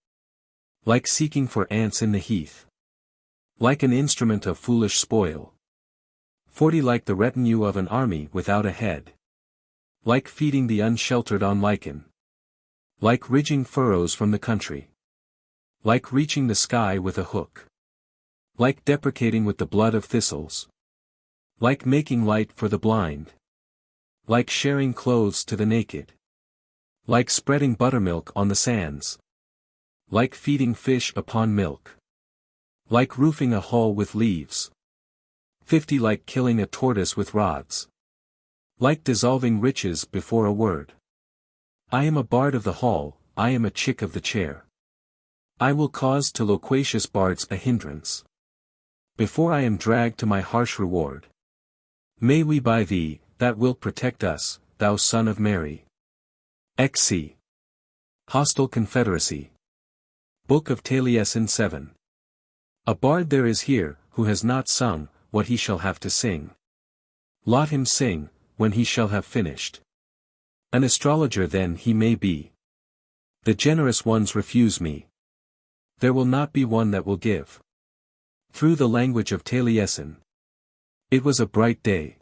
S1: Like seeking for ants in the heath. Like an instrument of foolish spoil. 40 Like the retinue of an army without a head. Like feeding the unsheltered on lichen. Like ridging furrows from the country. Like reaching the sky with a hook. Like deprecating with the blood of thistles. Like making light for the blind. Like sharing clothes to the naked. Like spreading buttermilk on the sands. Like feeding fish upon milk. Like roofing a hall with leaves. 50 Like killing a tortoise with rods. Like dissolving riches before a word. I am a bard of the hall, I am a chick of the chair. I will cause to loquacious bards a hindrance. Before I am dragged to my harsh reward. May we by thee, that wilt protect us, thou son of Mary. XC. Hostile Confederacy. Book of Taliesin 7. A bard there is here, who has not sung, what he shall have to sing. Lot him sing, when he shall have finished. An astrologer then he may be. The generous ones refuse me. There will not be one that will give. Through the language of Taliesin. It was a bright day.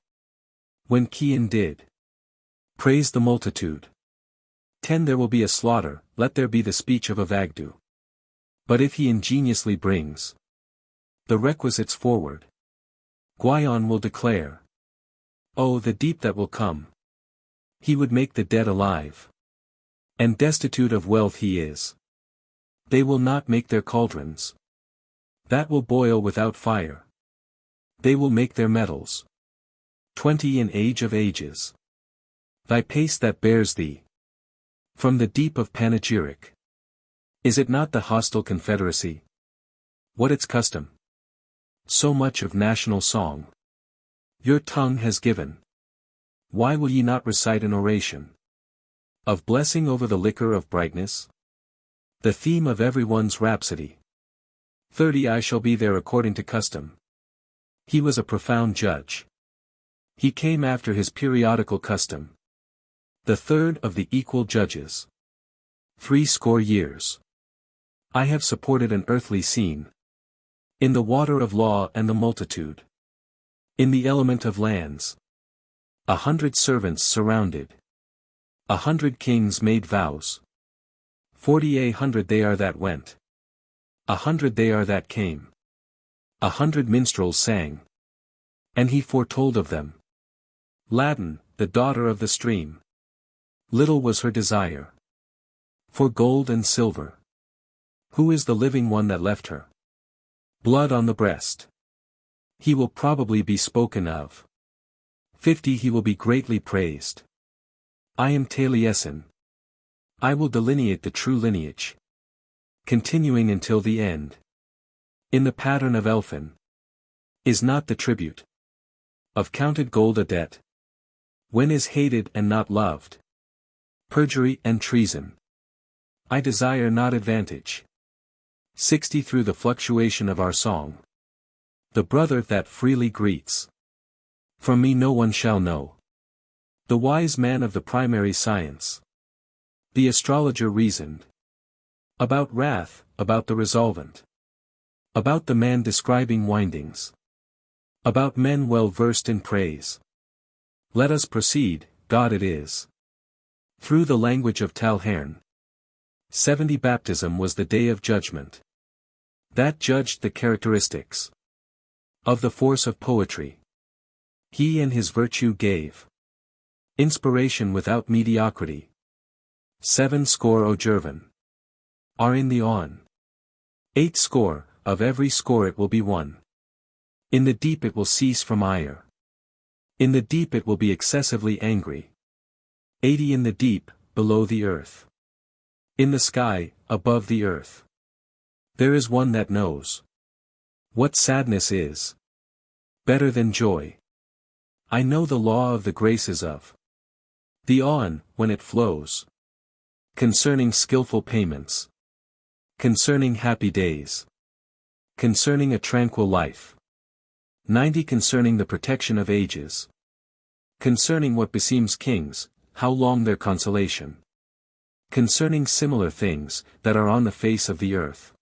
S1: When Cian did praise the multitude. 10 There will be a slaughter, let there be the speech of a Vagdu. But if he ingeniously brings the requisites forward, Gwion will declare. Oh, the deep that will come. He would make the dead alive. And destitute of wealth he is. They will not make their cauldrons. That will boil without fire. They will make their metals. 20 In age of ages. Thy pace that bears thee. From the deep of panegyric. Is it not the hostile confederacy? What its custom? So much of national song. Your tongue has given. Why will ye not recite an oration? Of blessing over the liquor of brightness? The theme of everyone's rhapsody. 30 I shall be there according to custom. He was a profound judge. He came after his periodical custom. The third of the equal judges. 60 years. I have supported an earthly scene. In the water of law and the multitude. In the element of lands. 100 servants surrounded. 100 kings made vows. 4800 they are that went. 100 they are that came. 100 minstrels sang. And he foretold of them. Ladin, the daughter of the stream. Little was her desire for gold and silver. Who is the living one that left her? Blood on the breast. He will probably be spoken of. 50 he will be greatly praised. I am Taliessin. I will delineate the true lineage, continuing until the end. In the pattern of Elfin. Is not the tribute of counted gold a debt? When is hated and not loved? Perjury and treason. I desire not advantage. 60 through the fluctuation of our song. The brother that freely greets. From me no one shall know. The wise man of the primary science. The astrologer reasoned. About wrath, about the resolvent. About the man describing windings. About men well versed in praise. Let us proceed, God it is. Through the language of Taliesin. 70 baptism was the day of judgment. That judged the characteristics of the force of poetry. He and his virtue gave inspiration without mediocrity. 70 Ogervan are in the on. 80, of every score it will be one. In the deep it will cease from ire. In the deep it will be excessively angry. 80 in the deep, below the earth. In the sky, above the earth. There is one that knows what sadness is. Better than joy. I know the law of the graces of the on, when it flows. Concerning skillful payments. Concerning happy days. Concerning a tranquil life. 90 concerning the protection of ages. Concerning what beseems kings, how long their consolation. Concerning similar things, that are on the face of the earth.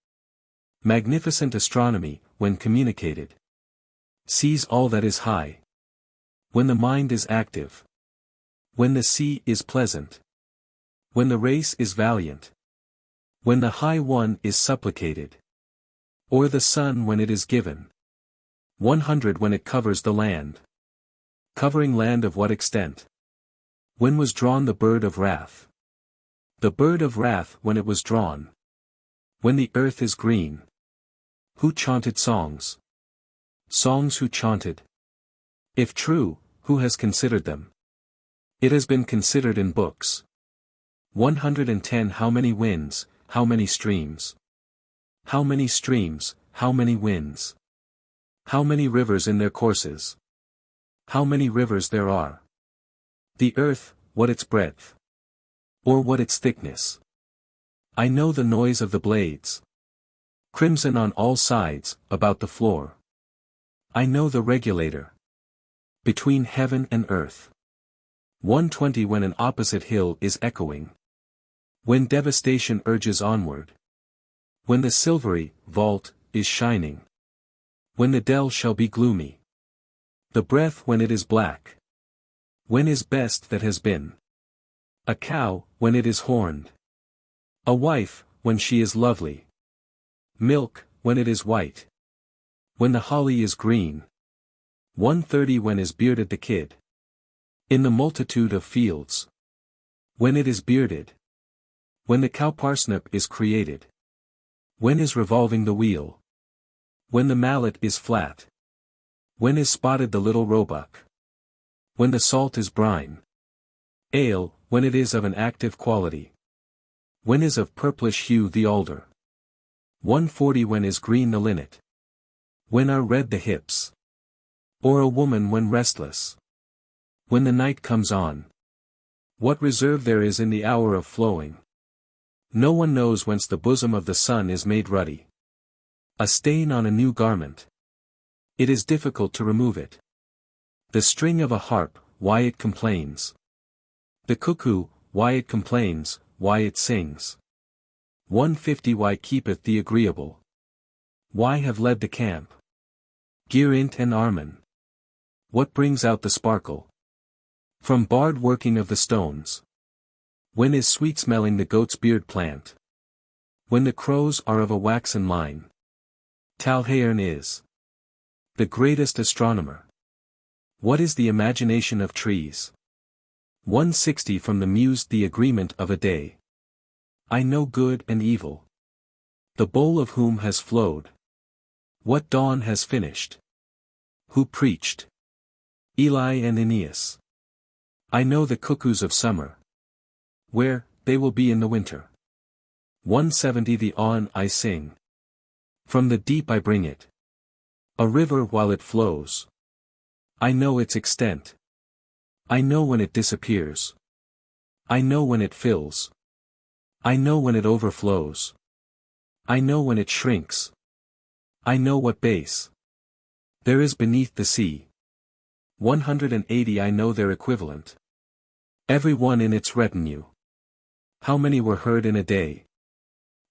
S1: Magnificent astronomy, when communicated, sees all that is high. When the mind is active. When the sea is pleasant. When the race is valiant. When the high one is supplicated. Or the sun when it is given. 100 when it covers the land. Covering land of what extent? When was drawn the bird of wrath? The bird of wrath when it was drawn. When the earth is green. Who chanted songs? Songs who chanted? If true, who has considered them? It has been considered in books. 110 How many winds, how many streams? How many streams, how many winds? How many rivers in their courses? How many rivers there are? The earth, what its breadth? Or what its thickness? I know the noise of the blades. Crimson on all sides, about the floor. I know the regulator. Between heaven and earth. 120 when an opposite hill is echoing. When devastation urges onward. When the silvery vault is shining. When the dell shall be gloomy. The breath when it is black. When is best that has been. A cow, when it is horned. A wife, when she is lovely. Milk, when it is white. When the holly is green. 130 when is bearded the kid. In the multitude of fields. When it is bearded. When the cowparsnip is created. When is revolving the wheel. When the mallet is flat. When is spotted the little roebuck. When the salt is brine. Ale, when it is of an active quality. When is of purplish hue the alder. 140 when is green the linnet. When are red the hips. Or a woman when restless. When the night comes on. What reserve there is in the hour of flowing. No one knows whence the bosom of the sun is made ruddy. A stain on a new garment. It is difficult to remove it. The string of a harp, why it complains. The cuckoo, why it complains, why it sings. 150 Why keepeth the agreeable? Why have led the camp? Geraint and Armin. What brings out the sparkle? From bard working of the stones. When is sweet-smelling the goat's beard plant? When the crows are of a waxen line. Taliessin is the greatest astronomer. What is the imagination of trees? 160 From the muse the agreement of a day. I know good and evil. The bowl of whom has flowed? What dawn has finished? Who preached? Eli and Aeneas. I know the cuckoos of summer. Where, they will be in the winter. 170 The awn I sing. From the deep I bring it. A river while it flows. I know its extent. I know when it disappears. I know when it fills. I know when it overflows. I know when it shrinks. I know what base there is beneath the sea. 180 I know their equivalent. Every one in its retinue. How many were heard in a day?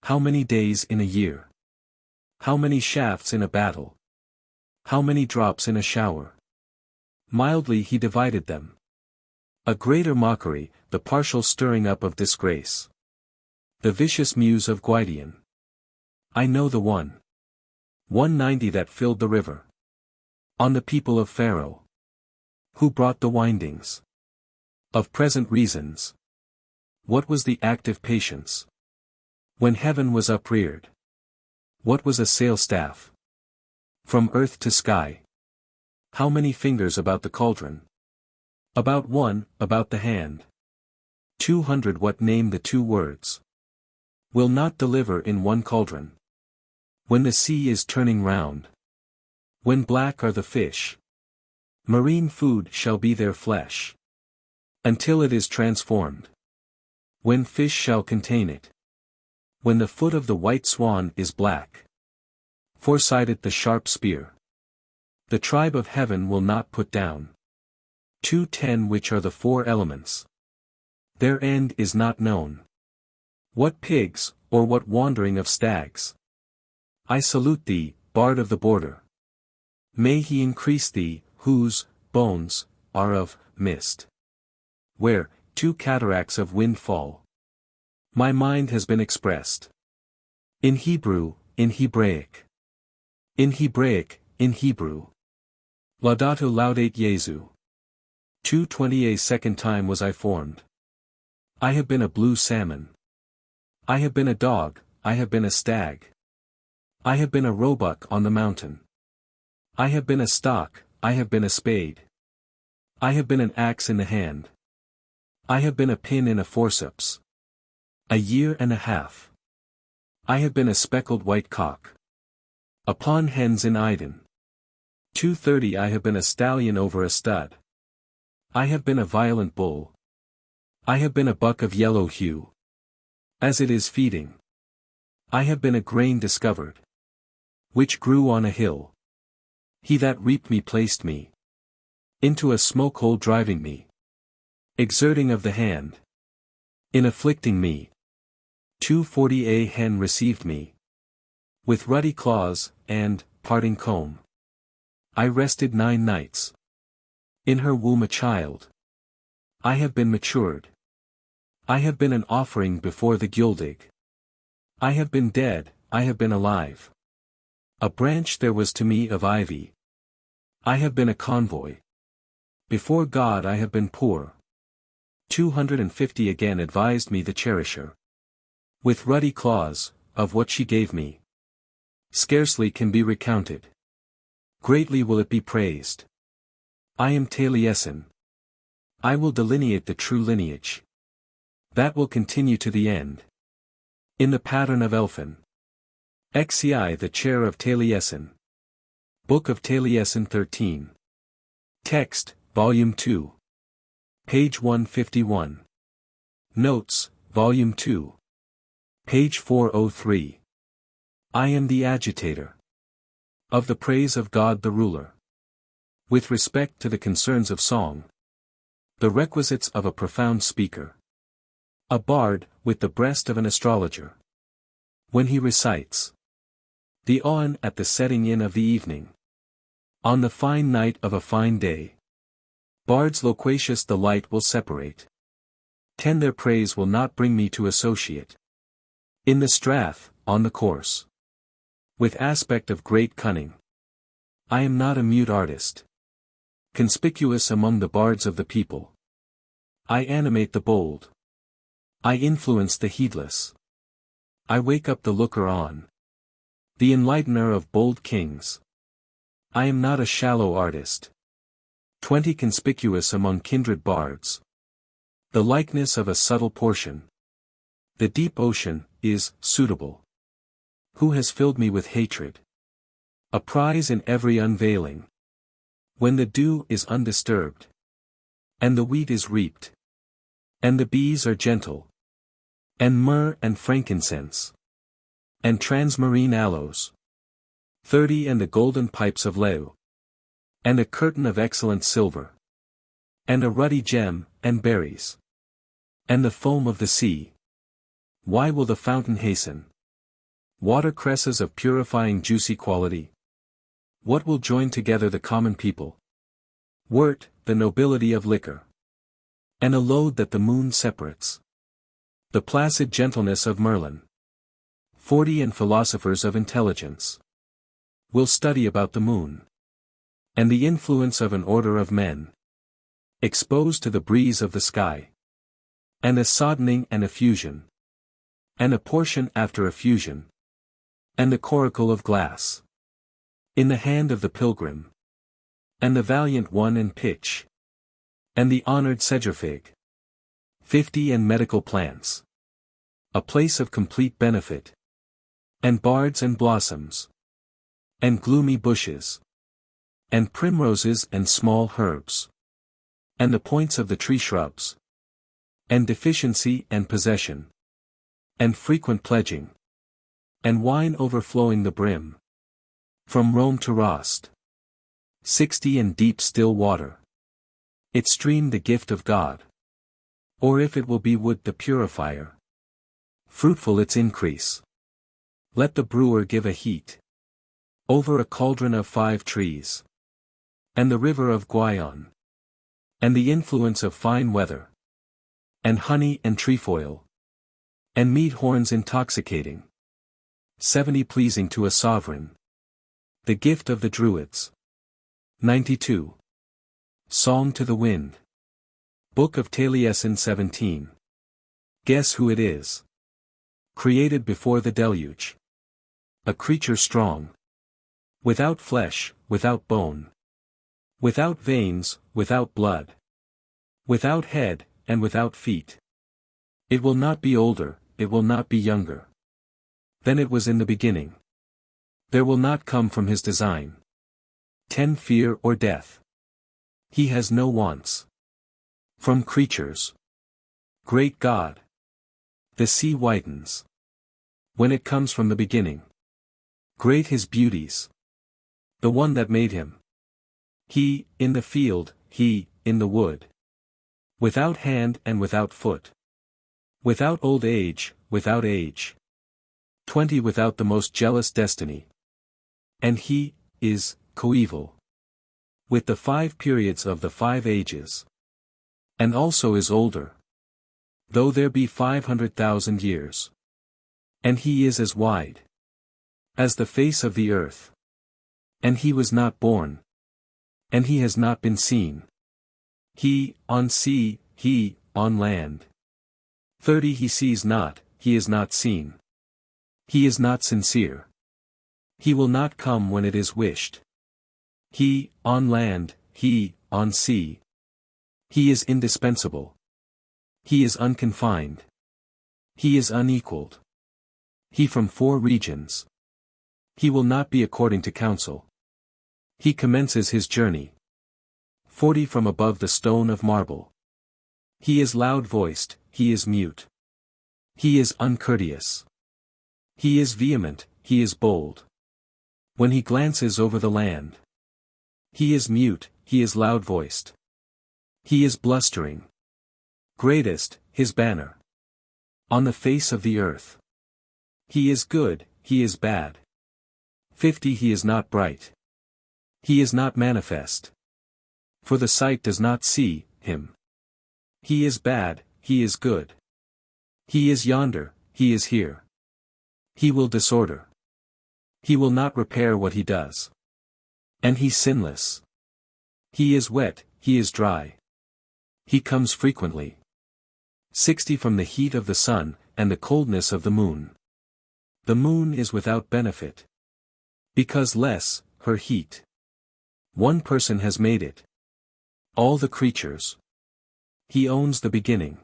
S1: How many days in a year? How many shafts in a battle? How many drops in a shower? Mildly he divided them. A greater mockery, the partial stirring up of disgrace. The vicious muse of Gwydion. I know the one. 190 That filled the river. On the people of Pharaoh. Who brought the windings of present reasons. What was the active patience? When heaven was upreared. What was a sail staff? From earth to sky. How many fingers about the cauldron? About one, about the hand. 200 What name the two words? Will not deliver in one cauldron. When the sea is turning round. When black are the fish. Marine food shall be their flesh. Until it is transformed. When fish shall contain it. When the foot of the white swan is black. Foresighted the sharp spear. The tribe of heaven will not put down. 210 Which are the four elements? Their end is not known. What pigs, or what wandering of stags? I salute thee, bard of the border. May he increase thee, whose bones are of mist. Where two cataracts of wind fall. My mind has been expressed. In Hebrew, in Hebraic. In Hebraic, in Hebrew. Laudato laudate Jesu. 220 A second time was I formed. I have been a blue salmon. I have been a dog, I have been a stag. I have been a roebuck on the mountain. I have been a stock, I have been a spade. I have been an axe in the hand. I have been a pin in a forceps. A year and a half. I have been a speckled white cock. Upon hens in Iden. 230 I have been a stallion over a stud. I have been a violent bull. I have been a buck of yellow hue. As it is feeding. I have been a grain discovered. Which grew on a hill. He that reaped me placed me. Into a smoke hole driving me. Exerting of the hand. In afflicting me. 240 A hen received me. With ruddy claws, and, parting comb. I rested 9 nights. In her womb a child. I have been matured. I have been an offering before the Gildig. I have been dead, I have been alive. A branch there was to me of ivy. I have been a convoy. Before God I have been poor. 250 Again advised me the cherisher. With ruddy claws, of what she gave me. Scarcely can be recounted. Greatly will it be praised. I am Taliessin. I will delineate the true lineage. That will continue to the end. In the pattern of Elphin. XCI the chair of Taliessin. Book of Taliesin 13. Text, Volume 2. Page 151. Notes, Volume 2. Page 403. I am the agitator. Of the praise of God the ruler. With respect to the concerns of song. The requisites of a profound speaker. A bard, with the breast of an astrologer. When he recites. The awn at the setting in of the evening. On the fine night of a fine day. Bards loquacious the light will separate. 10 Their praise will not bring me to associate. In the strath, on the course. With aspect of great cunning. I am not a mute artist. Conspicuous among the bards of the people. I animate the bold. I influence the heedless. I wake up the looker on. The enlightener of bold kings. I am not a shallow artist. 20 Conspicuous among kindred bards. The likeness of a subtle portion. The deep ocean, is, suitable. Who has filled me with hatred? A prize in every unveiling. When the dew is undisturbed. And the wheat is reaped. And the bees are gentle. And myrrh and frankincense. And transmarine aloes. 30 And the golden pipes of Leu. And a curtain of excellent silver. And a ruddy gem, and berries. And the foam of the sea. Why will the fountain hasten? Watercresses of purifying juicy quality. What will join together the common people? Wort, the nobility of liquor. And a load that the moon separates. The placid gentleness of Merlin. 40 And philosophers of intelligence. Will study about the moon. And the influence of an order of men. Exposed to the breeze of the sky. And a soddening and effusion. And a portion after effusion. And the coracle of glass. In the hand of the pilgrim. And the valiant one and pitch. And the honored sedgerfig. 50 And medical plants. A place of complete benefit. And bards and blossoms. And gloomy bushes. And primroses and small herbs. And the points of the tree shrubs. And deficiency and possession. And frequent pledging. And wine overflowing the brim. From Rome to Rost. 60 And deep still water. It stream the gift of God. Or if it will be wood the purifier. Fruitful its increase. Let the brewer give a heat. Over a cauldron of 5 trees. And the river of Guion. And the influence of fine weather. And honey and trefoil. And mead horns intoxicating. 70 Pleasing to a sovereign. The gift of the Druids. 92. Song to the Wind. Book of Taliesin 17. Guess who it is. Created before the deluge. A creature strong. Without flesh, without bone. Without veins, without blood. Without head, and without feet. It will not be older, it will not be younger. Than it was in the beginning. There will not come from his design. 10 Fear or death. He has no wants. From creatures. Great God. The sea whitens. When it comes from the beginning. Great his beauties. The one that made him. He, in the field, he, in the wood. Without hand and without foot. Without old age, without age. 20 Without the most jealous destiny. And he, is, coeval. With the 5 periods of the 5 ages. And also is older. Though there be 500,000 years. And he is as wide. As the face of the earth. And he was not born. And he has not been seen. He, on sea, he, on land. 30 He sees not, he is not seen. He is not sincere. He will not come when it is wished. He, on land, he, on sea. He is indispensable. He is unconfined. He is unequaled. He from 4 regions. He will not be according to counsel. He commences his journey. 40 From above the stone of marble. He is loud-voiced, he is mute. He is uncourteous. He is vehement, he is bold. When he glances over the land. He is mute, he is loud-voiced. He is blustering. Greatest, his banner. On the face of the earth. He is good, he is bad. 50 He is not bright. He is not manifest. For the sight does not see him. He is bad, he is good. He is yonder, he is here. He will disorder. He will not repair what he does. And he's sinless. He is wet, he is dry. He comes frequently. 60 From the heat of the sun, and the coldness of the moon. The moon is without benefit. Because less, her heat. One person has made it. All the creatures. He owns the beginning.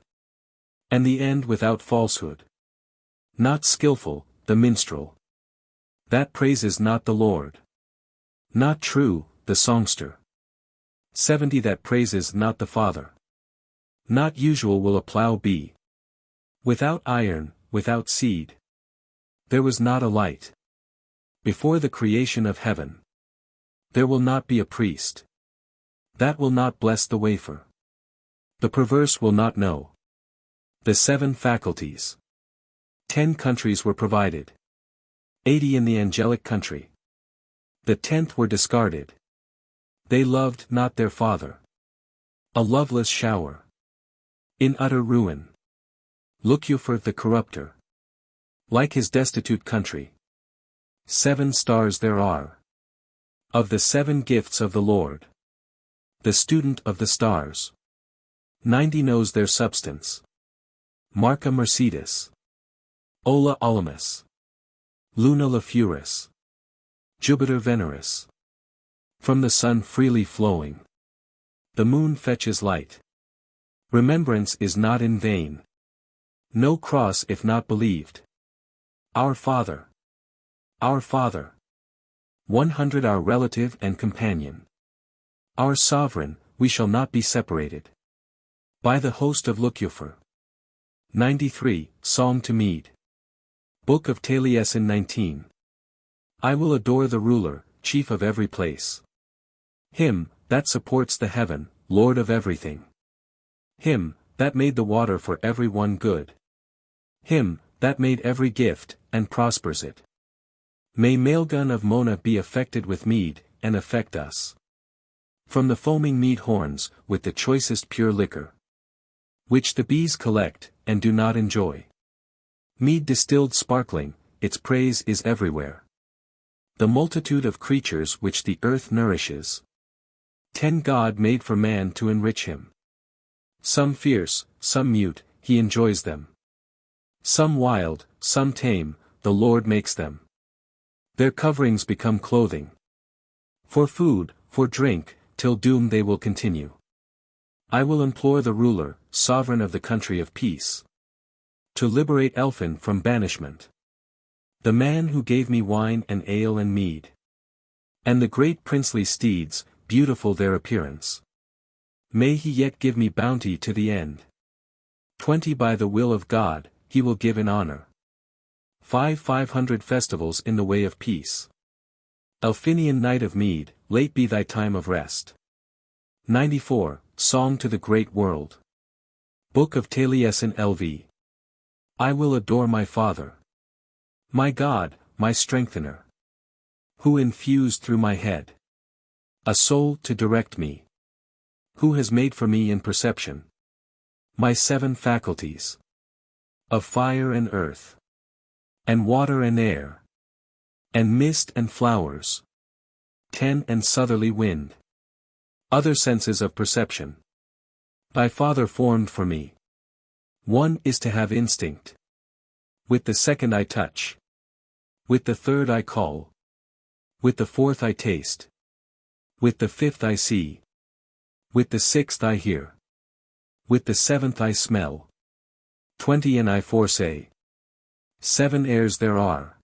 S1: And the end without falsehood. Not skilful, the minstrel. That praises not the Lord. Not true, the songster. 70 That praises not the Father. Not usual will a plough be. Without iron, without seed. There was not a light. Before the creation of heaven. There will not be a priest. That will not bless the wafer. The perverse will not know. The 7 faculties. 10 countries were provided. 80 in the angelic country. The 10th were discarded. They loved not their father. A loveless shower. In utter ruin. Llywarch the corrupter. Like his destitute country. 7 stars there are. Of the 7 gifts of the Lord. The student of the stars. 90 knows their substance. Marca Mercedes. Ola Olamus. Luna Lafuris. Jupiter Veneris. From the sun freely flowing. The moon fetches light. Remembrance is not in vain. No cross if not believed. Our Father. Our Father. 100 Our relative and companion. Our sovereign, we shall not be separated. By the host of Llywarch. 93 Song to Mead. Book of Taliesin 19. I will adore the ruler, chief of every place. Him, that supports the heaven, Lord of everything. Him, that made the water for every one good. Him, that made every gift, and prospers it. May Maelgun of Mona be affected with mead, and affect us. From the foaming mead horns, with the choicest pure liquor. Which the bees collect, and do not enjoy. Mead distilled sparkling, its praise is everywhere. The multitude of creatures which the earth nourishes. 10 God made for man to enrich him. Some fierce, some mute, he enjoys them. Some wild, some tame, the Lord makes them. Their coverings become clothing. For food, for drink, till doom they will continue. I will implore the ruler, sovereign of the country of peace. To liberate Elfin from banishment. The man who gave me wine and ale and mead. And the great princely steeds, beautiful their appearance. May he yet give me bounty to the end. 20 By the will of God, he will give in honor. 500 festivals in the way of peace. Elfinian night of mead, late be thy time of rest. 94 Song to the great world. Book of Taliesin LV. I will adore my Father. My God, my strengthener. Who infused through my head a soul to direct me. Who has made for me in perception my 7 faculties. Of fire and earth. And water and air. And mist and flowers. 10 And southerly wind. Other senses of perception. Thy Father formed for me. 1 is to have instinct. With the 2nd I touch. With the 3rd I call. With the 4th I taste. With the 5th I see. With the 6th I hear. With the 7th I smell. 20 And I foresay. 7 airs there are.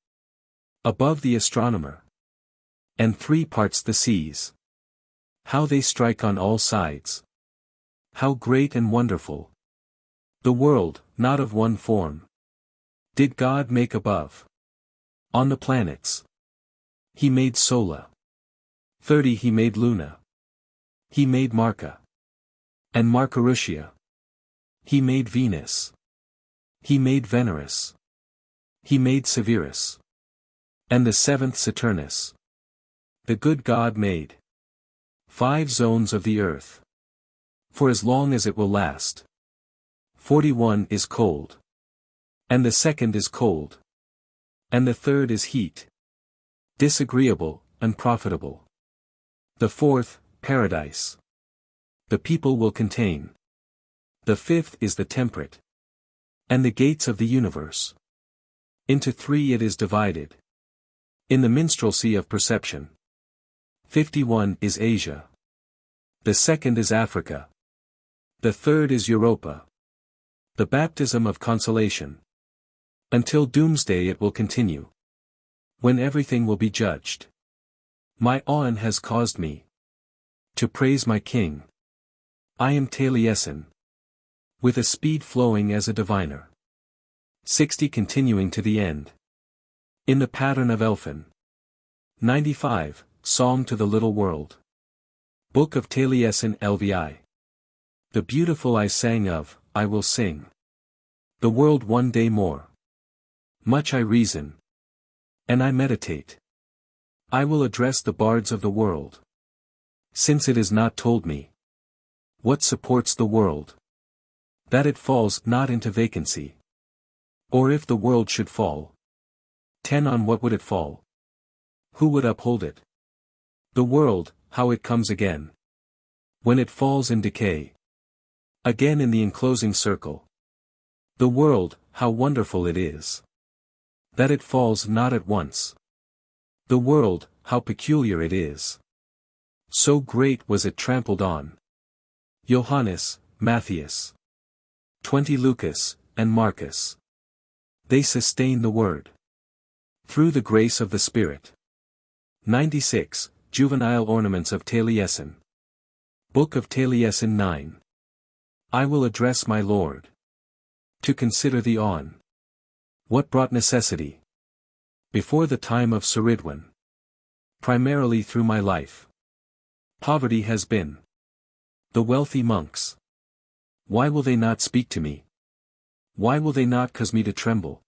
S1: Above the astronomer. And 3 parts the seas. How they strike on all sides. How great and wonderful. The world, not of one form. Did God make above. On the planets. He made Sola. 30 He made Luna. He made Marca. And Marcarutia. He made Venus. He made Veneris. He made Severus. And the 7th Saturnus. The good God made. 5 zones of the earth. For as long as it will last. 41 is cold. And the second is cold. And the third is heat. Disagreeable, unprofitable. The fourth, paradise. The people will contain. The fifth is the temperate. And the gates of the universe. Into 3 it is divided. In the minstrelsy of perception. 51 is Asia. The second is Africa. The third is Europa. The baptism of consolation. Until doomsday it will continue. When everything will be judged. My awe has caused me to praise my king. I am Taliessin. With a speed flowing as a diviner. 60 continuing to the end. In the pattern of Elfin. 95, Song to the Little World. Book of Taliesin Lvi. The beautiful I sang of, I will sing. The world one day more. Much I reason. And I meditate. I will address the bards of the world. Since it is not told me. What supports the world? That it falls not into vacancy. Or if the world should fall. 10 on what would it fall? Who would uphold it? The world, how it comes again. When it falls in decay. Again in the enclosing circle. The world, how wonderful it is. That it falls not at once. The world, how peculiar it is. So great was it trampled on. Johannes, Matthias. 20 Lucas, and Marcus. They sustain the word. Through the grace of the Spirit. 96, Juvenile Ornaments of Taliesin. Book of Taliesin 9. I will address my Lord. To consider the on. What brought necessity? Before the time of Ceridwen. Primarily through my life. Poverty has been. The wealthy monks. Why will they not speak to me? Why will they not cause me to tremble?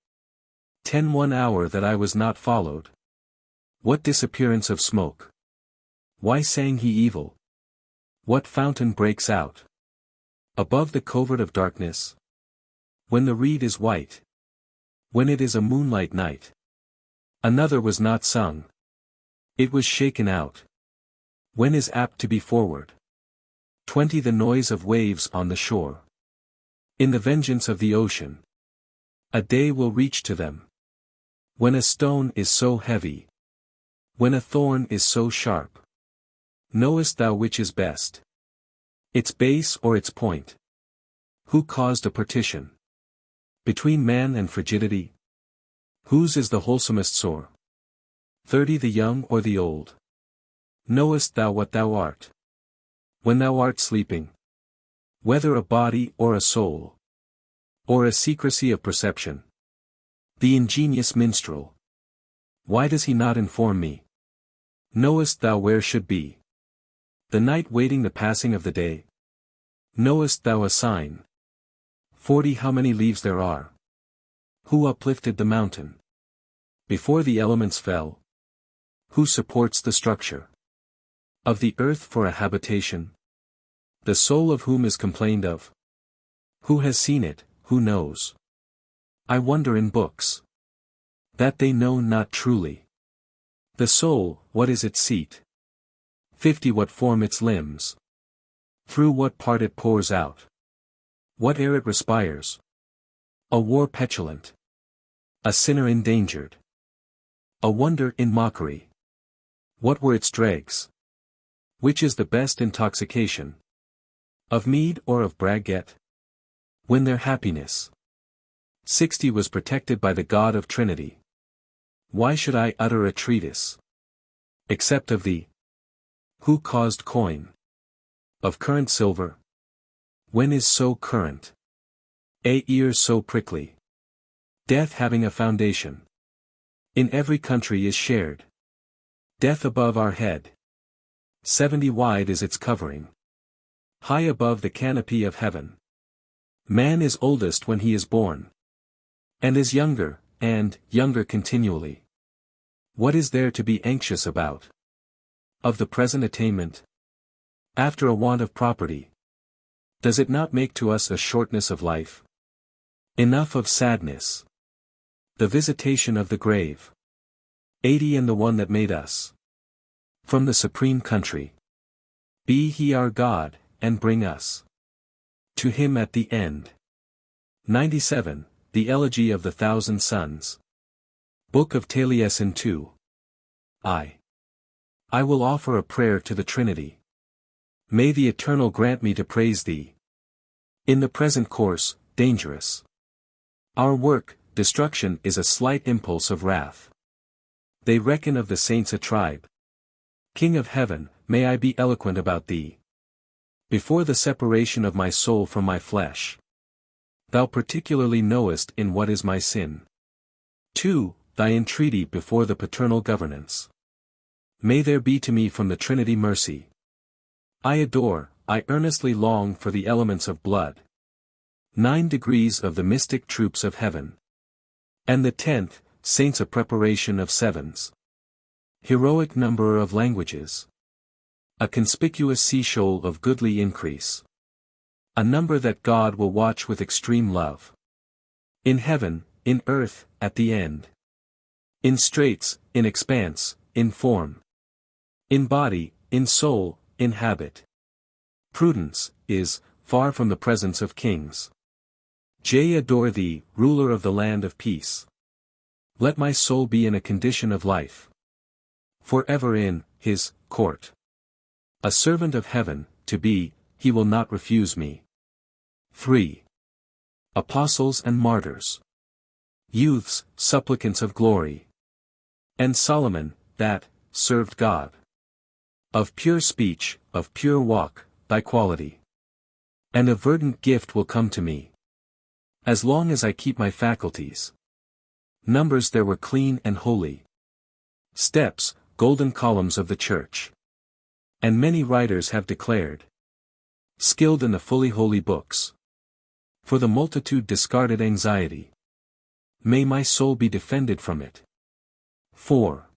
S1: 10 1 hour that I was not followed. What disappearance of smoke? Why sang he evil? What fountain breaks out? Above the covert of darkness? When the reed is white? When it is a moonlight night? Another was not sung. It was shaken out. When is apt to be forward? 20 The noise of waves on the shore. In the vengeance of the ocean. A day will reach to them. When a stone is so heavy. When a thorn is so sharp. Knowest thou which is best? Its base or its point? Who caused a partition? Between man and frigidity? Whose is the wholesomest sore? 30 The young or the old? Knowest thou what thou art? When thou art sleeping? Whether a body or a soul? Or a secrecy of perception? The ingenious minstrel. Why does he not inform me? Knowest thou where should be? The night waiting the passing of the day? Knowest thou a sign? 40 How many leaves there are? Who uplifted the mountain? Before the elements fell? Who supports the structure? Of the earth for a habitation? The soul of whom is complained of? Who has seen it, who knows? I wonder in books. That they know not truly. The soul, what is its seat? 50 What form its limbs? Through what part it pours out? What air it respires? A war petulant. A sinner endangered. A wonder in mockery. What were its dregs? Which is the best intoxication? Of mead or of bragget? When their happiness. 60 Was protected by the God of Trinity. Why should I utter a treatise? Except of thee. Who caused coin? Of current silver? When is so current? A ear so prickly? Death having a foundation. In every country is shared. Death above our head. 70 Wide is its covering. High above the canopy of heaven. Man is oldest when he is born. And is younger, and younger continually. What is there to be anxious about? Of the present attainment? After a want of property, does it not make to us a shortness of life? Enough of sadness. The visitation of the grave. 80 and the one that made us. From the supreme country. Be he our God, and bring us to him at the end. 97. The Elegy of the Thousand Sons. Book of Taliesin 2. I will offer a prayer to the Trinity. May the Eternal grant me to praise thee. In the present course, dangerous. Our work, destruction is a slight impulse of wrath. They reckon of the saints a tribe. King of heaven, may I be eloquent about thee. Before the separation of my soul from my flesh. Thou particularly knowest in what is my sin. 2. Thy entreaty before the paternal governance. May there be to me from the Trinity mercy. I adore, I earnestly long for the elements of blood. 9 degrees of the mystic troops of heaven. And the 10th, saints a preparation of sevens. Heroic numberer of languages. A conspicuous sea-shoal of goodly increase. A number that God will watch with extreme love. In heaven, in earth, at the end. In straits, in expanse, in form. In body, in soul, in habit. Prudence, is, far from the presence of kings. J. Adore thee, ruler of the land of peace. Let my soul be in a condition of life. Forever in, his, court. A servant of heaven, to be, he will not refuse me. 3. Apostles and martyrs. Youths, supplicants of glory. And Solomon, that, served God. Of pure speech, of pure walk, thy quality. And a verdant gift will come to me. As long as I keep my faculties. Numbers there were clean and holy. Steps, golden columns of the church. And many writers have declared. Skilled in the fully holy books. For the multitude discarded anxiety. May my soul be defended from it. 4.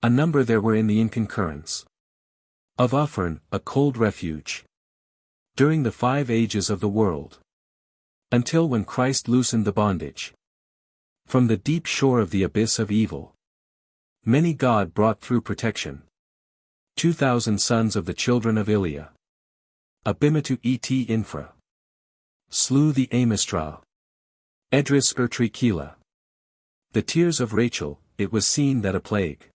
S1: A number there were in the inconcurrence. Of Uffern, a cold refuge. During the 5 ages of the world. Until when Christ loosened the bondage. From the deep shore of the abyss of evil. Many God brought through protection. 2,000 sons of the children of Ilia. Abimetu et infra. Slew the Amistral. Edris Ertrikila. The tears of Rachel, it was seen that a plague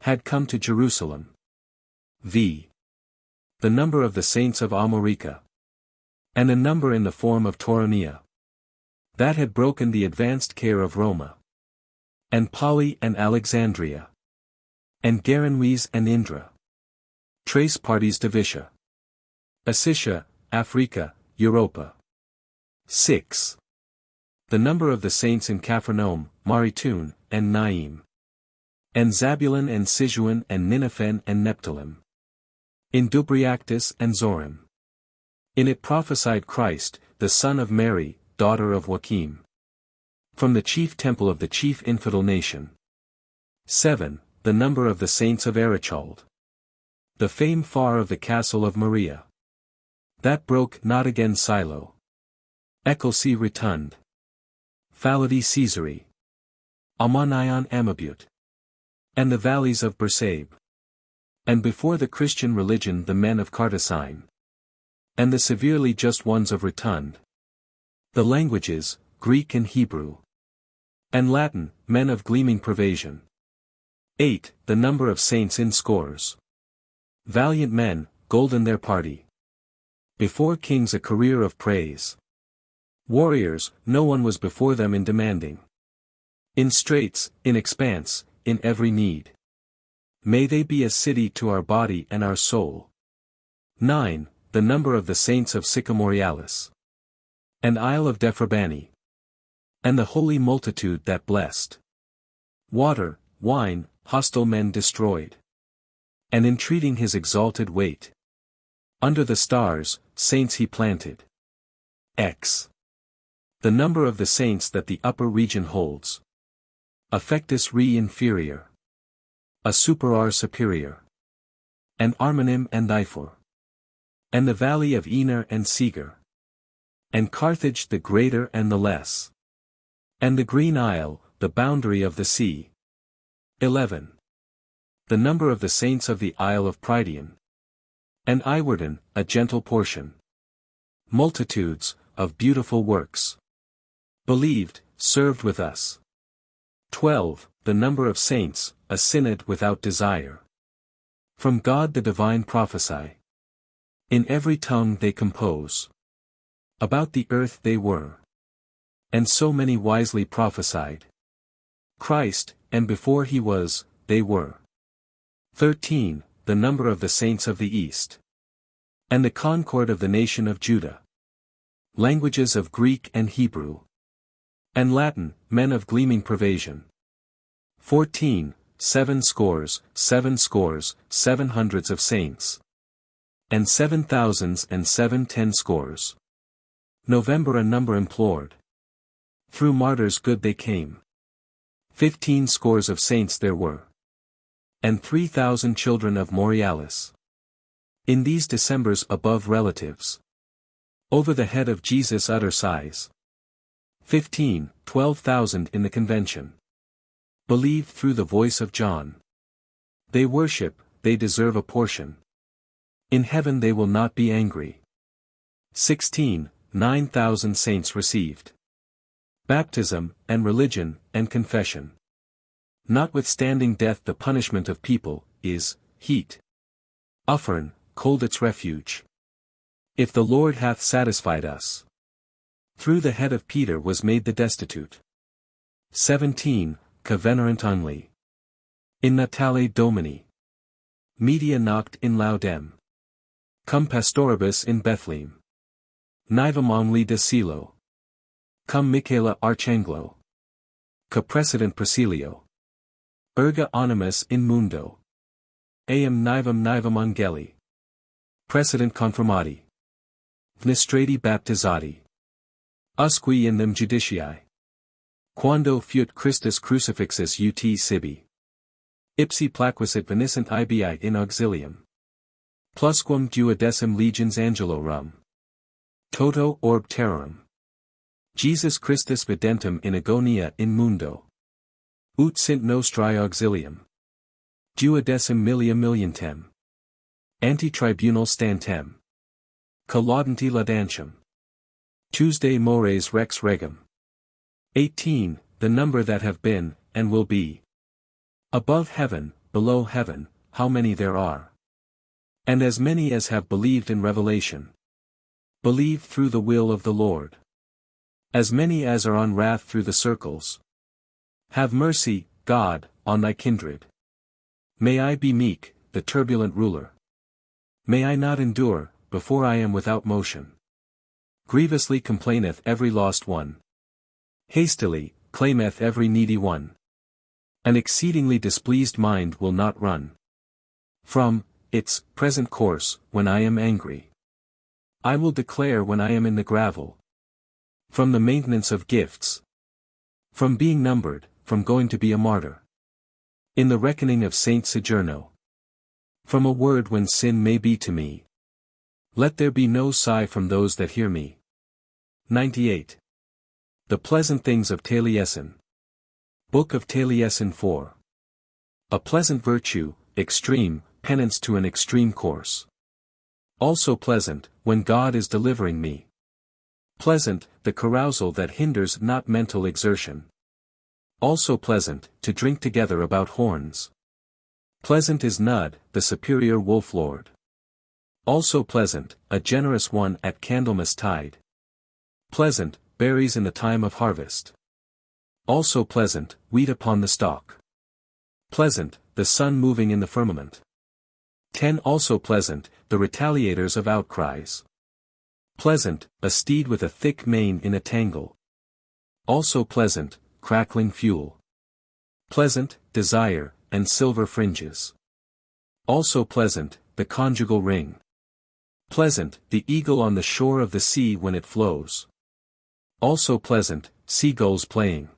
S1: had come to Jerusalem. V. The number of the saints of Amorica. And a number in the form of Toronia. That had broken the advanced care of Roma. And Poly and Alexandria. And Garanues and Indra. Trace parties Davisha. Asisha, Africa, Europa. 6. The number of the saints in Capharnaum, Maritun, and Naim. And Zabulon and Sijuan and Ninephen and Neptalim. In Dubriactus and Zorim. In it prophesied Christ, the son of Mary, daughter of Joachim. From the chief temple of the chief infidel nation. 7. The number of the saints of Erichald. The fame far of the castle of Maria. That broke not again Silo. Ecclesi Rotund. Faladi Caesari. Amanion Amabut. And the valleys of Bersabe. And before the Christian religion the men of Cartasine. And the severely just ones of Rotund. The languages, Greek and Hebrew. And Latin, men of gleaming pervasion. 8. The number of saints in scores. Valiant men, golden their party. Before kings a career of praise. Warriors, no one was before them in demanding. In straits, in expanse, in every need. May they be a city to our body and our soul. 9. The number of the saints of Sycamorialis. And Isle of Defrabani. And the holy multitude that blessed. Water, wine, hostile men destroyed. And entreating his exalted weight. Under the stars, saints he planted. X. The number of the saints that the upper region holds. Affectus re inferior. A superar superior. And Armonim and Iphor. And the valley of Ener and Segar. And Carthage the greater and the less. And the green isle, the boundary of the sea. 11. The number of the saints of the Isle of Prydian. And Iwerden, a gentle portion. Multitudes, of beautiful works. Believed, served with us. 12. The number of saints, a synod without desire. From God the divine prophesy. In every tongue they compose. About the earth they were. And so many wisely prophesied. Christ, and before he was, they were. 13. The number of the saints of the East. And the concord of the nation of Judah. Languages of Greek and Hebrew. And Latin, men of gleaming pervasion. 14. 7 scores, 7 hundreds of saints. And 7,000s and 7 scores. November a number implored. Through martyrs good they came. 15 scores of saints there were. And 3,000 children of Morialis. In these Decembers above relatives. Over the head of Jesus utter sighs. 15, 12,000 in the convention. Believed through the voice of John. They worship, they deserve a portion. In heaven they will not be angry. 16, 9,000 saints received. Baptism, and religion, and confession. Notwithstanding death the punishment of people, is, heat. Uffern, cold its refuge. If the Lord hath satisfied us. Through the head of Peter was made the destitute. 17, Covenant only. In Natale Domini. Media noct in laudem. Cum pastoribus in Bethlehem. Nivem omni de Silo. Cum Michaela Archangelo. Caprecedent Prasilio. Erga animus in mundo. Eam nivem angeli. Precedent confirmati. Vnistrati baptizati. Usque in them juditii. Quando fut Christus crucifixus ut sibi. Ipsi plaquicit veniscent ibi in auxilium. Plusquam duodecim legions angelorum. Toto orb terrorum. Jesus Christus videntem in agonia in mundo. Ut sint nostrae auxilium. Duodecim milliontem. Anti-tribunal stantem. Collaudanti laudantium. Tuesday mores rex regum. 18. The number that have been, and will be. Above heaven, below heaven, how many there are. And as many as have believed in revelation. Believed through the will of the Lord. As many as are on wrath through the circles. Have mercy, God, on thy kindred. May I be meek, the turbulent ruler. May I not endure, before I am without motion. Grievously complaineth every lost one. Hastily, claimeth every needy one. An exceedingly displeased mind will not run from its present course, when I am angry. I will declare when I am in the gravel. From the maintenance of gifts. From being numbered, from going to be a martyr. In the reckoning of Saint Sojourno. From a word when sin may be to me. Let there be no sigh from those that hear me. 98. The pleasant things of Taliessin. Book of Taliesin 4. A pleasant virtue, extreme, penance to an extreme course. Also pleasant, when God is delivering me. Pleasant, the carousal that hinders not mental exertion. Also pleasant, to drink together about horns. Pleasant is Nud, the superior wolf lord. Also pleasant, a generous one at Candlemas tide. Pleasant, berries in the time of harvest. Also pleasant, wheat upon the stalk. Pleasant, the sun moving in the firmament. 10. Also pleasant, the retaliators of outcries. Pleasant, a steed with a thick mane in a tangle. Also pleasant, crackling fuel. Pleasant, desire, and silver fringes. Also pleasant, the conjugal ring. Pleasant, the eagle on the shore of the sea when it flows. Also pleasant, seagulls playing.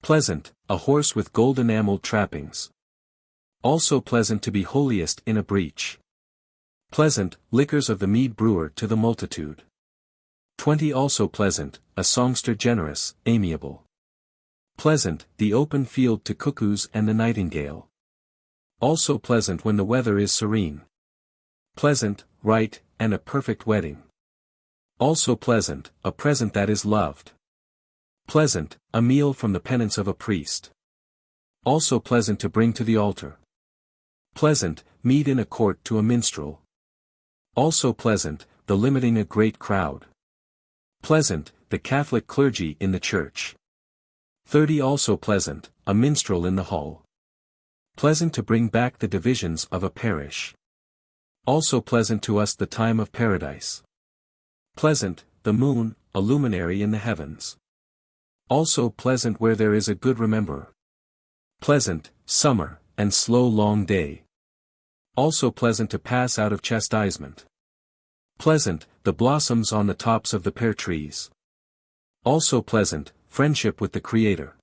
S1: Pleasant, a horse with gold enameled trappings. Also pleasant to be holiest in a breach. Pleasant, liquors of the mead brewer to the multitude. 20 Also pleasant, a songster generous, amiable. Pleasant, the open field to cuckoos and the nightingale. Also pleasant when the weather is serene. Pleasant, right, and a perfect wedding. Also pleasant, a present that is loved. Pleasant, a meal from the penance of a priest. Also pleasant to bring to the altar. Pleasant, mead in a court to a minstrel. Also pleasant, the limiting a great crowd. Pleasant, the Catholic clergy in the church. 30 Also pleasant, a minstrel in the hall. Pleasant to bring back the divisions of a parish. Also pleasant to us the time of paradise. Pleasant, the moon, a luminary in the heavens. Also pleasant where there is a good rememberer. Pleasant, summer, and slow long day. Also pleasant to pass out of chastisement. Pleasant, the blossoms on the tops of the pear trees. Also pleasant, friendship with the Creator.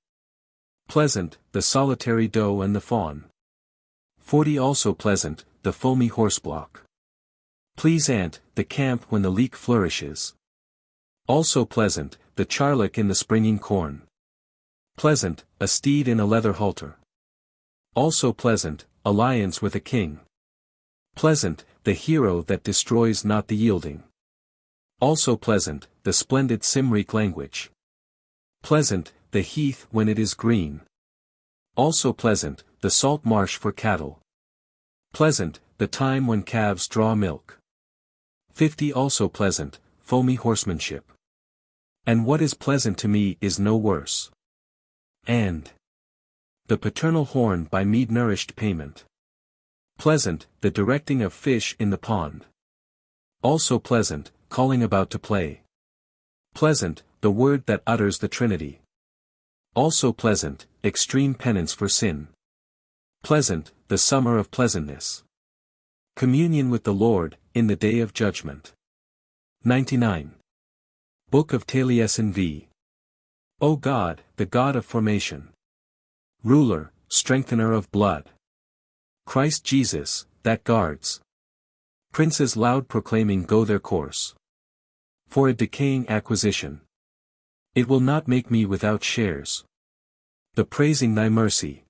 S1: Pleasant, the solitary doe and the fawn. 40 Also pleasant, the foamy horseblock. Pleasant, the camp when the leek flourishes. Also pleasant, the charlock in the springing corn. Pleasant, a steed in a leather halter. Also pleasant, alliance with a king. Pleasant, the hero that destroys not the yielding. Also pleasant, the splendid Cymric language. Pleasant, the heath when it is green. Also pleasant, the salt marsh for cattle. Pleasant, the time when calves draw milk. 50 Also pleasant, foamy horsemanship. And what is pleasant to me is no worse. And the paternal horn by mead-nourished payment. Pleasant, the directing of fish in the pond. Also pleasant, calling about to play. Pleasant, the word that utters the Trinity. Also pleasant, extreme penance for sin. Pleasant, the summer of pleasantness. Communion with the Lord, in the day of judgment. 99. Book of Taliesin v. O God, the God of formation. Ruler, strengthener of blood. Christ Jesus, that guards. Princes loud proclaiming go their course. For a decaying acquisition. It will not make me without shares. The praising thy mercy.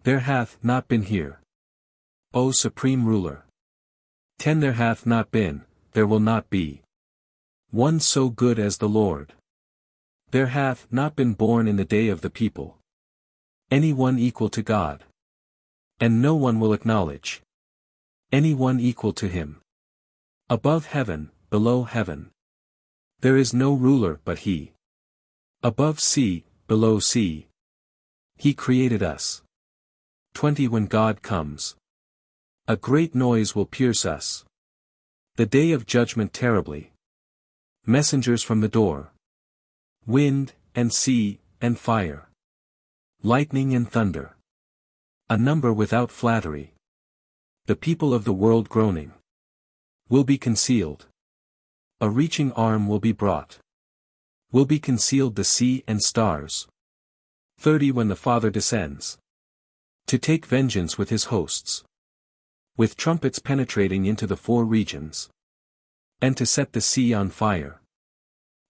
S1: There hath not been here. O supreme ruler. 10 There hath not been, there will not be. One so good as the Lord. There hath not been born in the day of the people. Any one equal to God. And no one will acknowledge. Any one equal to him. Above heaven, below heaven. There is no ruler but he. Above sea, below sea. He created us. 20 When God comes. A great noise will pierce us. The day of judgment terribly. Messengers from the door. Wind, and sea, and fire. Lightning and thunder. A number without flattery. The people of the world groaning. Will be concealed. A reaching arm will be brought. Will be concealed the sea and stars. 30 When the Father descends. To take vengeance with his hosts. With trumpets penetrating into the four regions. And to set the sea on fire.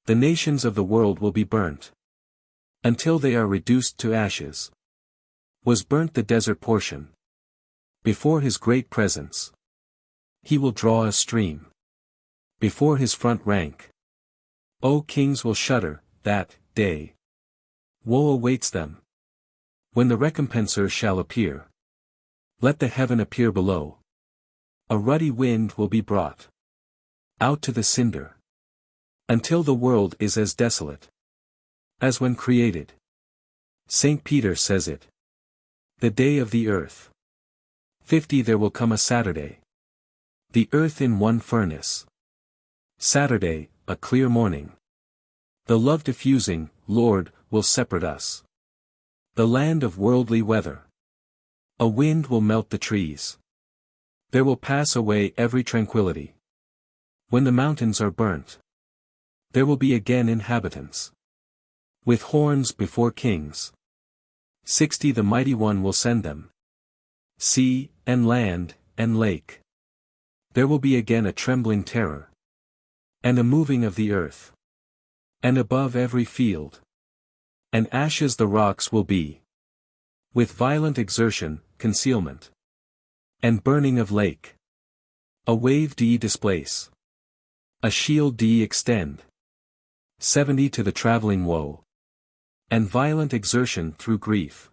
S1: The nations of the world will be burnt. Until they are reduced to ashes. Was burnt the desert portion. Before his great presence. He will draw a stream. Before his front rank. O kings will shudder, that day. Woe awaits them. When the recompenser shall appear. Let the heaven appear below. A ruddy wind will be brought. Out to the cinder. Until the world is as desolate. As when created. St. Peter says it. The day of the earth. 50 There will come a Saturday. The earth in one furnace. Saturday, a clear morning. The love diffusing, Lord, will separate us. The land of worldly weather. A wind will melt the trees. There will pass away every tranquility. When the mountains are burnt. There will be again inhabitants. With horns before kings. 60 The mighty one will send them. Sea, and land, and lake. There will be again a trembling terror. And a moving of the earth. And above every field. And ashes the rocks will be. With violent exertion, concealment. And burning of lake. A wave d displace. A shield d extend. 70 to the travelling woe. And violent exertion through grief.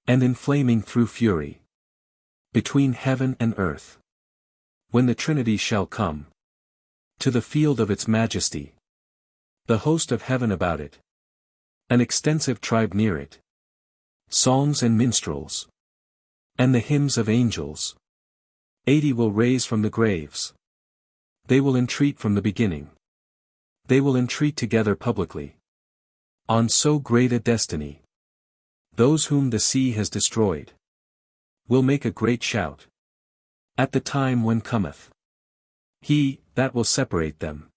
S1: And inflaming through fury. Between heaven and earth. When the Trinity shall come. To the field of its majesty. The host of heaven about it. An extensive tribe near it. Songs and minstrels. And the hymns of angels. 80 will raise from the graves. They will entreat from the beginning. They will entreat together publicly. On so great a destiny. Those whom the sea has destroyed. Will make a great shout. At the time when cometh. He, that will separate them.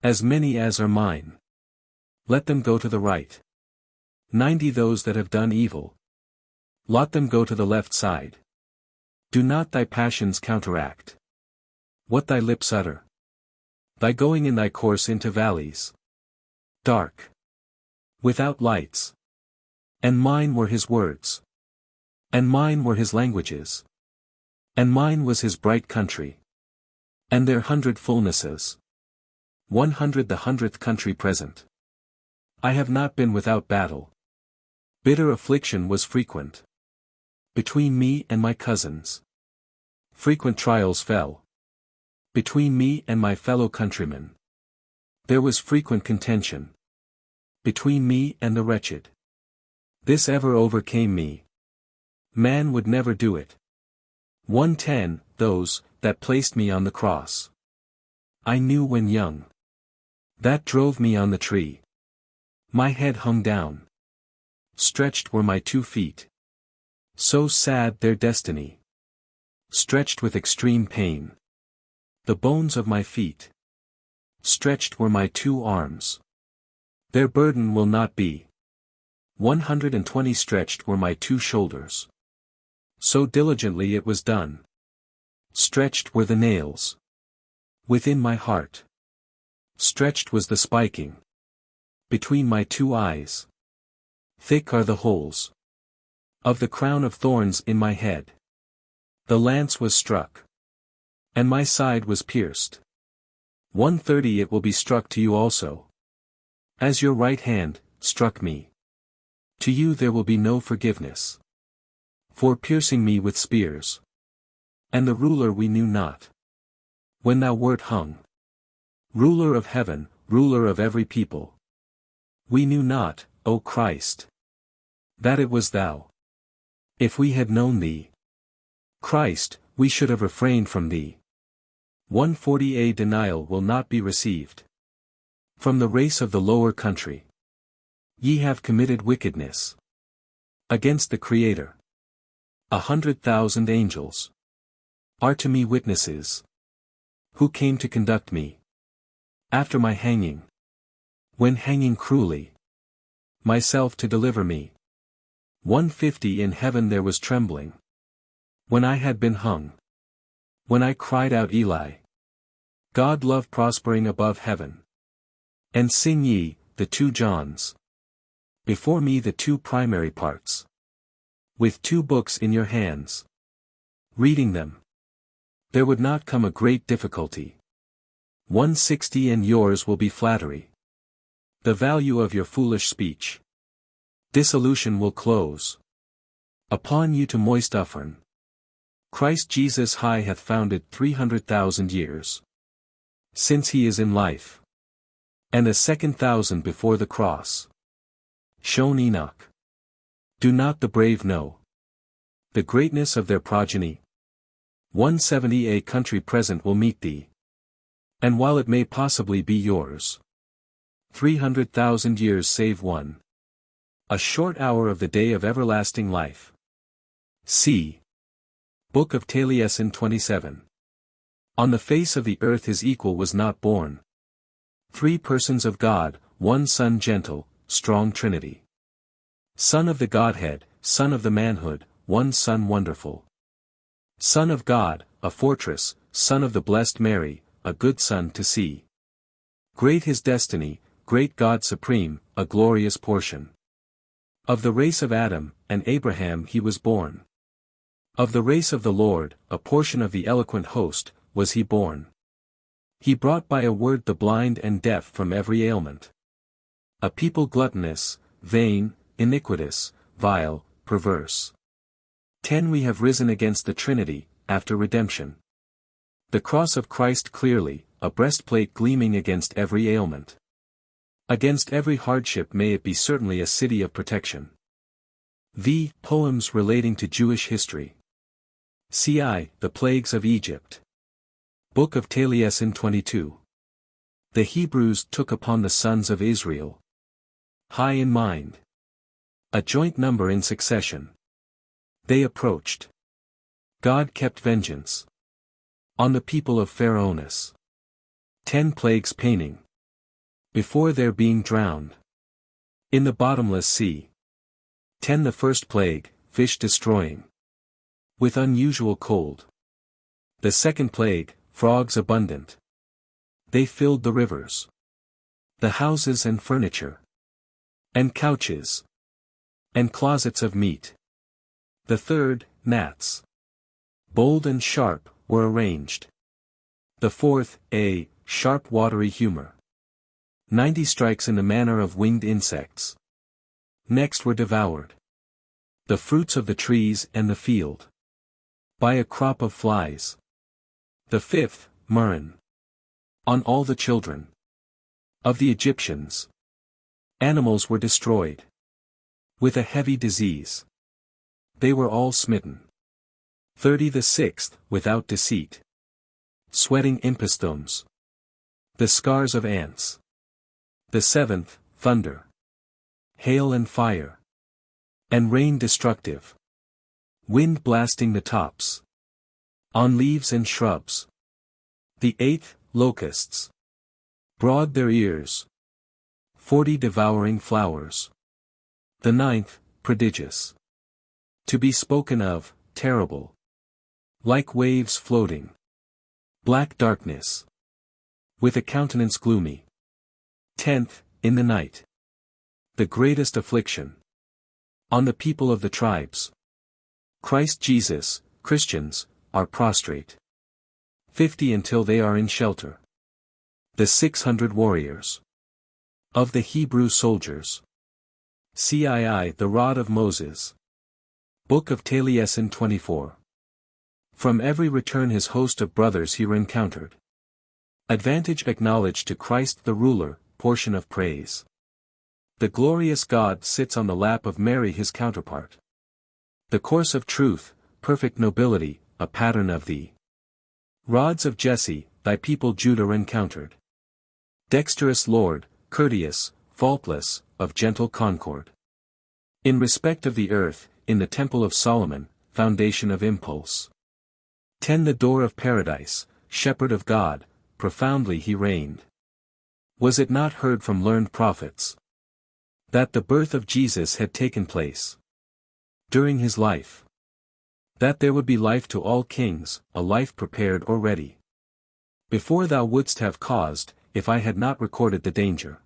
S1: As many as are mine. Let them go to the right. 90 those that have done evil. Lot them go to the left side. Do not thy passions counteract. What thy lips utter. Thy going in thy course into valleys. Dark. Without lights. And mine were his words. And mine were his languages. And mine was his bright country. And their 100 fullnesses. 100 the 100th country present. I have not been without battle. Bitter affliction was frequent. Between me and my cousins. Frequent trials fell. Between me and my fellow countrymen. There was frequent contention. Between me and the wretched. This ever overcame me. Man would never do it. 110, those, that placed me on the cross. I knew when young. That drove me on the tree. My head hung down. Stretched were my 2 feet. So sad their destiny. Stretched with extreme pain. The bones of my feet. Stretched were my 2 arms. Their burden will not be. 120 stretched were my 2 shoulders. So diligently it was done. Stretched were the nails. Within my heart. Stretched was the spiking. Between my 2 eyes. Thick are the holes. Of the crown of thorns in my head. The lance was struck. And my side was pierced. 130 it will be struck to you also. As your right hand struck me. To you there will be no forgiveness. For piercing me with spears. And the ruler we knew not. When thou wert hung. Ruler of heaven, ruler of every people. We knew not, O Christ. That it was thou. If we had known thee. Christ, we should have refrained from thee. 140 a denial will not be received. From the race of the lower country. Ye have committed wickedness. Against the Creator. 100,000 angels. Are to me witnesses. Who came to conduct me. After my hanging. When hanging cruelly. Myself to deliver me. 150 in heaven there was trembling. When I had been hung. When I cried out Eli. God love prospering above heaven. And sing ye, the 2 Johns. Before me the 2 primary parts. With 2 books in your hands. Reading them. There would not come a great difficulty. 160 and yours will be flattery. The value of your foolish speech. Dissolution will close. Upon you to moist Uffern. Christ Jesus high hath founded 300,000 years. Since he is in life. And a second 1,000 before the cross. Shone Enoch. Do not the brave know. The greatness of their progeny. 170 a country present will meet thee. And while it may possibly be yours. 300,000 years save one. A short hour of the day of everlasting life. See. Book of Taliesin 27. On the face of the earth his equal was not born. 3 persons of God, 1 Son gentle, strong Trinity. Son of the Godhead, Son of the manhood, 1 Son wonderful. Son of God, a fortress, son of the blessed Mary, a good son to see. Great his destiny, great God supreme, a glorious portion. Of the race of Adam and Abraham he was born. Of the race of the Lord, a portion of the eloquent host, was he born. He brought by a word the blind and deaf from every ailment. A people gluttonous, vain, iniquitous, vile, perverse. 10 We have risen against the Trinity, after redemption. The cross of Christ clearly, a breastplate gleaming against every ailment. Against every hardship may it be certainly a city of protection. V. Poems relating to Jewish history. CI. The Plagues of Egypt. Book of Taliesin 22. The Hebrews took upon the sons of Israel. High in mind. A joint number in succession. They approached. God kept vengeance. On the people of Pharaohs. 10 plagues paining. Before their being drowned. In the bottomless sea. 10 The first plague, fish destroying. With unusual cold. The second plague, frogs abundant. They filled the rivers. The houses and furniture. And couches. And closets of meat. The third, gnats. Bold and sharp, were arranged. The fourth, a sharp watery humor. 90 strikes in the manner of winged insects. Next were devoured. The fruits of the trees and the field. By a crop of flies. The fifth, murrain. On all the children. Of the Egyptians. Animals were destroyed. With a heavy disease. They were all smitten. 30 The sixth, without deceit. Sweating imposthumes. The scars of ants. The seventh, thunder. Hail and fire. And rain destructive. Wind blasting the tops. On leaves and shrubs. The eighth, locusts. Broad their ears. 40 devouring flowers. The ninth, prodigious. To be spoken of, terrible. Like waves floating. Black darkness. With a countenance gloomy. 10th, in the night. The greatest affliction. On the people of the tribes. Christ Jesus, Christians, are prostrate. 50 Until they are in shelter. The 600 warriors. Of the Hebrew soldiers. CII The rod of Moses. Book of Taliesin 24. From every return his host of brothers he rencountered. Advantage acknowledged to Christ the ruler, portion of praise. The glorious God sits on the lap of Mary his counterpart. The course of truth, perfect nobility, a pattern of thee. Rods of Jesse, thy people Judah encountered. Dexterous Lord, courteous, faultless, of gentle concord. In respect of the earth, in the temple of Solomon, foundation of impulse. 10 The door of paradise, shepherd of God, profoundly he reigned. Was it not heard from learned prophets? That the birth of Jesus had taken place. During his life. That there would be life to all kings, a life prepared or ready. Before thou wouldst have caused, if I had not recorded the danger.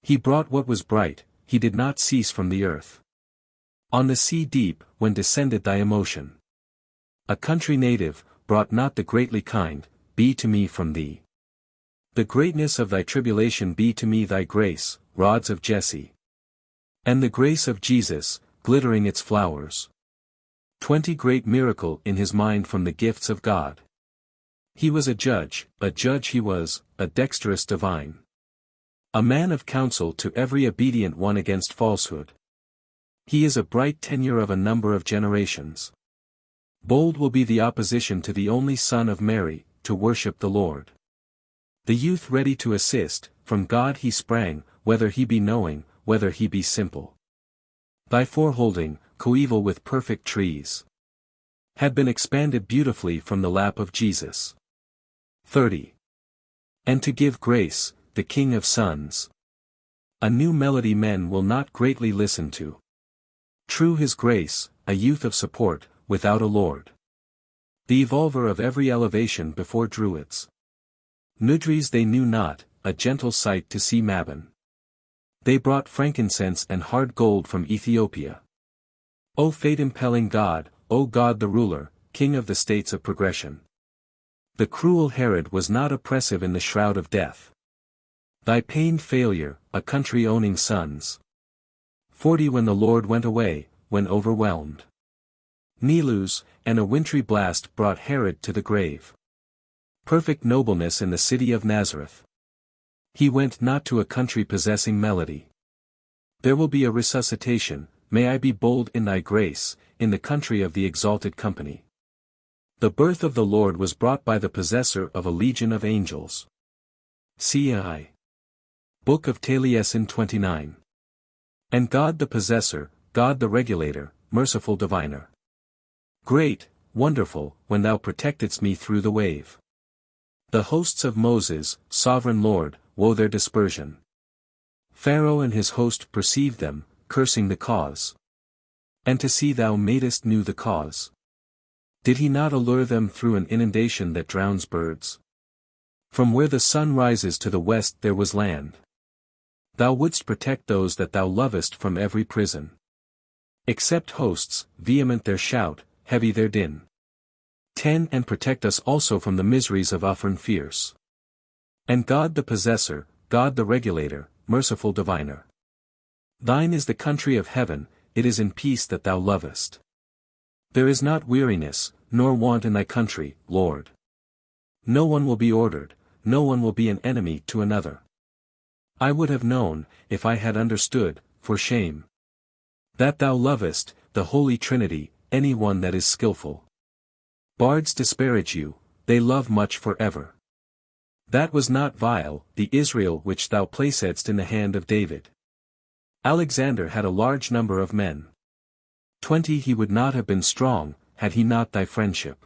S1: He brought what was bright, he did not cease from the earth. On the sea deep, when descended thy emotion. A country native, brought not the greatly kind, be to me from thee. The greatness of thy tribulation be to me thy grace, rods of Jesse. And the grace of Jesus, glittering its flowers. 20 Great miracle in his mind from the gifts of God. He was a judge he was, a dexterous divine. A man of counsel to every obedient one against falsehood. He is a bright tenure of a number of generations. Bold will be the opposition to the only Son of Mary, to worship the Lord. The youth ready to assist, from God he sprang, whether he be knowing, whether he be simple. Thy foreholding, coeval with perfect trees. Had been expanded beautifully from the lap of Jesus. 30. And to give grace, the King of sons. A new melody men will not greatly listen to. True his grace, a youth of support, without a lord. The evolver of every elevation before Druids. Nudries they knew not, a gentle sight to see Mabon. They brought frankincense and hard gold from Ethiopia. O fate-impelling God, O God the ruler, King of the states of progression. The cruel Herod was not oppressive in the shroud of death. Thy pained failure, a country-owning sons. 40 When the Lord went away, when overwhelmed. Nilus, and a wintry blast brought Herod to the grave. Perfect nobleness in the city of Nazareth. He went not to a country possessing melody. There will be a resuscitation, may I be bold in thy grace, in the country of the exalted company. The birth of the Lord was brought by the possessor of a legion of angels. C.I. Book of Taliesin 29. And God the possessor, God the regulator, merciful diviner. Great, wonderful, when thou protectedst me through the wave. The hosts of Moses, sovereign Lord, woe their dispersion. Pharaoh and his host perceived them, cursing the cause. And to see thou madest knew the cause. Did he not allure them through an inundation that drowns birds? From where the sun rises to the west there was land. Thou wouldst protect those that thou lovest from every prison. Except hosts, vehement their shout, heavy their din. 10 And protect us also from the miseries of Uffern fierce. And God the possessor, God the regulator, merciful diviner. Thine is the country of heaven, it is in peace that thou lovest. There is not weariness, nor want in thy country, Lord. No one will be ordered, no one will be an enemy to another. I would have known, if I had understood, for shame. That thou lovest, the Holy Trinity, any one that is skillful. Bards disparage you, they love much forever. That was not vile, the Israel which thou placedst in the hand of David. Alexander had a large number of men. 20 He would not have been strong, had he not thy friendship.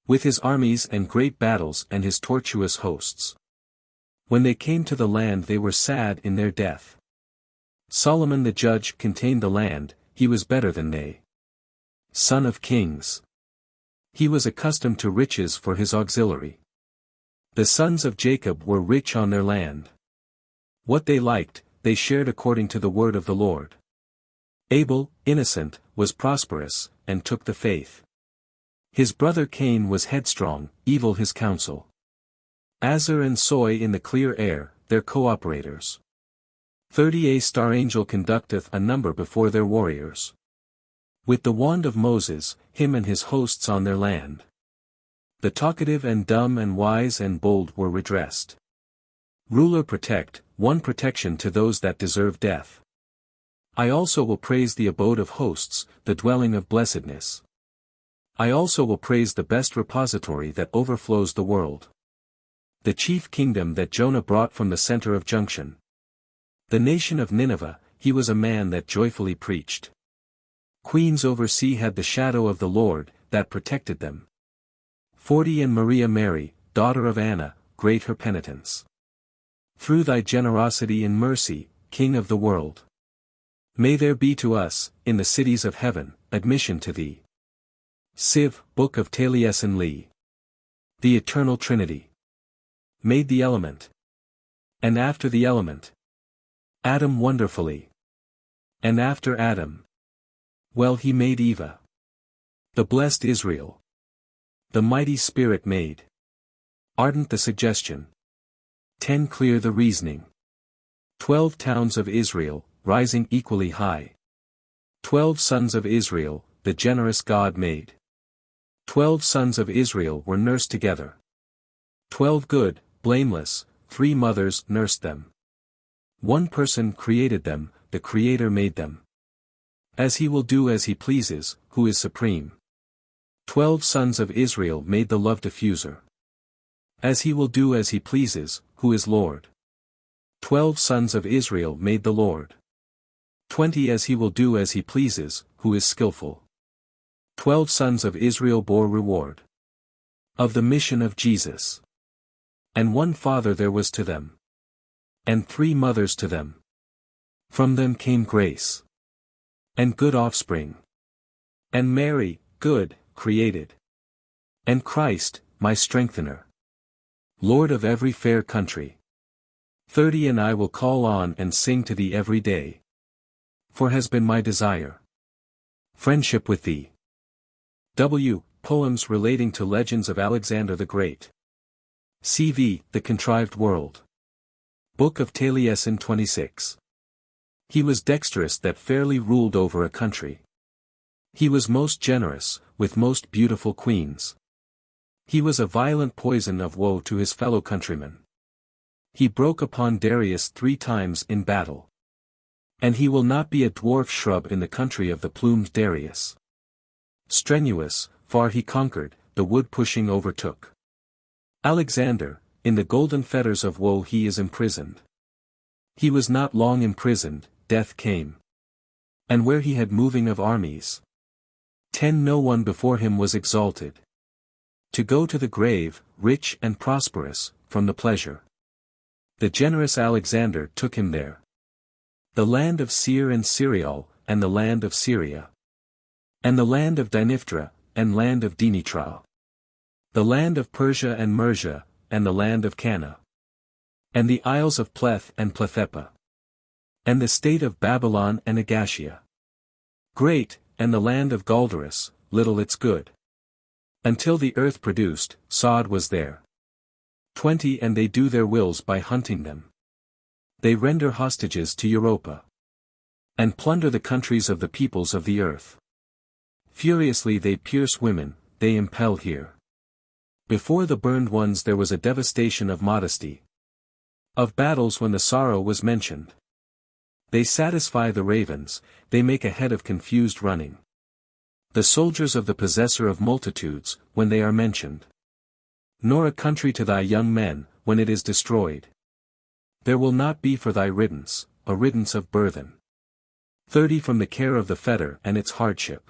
S1: With his armies and great battles and his tortuous hosts. When they came to the land they were sad in their death. Solomon the judge contained the land, he was better than they. Son of kings. He was accustomed to riches for his auxiliary. The sons of Jacob were rich on their land. What they liked, they shared according to the word of the Lord. Abel, innocent, was prosperous, and took the faith. His brother Cain was headstrong, evil his counsel. Azar and Soy in the clear air, their co-operators. 30 A star angel conducteth a number before their warriors. With the wand of Moses, him and his hosts on their land. The talkative and dumb and wise and bold were redressed. Ruler protect, one protection to those that deserve death. I also will praise the abode of hosts, the dwelling of blessedness. I also will praise the best repository that overflows the world. The chief kingdom that Jonah brought from the center of junction. The nation of Nineveh, he was a man that joyfully preached. Queens over sea had the shadow of the Lord, that protected them. 40 And Maria Mary, daughter of Anna, great her penitence. Through thy generosity and mercy, King of the world. May there be to us, in the cities of heaven, admission to thee. Civ, Book of Taliesin Lee. The Eternal Trinity. Made the element. And after the element. Adam wonderfully. And after Adam. Well he made Eva. The blessed Israel. The mighty Spirit made. Ardent the suggestion. 10 Clear the reasoning. 12 Towns of Israel, rising equally high. 12 Sons of Israel, the generous God made. 12 Sons of Israel were nursed together. 12 Good, blameless, 3 mothers nursed them. One person created them, the Creator made them. As he will do as he pleases, who is supreme. 12 Sons of Israel made the love diffuser. As he will do as he pleases, who is Lord. 12 Sons of Israel made the Lord. 20 As he will do as he pleases, who is skillful. 12 Sons of Israel bore reward. Of the mission of Jesus. And 1 father there was to them. And 3 mothers to them. From them came grace. And good offspring. And Mary, good, created. And Christ, my strengthener. Lord of every fair country. 30 And I will call on and sing to thee every day. For has been my desire. Friendship with thee. Poems relating to legends of Alexander the Great. CV, The Contrived World. Book of Taliesin 26. He was dexterous that fairly ruled over a country. He was most generous, with most beautiful queens. He was a violent poison of woe to his fellow countrymen. He broke upon Darius 3 times in battle. And he will not be a dwarf shrub in the country of the plumed Darius. Strenuous, far he conquered, the wood pushing overtook. Alexander, in the golden fetters of woe he is imprisoned. He was not long imprisoned, death came. And where he had moving of armies. 10 No one before him was exalted. To go to the grave, rich and prosperous, from the pleasure. The generous Alexander took him there. The land of Seir and Siriol, and the land of Syria. And the land of Diniphtra, and land of Dinitra. The land of Persia and Mercia, and the land of Cana. And the isles of Pleth and Plethepa. And the state of Babylon and Agatia. Great, and the land of Galdarus, little its good. Until the earth produced, sod was there. 20 And they do their wills by hunting them. They render hostages to Europa. And plunder the countries of the peoples of the earth. Furiously they pierce women, they impel here. Before the burned ones there was a devastation of modesty. Of battles when the sorrow was mentioned. They satisfy the ravens, they make a head of confused running. The soldiers of the possessor of multitudes, when they are mentioned. Nor a country to thy young men, when it is destroyed. There will not be for thy riddance, a riddance of burthen. 30 From the care of the fetter and its hardship.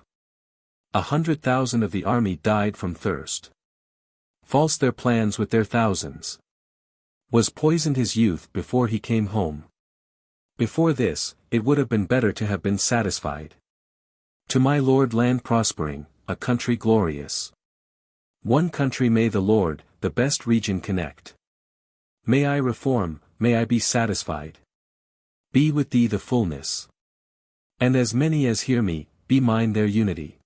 S1: 100,000 of the army died from thirst. False their plans with their thousands. Was poisoned his youth before he came home. Before this, it would have been better to have been satisfied. To my Lord land prospering, a country glorious. One country may the Lord, the best region connect. May I reform, may I be satisfied. Be with thee the fullness. And as many as hear me, be mine their unity.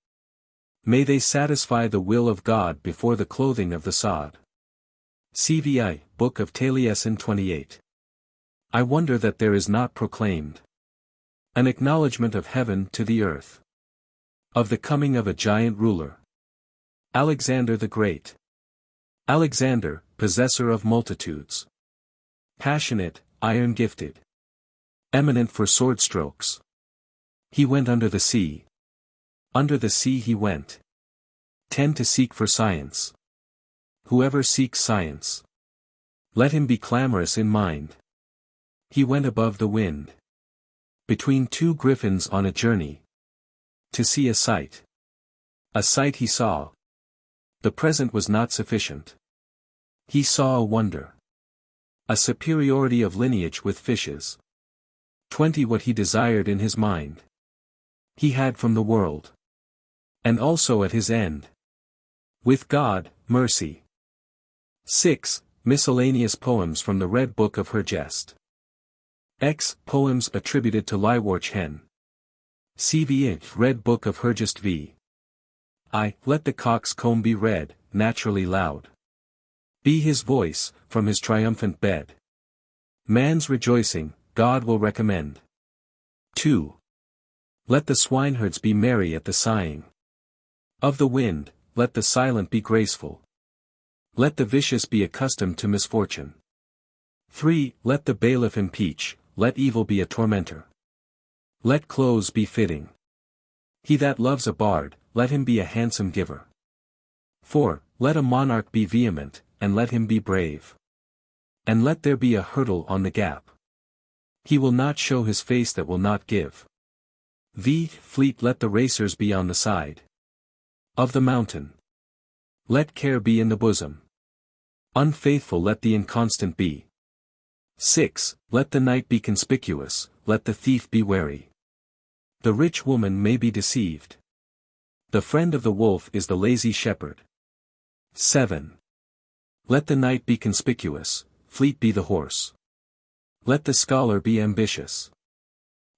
S1: May they satisfy the will of God before the clothing of the sod. CVI, Book of Taliesin 28. I wonder that there is not proclaimed. An acknowledgment of heaven to the earth. Of the coming of a giant ruler. Alexander the Great. Alexander, possessor of multitudes. Passionate, iron-gifted. Eminent for sword strokes. He went under the sea. Under the sea he went. 10 To seek for science. Whoever seeks science. Let him be clamorous in mind. He went above the wind. Between 2 griffins on a journey. To see a sight. A sight he saw. The present was not sufficient. He saw a wonder. A superiority of lineage with fishes. 20 What he desired in his mind. He had from the world. And also at his end. With God, mercy. 6. Miscellaneous poems from the Red Book of Hergest. X. Poems attributed to Llywarch Hen. CV. Red Book of Hergest v. I. Let the cock's comb be red, naturally loud. Be his voice, from his triumphant bed. Man's rejoicing, God will recommend. 2. Let the swineherds be merry at the sighing. Of the wind, let the silent be graceful. Let the vicious be accustomed to misfortune. 3. Let the bailiff impeach, let evil be a tormentor. Let clothes be fitting. He that loves a bard, let him be a handsome giver. 4. Let a monarch be vehement, and let him be brave. And let there be a hurdle on the gap. He will not show his face that will not give. Fleet let the racers be on the side. Of the mountain. Let care be in the bosom. Unfaithful let the inconstant be. 6. Let the night be conspicuous, let the thief be wary. The rich woman may be deceived. The friend of the wolf is the lazy shepherd. 7. Let the knight be conspicuous, fleet be the horse. Let the scholar be ambitious.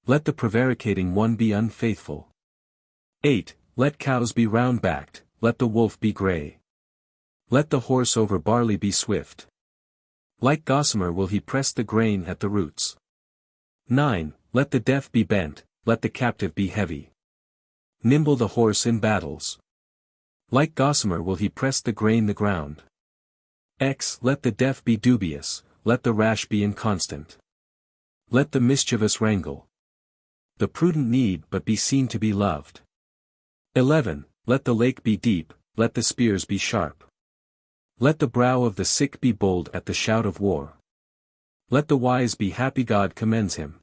S1: Let the prevaricating one be unfaithful. 8. Let cows be round-backed, let the wolf be grey. Let the horse over barley be swift. Like gossamer will he press the grain at the roots. 9. Let the deaf be bent, let the captive be heavy. Nimble the horse in battles. Like gossamer will he press the grain the ground. X. Let the deaf be dubious, let the rash be inconstant. Let the mischievous wrangle. The prudent need but be seen to be loved. 11. Let the lake be deep, let the spears be sharp. Let the brow of the sick be bold at the shout of war. Let the wise be happy God commends him.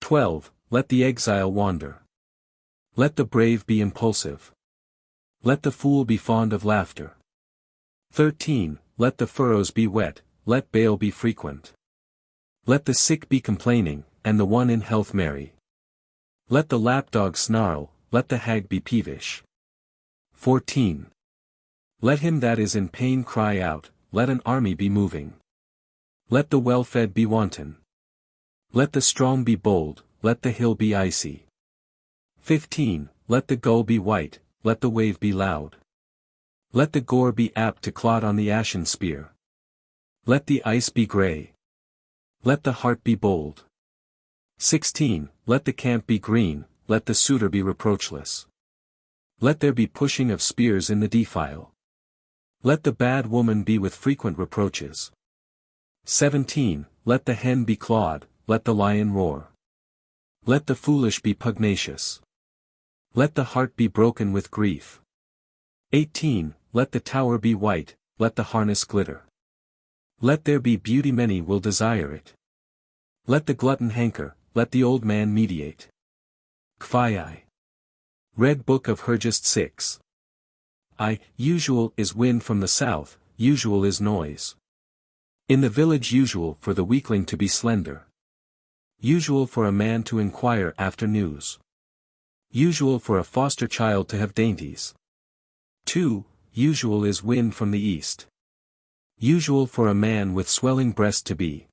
S1: 12. Let the exile wander. Let the brave be impulsive. Let the fool be fond of laughter. 13. Let the furrows be wet, let bale be frequent. Let the sick be complaining, and the one in health merry. Let the lapdog snarl, let the hag be peevish. 14. Let him that is in pain cry out, let an army be moving. Let the well-fed be wanton. Let the strong be bold, let the hill be icy. 15. Let the gull be white, let the wave be loud. Let the gore be apt to clot on the ashen spear. Let the ice be grey. Let the heart be bold. 16. Let the camp be green, let the suitor be reproachless. Let there be pushing of spears in the defile. Let the bad woman be with frequent reproaches. 17. Let the hen be clawed, let the lion roar. Let the foolish be pugnacious. Let the heart be broken with grief. 18. Let the tower be white, let the harness glitter. Let there be beauty many will desire it. Let the glutton hanker, let the old man mediate. Kphai. Red Book of Hergest 6. Usual is wind from the south, usual is noise. In the village usual for the weakling to be slender. Usual for a man to inquire after news. Usual for a foster child to have dainties. 2. Usual is wind from the east. Usual for a man with swelling breast to be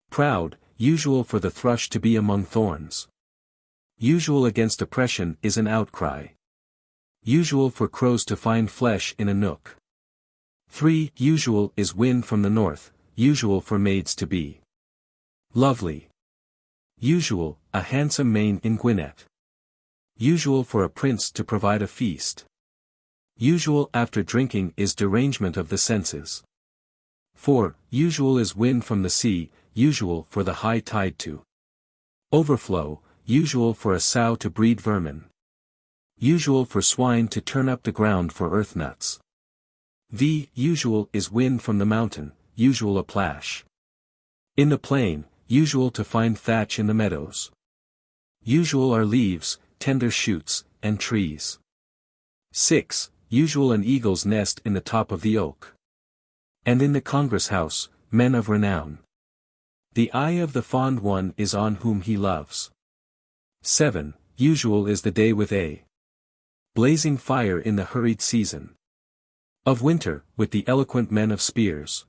S1: proud, usual for the thrush to be among thorns. Usual against oppression is an outcry. Usual for crows to find flesh in a nook. 3. Usual is wind from the north, usual for maids to be lovely. Usual, a handsome main in Gwynedd. Usual for a prince to provide a feast. Usual after drinking is derangement of the senses. 4. Usual is wind from the sea, usual for the high tide to overflow, usual for a sow to breed vermin. Usual for swine to turn up the ground for earth nuts. Usual is wind from the mountain, usual a plash in the plain, usual to find thatch in the meadows. Usual are leaves, tender shoots, and trees. 6. Usual an eagle's nest in the top of the oak. And in the congress house, men of renown. The eye of the fond one is on whom he loves. 7. Usual is the day with a blazing fire in the hurried season of winter, with the eloquent men of spears.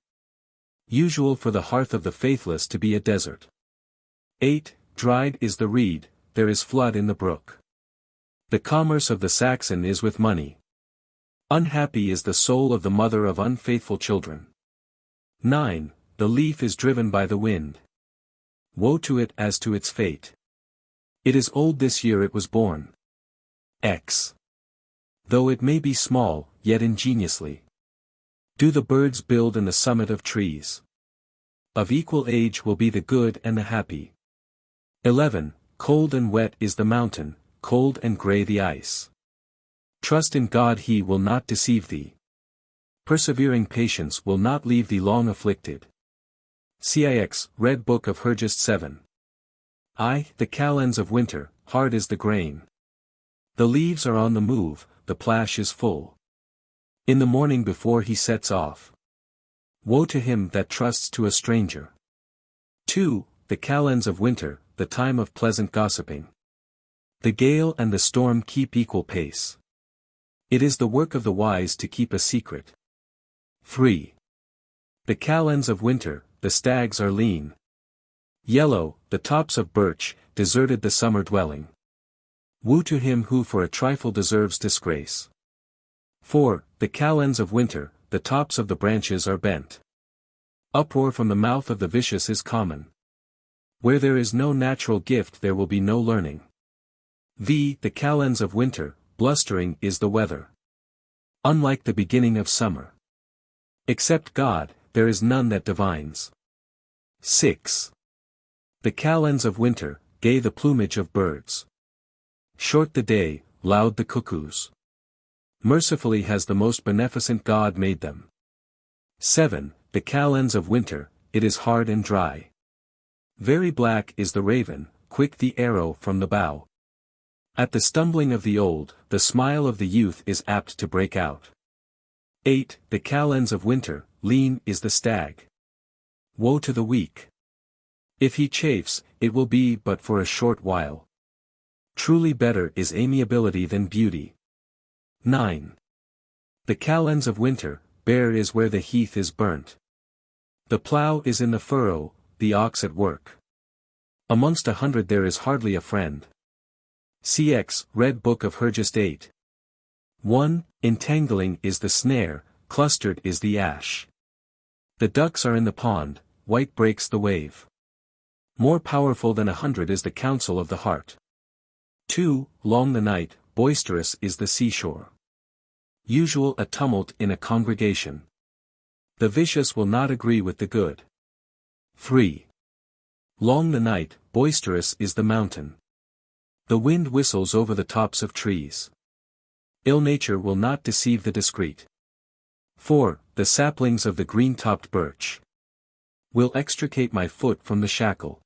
S1: Usual for the hearth of the faithless to be a desert. 8. Dried is the reed, there is flood in the brook. The commerce of the Saxon is with money. Unhappy is the soul of the mother of unfaithful children. 9. The leaf is driven by the wind. Woe to it as to its fate. It is old this year it was born. X. Though it may be small, yet ingeniously do the birds build in the summit of trees. Of equal age will be the good and the happy. 11. Cold and wet is the mountain, cold and grey the ice. Trust in God, he will not deceive thee. Persevering patience will not leave thee long afflicted. Cix, Red Book of Hergest 7. The calends of winter, hard is the grain. The leaves are on the move, the plash is full. In the morning before he sets off. Woe to him that trusts to a stranger. 2. The calends of winter, the time of pleasant gossiping. The gale and the storm keep equal pace. It is the work of the wise to keep a secret. 3. The calends of winter, the stags are lean. Yellow, the tops of birch, deserted the summer dwelling. Woe to him who for a trifle deserves disgrace. 4. The calends of winter, the tops of the branches are bent. Uproar from the mouth of the vicious is common. Where there is no natural gift there will be no learning. The calends of winter, blustering is the weather. Unlike the beginning of summer. Except God, there is none that divines. 6. The calends of winter, gay the plumage of birds. Short the day, loud the cuckoos. Mercifully has the most beneficent God made them. 7. The calends of winter, it is hard and dry. Very black is the raven, quick the arrow from the bow. At the stumbling of the old, the smile of the youth is apt to break out. 8. The calends of winter, lean is the stag. Woe to the weak. If he chafes, it will be but for a short while. Truly better is amiability than beauty. 9. The calends of winter, bare is where the heath is burnt. The plough is in the furrow, the ox at work. Amongst 100 there is hardly a friend. Cx, Red Book of Hergest 8. 1. Entangling is the snare, clustered is the ash. The ducks are in the pond, white breaks the wave. More powerful than 100 is the counsel of the heart. 2. Long the night, boisterous is the seashore. Usual a tumult in a congregation. The vicious will not agree with the good. 3. Long the night, boisterous is the mountain. The wind whistles over the tops of trees. Ill nature will not deceive the discreet. 4. The saplings of the green-topped birch will extricate my foot from the shackle.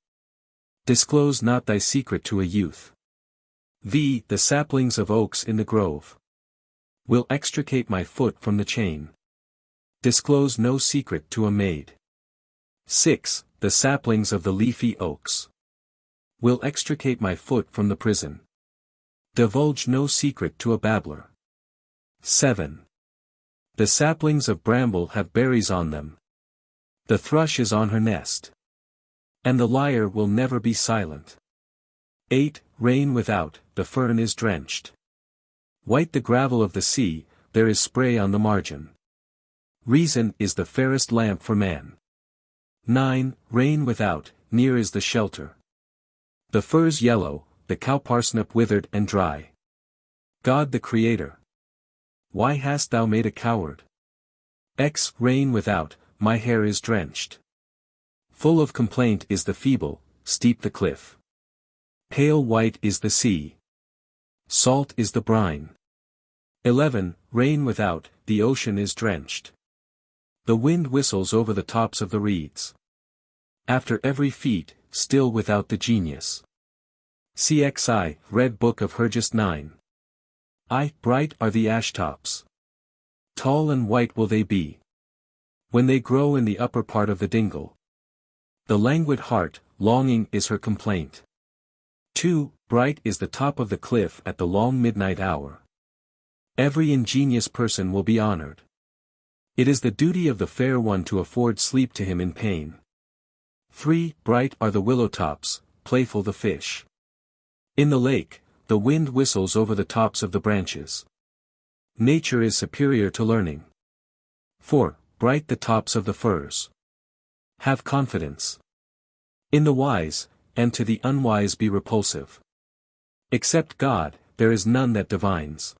S1: Disclose not thy secret to a youth. The saplings of oaks in the grove will extricate my foot from the chain. Disclose no secret to a maid. 6. The saplings of the leafy oaks will extricate my foot from the prison. Divulge no secret to a babbler. 7. The saplings of bramble have berries on them. The thrush is on her nest. And the lyre will never be silent. 8. Rain without, the fern is drenched. White the gravel of the sea, there is spray on the margin. Reason is the fairest lamp for man. 9. Rain without, near is the shelter. The furze yellow, the cowparsnip withered and dry. God the Creator. Why hast thou made a coward? X. Rain without, my hair is drenched. Full of complaint is the feeble, steep the cliff. Pale white is the sea. Salt is the brine. 11. Rain without, the ocean is drenched. The wind whistles over the tops of the reeds. After every feat, still without the genius. CXI, Red Book of Hergest 9. Bright are the ash tops. Tall and white will they be when they grow in the upper part of the dingle. The languid heart, longing is her complaint. 2. Bright is the top of the cliff at the long midnight hour. Every ingenious person will be honored. It is the duty of the fair one to afford sleep to him in pain. 3. Bright are the willow tops, playful the fish. In the lake, the wind whistles over the tops of the branches. Nature is superior to learning. 4. Bright the tops of the firs. Have confidence in the wise, and to the unwise be repulsive. Except God, there is none that divines.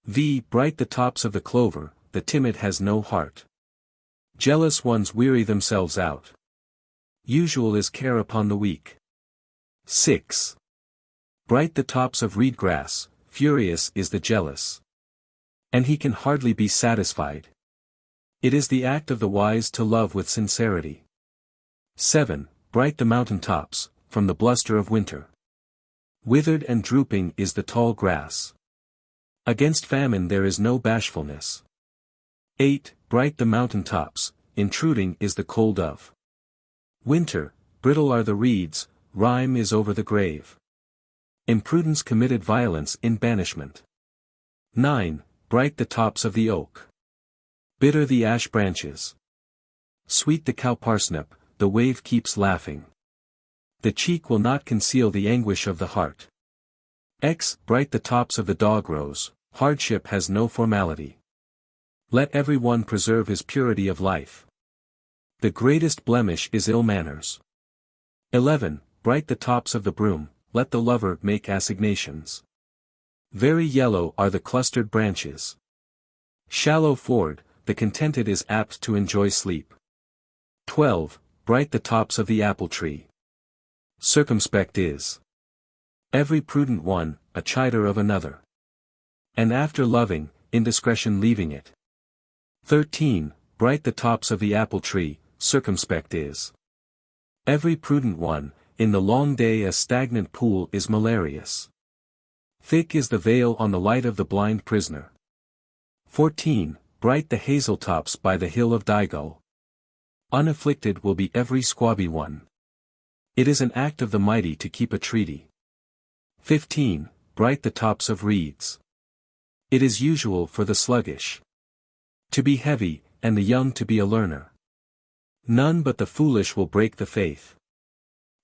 S1: Bright the tops of the clover, the timid has no heart. Jealous ones weary themselves out. Usual is care upon the weak. 6. Bright the tops of reed grass, furious is the jealous. And he can hardly be satisfied. It is the act of the wise to love with sincerity. 7. Bright the mountain tops, from the bluster of winter. Withered and drooping is the tall grass. Against famine there is no bashfulness. 8. Bright the mountain tops, intruding is the cold of winter, brittle are the reeds, rime is over the grave. Imprudence committed violence in banishment. 9. Bright the tops of the oak. Bitter the ash branches. Sweet the cow parsnip, the wave keeps laughing. The cheek will not conceal the anguish of the heart. Bright the tops of the dog rose, hardship has no formality. Let every one preserve his purity of life. The greatest blemish is ill manners. 11. Bright the tops of the broom, let the lover make assignations. Very yellow are the clustered branches. Shallow ford, the contented is apt to enjoy sleep. 12. Bright the tops of the apple tree. Circumspect is every prudent one, a chider of another. And after loving, indiscretion leaving it. 13. Bright the tops of the apple tree, circumspect is every prudent one, in the long day a stagnant pool is malarious. Thick is the veil on the light of the blind prisoner. 14. Bright the hazel tops by the hill of Dygul. Unafflicted will be every squabby one. It is an act of the mighty to keep a treaty. 15. Bright the tops of reeds. It is usual for the sluggish to be heavy, and the young to be a learner. None but the foolish will break the faith.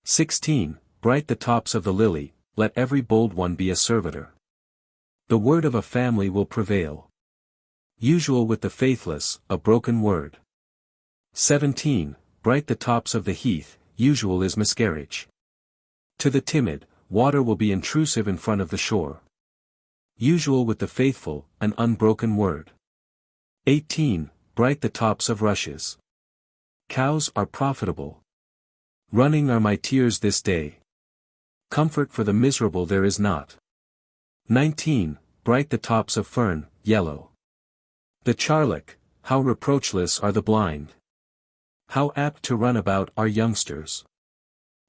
S1: 16. Bright the tops of the lily, let every bold one be a servitor. The word of a family will prevail. Usual with the faithless, a broken word. 17. Bright the tops of the heath, usual is miscarriage. To the timid, water will be intrusive in front of the shore. Usual with the faithful, an unbroken word. 18. Bright the tops of rushes. Cows are profitable. Running are my tears this day. Comfort for the miserable there is not. 19. Bright the tops of fern, yellow. The charlock, how reproachless are the blind. How apt to run about are youngsters.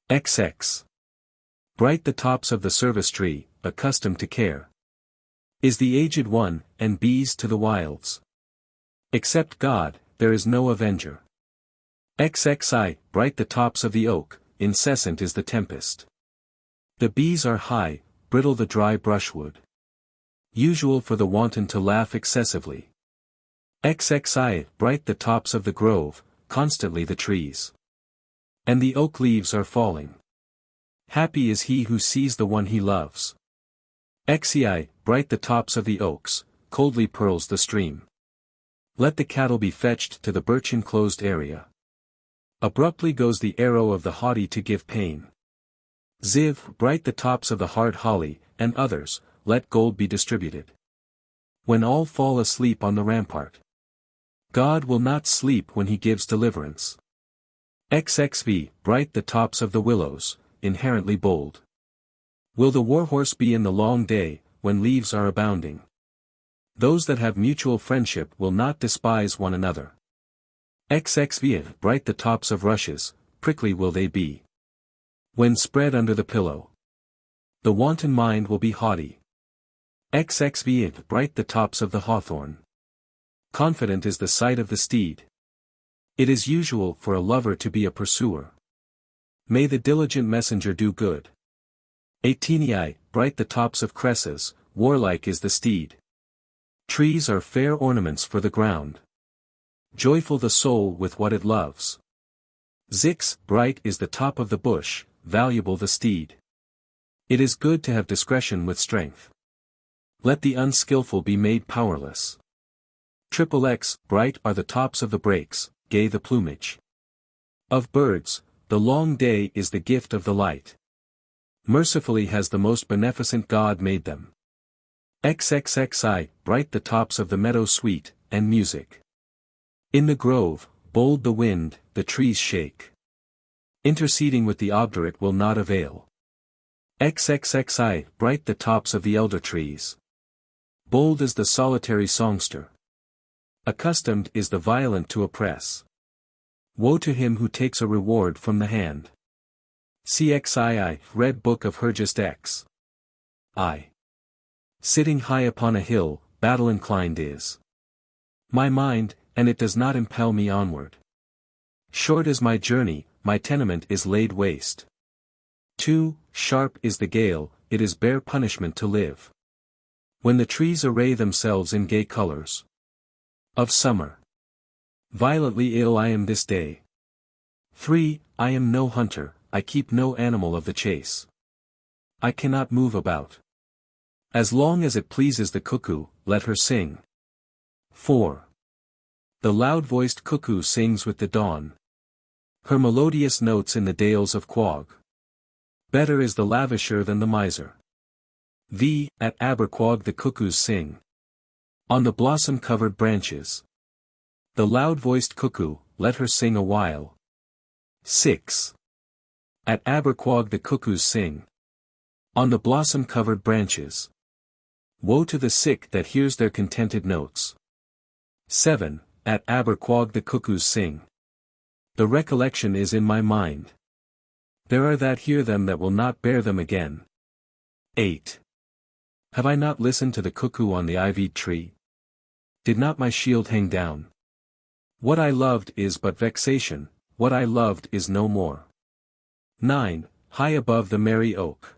S1: XX. Bright the tops of the service tree, accustomed to care. Is the aged one, and bees to the wilds. Except God, there is no avenger. XXI. Bright the tops of the oak, incessant is the tempest. The bees are high, brittle the dry brushwood. Usual for the wanton to laugh excessively. XXI. Bright the tops of the grove, constantly the trees. And the oak leaves are falling. Happy is he who sees the one he loves. XEI. Bright the tops of the oaks, coldly purls the stream. Let the cattle be fetched to the birch-enclosed area. Abruptly goes the arrow of the haughty to give pain. Ziv. Bright the tops of the hard holly, and others, let gold be distributed. When all fall asleep on the rampart. God will not sleep when he gives deliverance. XXV. Bright the tops of the willows, inherently bold. Will the warhorse be in the long day, when leaves are abounding? Those that have mutual friendship will not despise one another. XXV. Bright the tops of rushes, prickly will they be. When spread under the pillow. The wanton mind will be haughty. XXV. Bright the tops of the hawthorn. Confident is the sight of the steed. It is usual for a lover to be a pursuer. May the diligent messenger do good. 18. Bright the tops of cresses, warlike is the steed. Trees are fair ornaments for the ground. Joyful the soul with what it loves. Zix. Bright is the top of the bush, valuable the steed. It is good to have discretion with strength. Let the unskilful be made powerless. XXX. Bright are the tops of the brakes, gay the plumage. Of birds, the long day is the gift of the light. Mercifully has the most beneficent God made them. XXXI. Bright the tops of the meadow sweet, and music. In the grove, bold the wind, the trees shake. Interceding with the obdurate will not avail. XXXI. Bright the tops of the elder trees. Bold is the solitary songster. Accustomed is the violent to oppress. Woe to him who takes a reward from the hand. CXII. Red Book of Hergest X. I. Sitting high upon a hill, battle inclined is my mind, and it does not impel me onward. Short is my journey, my tenement is laid waste. 2. Sharp is the gale, it is bare punishment to live. When the trees array themselves in gay colors of summer. Violently ill I am this day. 3. I am no hunter, I keep no animal of the chase. I cannot move about. As long as it pleases the cuckoo, let her sing. 4. The loud-voiced cuckoo sings with the dawn. Her melodious notes in the dales of Quogue. Better is the lavisher than the miser. At Aberquogue the cuckoos sing. On the blossom-covered branches. The loud-voiced cuckoo, let her sing a while. 6. At Aberquogue the cuckoos sing. On the blossom-covered branches. Woe to the sick that hears their contented notes. 7. At Aberquogue the cuckoos sing. The recollection is in my mind. There are that hear them that will not bear them again. 8. Have I not listened to the cuckoo on the ivied tree? Did not my shield hang down? What I loved is but vexation, what I loved is no more. 9. High above the merry oak.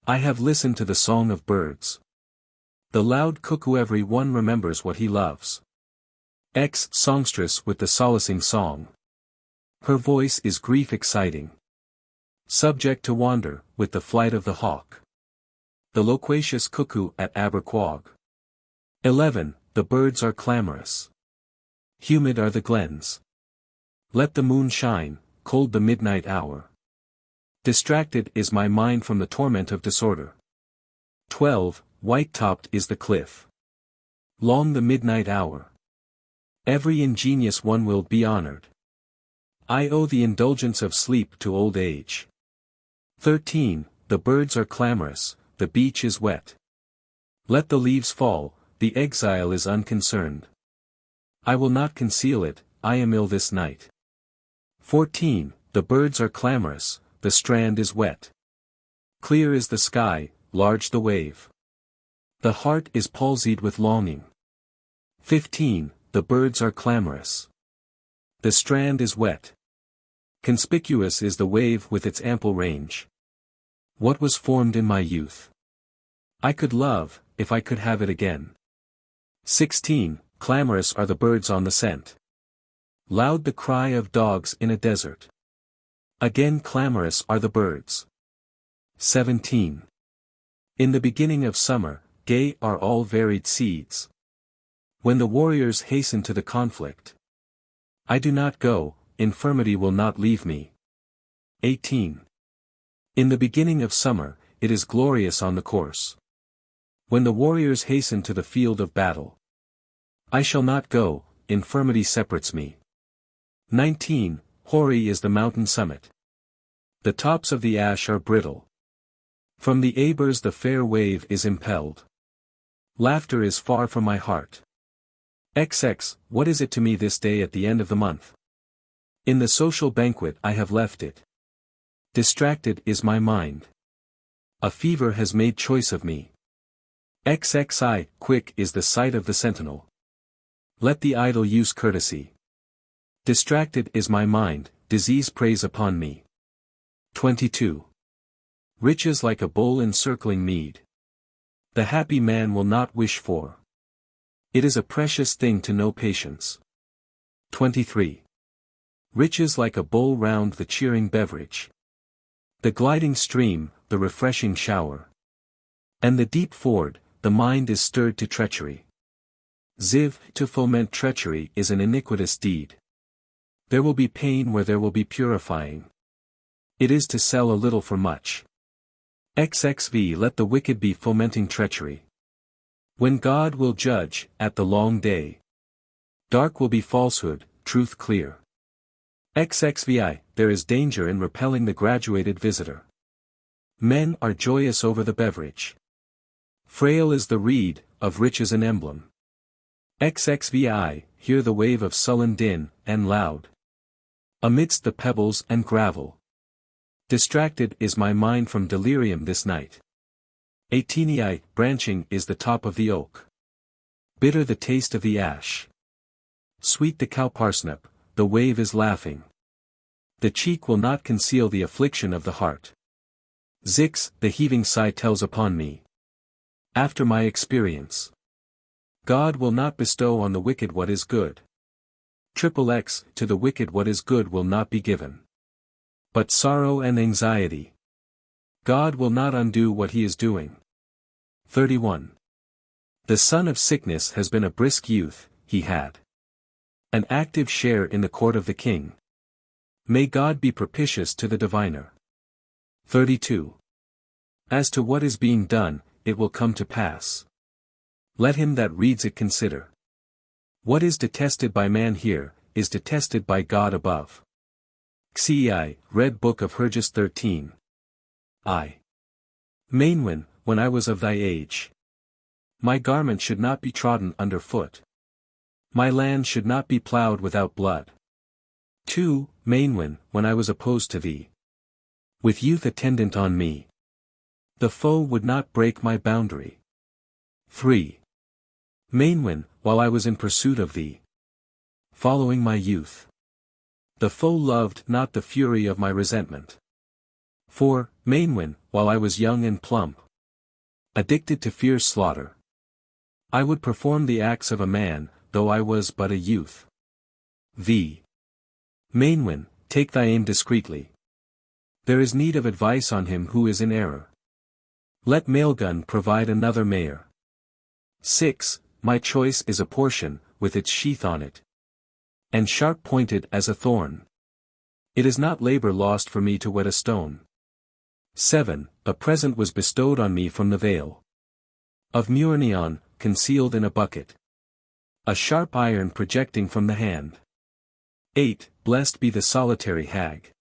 S1: I have listened to the song of birds. The loud cuckoo every one remembers what he loves. Songstress with the solacing song. Her voice is grief exciting. Subject to wander, with the flight of the hawk. The loquacious cuckoo at Aberquogue. 11. The birds are clamorous. Humid are the glens. Let the moon shine, cold the midnight hour. Distracted is my mind from the torment of disorder. 12. White-topped is the cliff. Long the midnight hour. Every ingenious one will be honored. I owe the indulgence of sleep to old age. 13. The birds are clamorous, the beach is wet. Let the leaves fall, the exile is unconcerned. I will not conceal it, I am ill this night. 14. The birds are clamorous, the strand is wet. Clear is the sky, large the wave. The heart is palsied with longing. 15. The birds are clamorous. The strand is wet. Conspicuous is the wave with its ample range. What was formed in my youth? I could love, if I could have it again. 16. Clamorous are the birds on the scent. Loud the cry of dogs in a desert. Again clamorous are the birds. 17. In the beginning of summer, gay are all varied seeds. When the warriors hasten to the conflict. I do not go, infirmity will not leave me. 18. In the beginning of summer, it is glorious on the course. When the warriors hasten to the field of battle. I shall not go, infirmity separates me. 19. Hoary is the mountain summit. The tops of the ash are brittle. From the Abers the fair wave is impelled. Laughter is far from my heart. What is it to me this day at the end of the month? In the social banquet I have left it. Distracted is my mind. A fever has made choice of me. Quick is the sight of the sentinel. Let the idle use courtesy. Distracted is my mind, disease preys upon me. 22. Riches like a bowl encircling mead. The happy man will not wish for. It is a precious thing to know patience. 23. Riches like a bowl round the cheering beverage. The gliding stream, the refreshing shower. And the deep ford, the mind is stirred to treachery. To foment treachery is an iniquitous deed. There will be pain where there will be purifying. It is to sell a little for much. Let the wicked be fomenting treachery. When God will judge, at the long day. Dark will be falsehood, truth clear. There is danger in repelling the graduated visitor. Men are joyous over the beverage. Frail is the reed, of riches an emblem. Hear the wave of sullen din, and loud. Amidst the pebbles and gravel. Distracted is my mind from delirium this night. 18. Branching is the top of the oak. Bitter the taste of the ash. Sweet the cowparsnip, the wave is laughing. The cheek will not conceal the affliction of the heart. The heaving sigh tells upon me. After my experience. God will not bestow on the wicked what is good. XXX, to the wicked what is good will not be given, but sorrow and anxiety. God will not undo what he is doing. 31. The son of sickness has been a brisk youth, he had an active share in the court of the king. May God be propitious to the diviner. 32. As to what is being done, it will come to pass. Let him that reads it consider. What is detested by man here, is detested by God above. Xei, Red Book of Hergest 13. I. Mainwin, when I was of thy age, my garment should not be trodden under foot. My land should not be ploughed without blood. 2. Mainwin, when I was opposed to thee, with youth attendant on me, the foe would not break my boundary. 3. Mainwin, while I was in pursuit of thee, following my youth, the foe loved not the fury of my resentment. 4. Mainwin, while I was young and plump, addicted to fierce slaughter, I would perform the acts of a man, though I was but a youth. V. Mainwin, take thy aim discreetly. There is need of advice on him who is in error. Let Mailgun provide another mayor. 6. My choice is a portion, with its sheath on it, and sharp-pointed as a thorn. It is not labor lost for me to whet a stone. 7. A present was bestowed on me from the vale of Murnion, concealed in a bucket. A sharp iron projecting from the hand. 8. Blessed be the solitary hag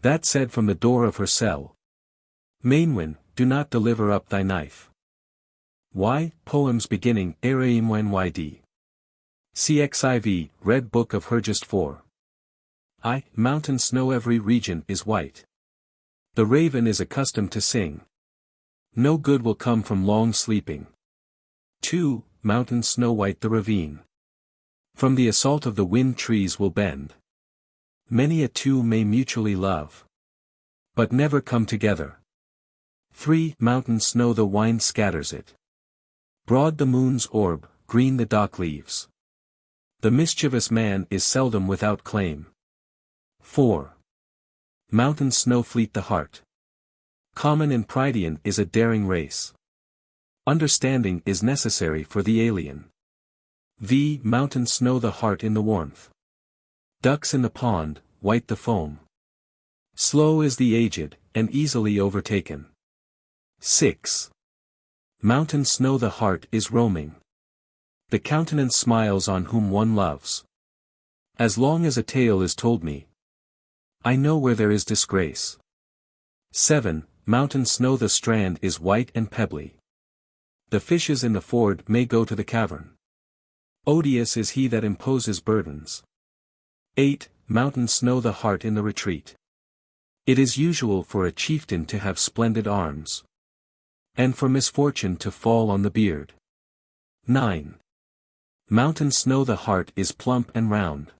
S1: that said from the door of her cell, Mainwin, do not deliver up thy knife. Y. Poems beginning Eiry Mynyd. CXIV, Red Book of Hergest 4. I. Mountain snow. Every region is white. The raven is accustomed to sing. No good will come from long sleeping. 2. Mountain snow white. The ravine from the assault of the wind trees will bend. Many a two may mutually love, but never come together. 3. Mountain snow. The wind scatters it. Broad the moon's orb, green the dock leaves. The mischievous man is seldom without claim. 4. Mountain snow. Fleet the heart. Common and Prydian is a daring race. Understanding is necessary for the alien. V. Mountain snow. The heart in the warmth. Ducks in the pond, white the foam. Slow is the aged, and easily overtaken. 6. Mountain snow. The heart is roaming. The countenance smiles on whom one loves. As long as a tale is told me, I know where there is disgrace. 7. Mountain snow. The strand is white and pebbly. The fishes in the ford may go to the cavern. Odious is he that imposes burdens. 8. Mountain snow. The heart in the retreat. It is usual for a chieftain to have splendid arms, and for misfortune to fall on the beard. 9. Mountain snow. The heart is plump and round.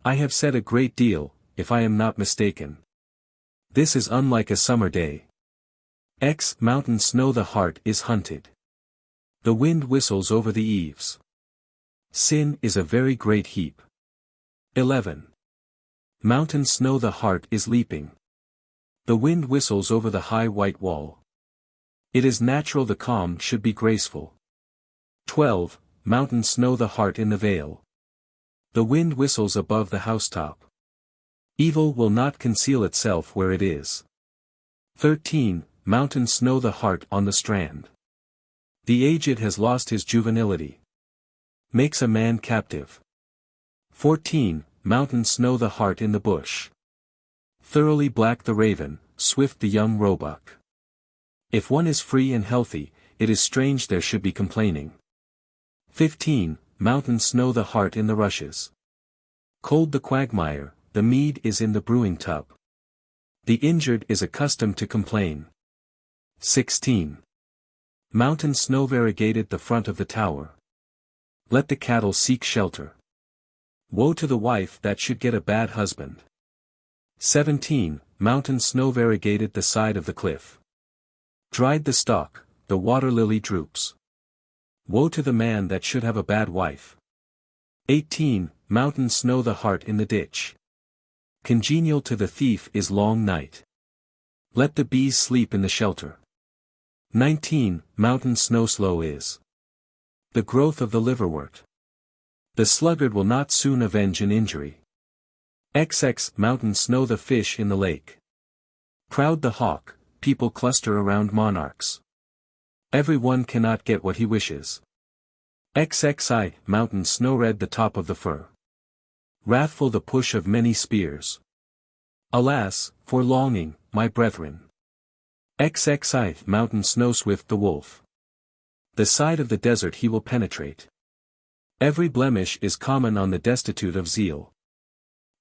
S1: I have said a great deal, if I am not mistaken. This is unlike a summer day. X. Mountain snow. The heart is hunted. The wind whistles over the eaves. Sin is a very great heap. 11. Mountain snow. The heart is leaping. The wind whistles over the high white wall. It is natural the calm should be graceful. 12. Mountain snow. The heart in the vale. The wind whistles above the housetop. Evil will not conceal itself where it is. 13. Mountain snow. The heart on the strand. The aged has lost his juvenility. Makes a man captive. 14. Mountain snow. The heart in the bush. Thoroughly black the raven, swift the young roebuck. If one is free and healthy, it is strange there should be complaining. 15. Mountain snow. The heart in the rushes. Cold the quagmire, the mead is in the brewing tub. The injured is accustomed to complain. 16. Mountain snow. Variegated the front of the tower. Let the cattle seek shelter. Woe to the wife that should get a bad husband. 17. Mountain snow. Variegated the side of the cliff. Dried the stalk, the water lily droops. Woe to the man that should have a bad wife. 18. mountain snow the heart in the ditch. Congenial to the thief is long night. Let the bees sleep in the shelter. 19. Mountain snow slow is the growth of the liverwort. The sluggard will not soon avenge an injury. XX. Mountain snow the fish in the lake. Proud the hawk, people cluster around monarchs. Every one cannot get what he wishes. XXI. Mountain snow red the top of the fir. Wrathful the push of many spears. Alas, for longing, my brethren. XXI. Mountain snow swift the wolf. The side of the desert he will penetrate. Every blemish is common on the destitute of zeal.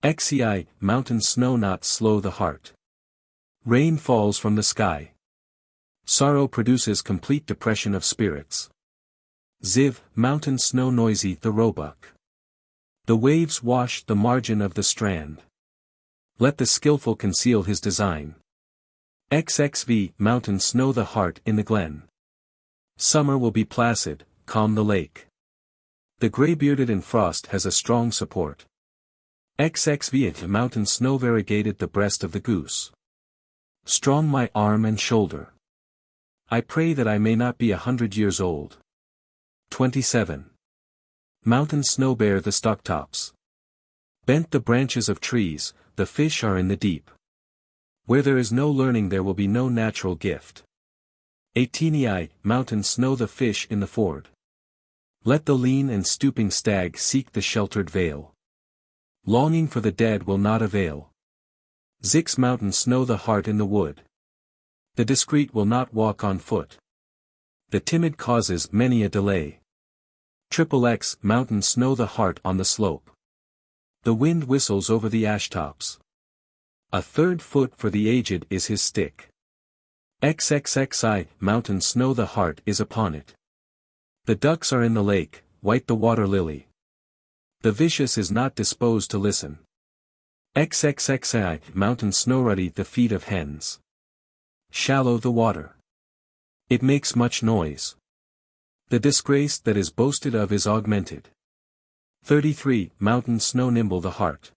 S1: XCI. Mountain snow not slow the heart. Rain falls from the sky. Sorrow produces complete depression of spirits. Ziv. Mountain snow noisy the roebuck. The waves wash the margin of the strand. Let the skillful conceal his design. XXV. Mountain snow the hart in the glen. Summer will be placid, calm the lake. The grey-bearded in frost has a strong support. XXV. Mountain snow variegated the breast of the goose. Strong my arm and shoulder. I pray that I may not be 100 years old. 27. Mountain snow bare the stocktops. Bent the branches of trees, the fish are in the deep. Where there is no learning there will be no natural gift. 18. Mountain snow the fish in the ford. Let the lean and stooping stag seek the sheltered vale. Longing for the dead will not avail. Zix. Mountain snow the hart in the wood. The discreet will not walk on foot. The timid causes many a delay. XXX. Mountain snow the hart on the slope. The wind whistles over the ash tops. A 3rd foot for the aged is his stick. XXXI. Mountain snow the hart is upon it. The ducks are in the lake, white the water lily. The vicious is not disposed to listen. XXXI. Mountain snow ruddy the feet of hens. Shallow the water. It makes much noise. The disgrace that is boasted of is augmented. 33. Mountain snow nimble the heart.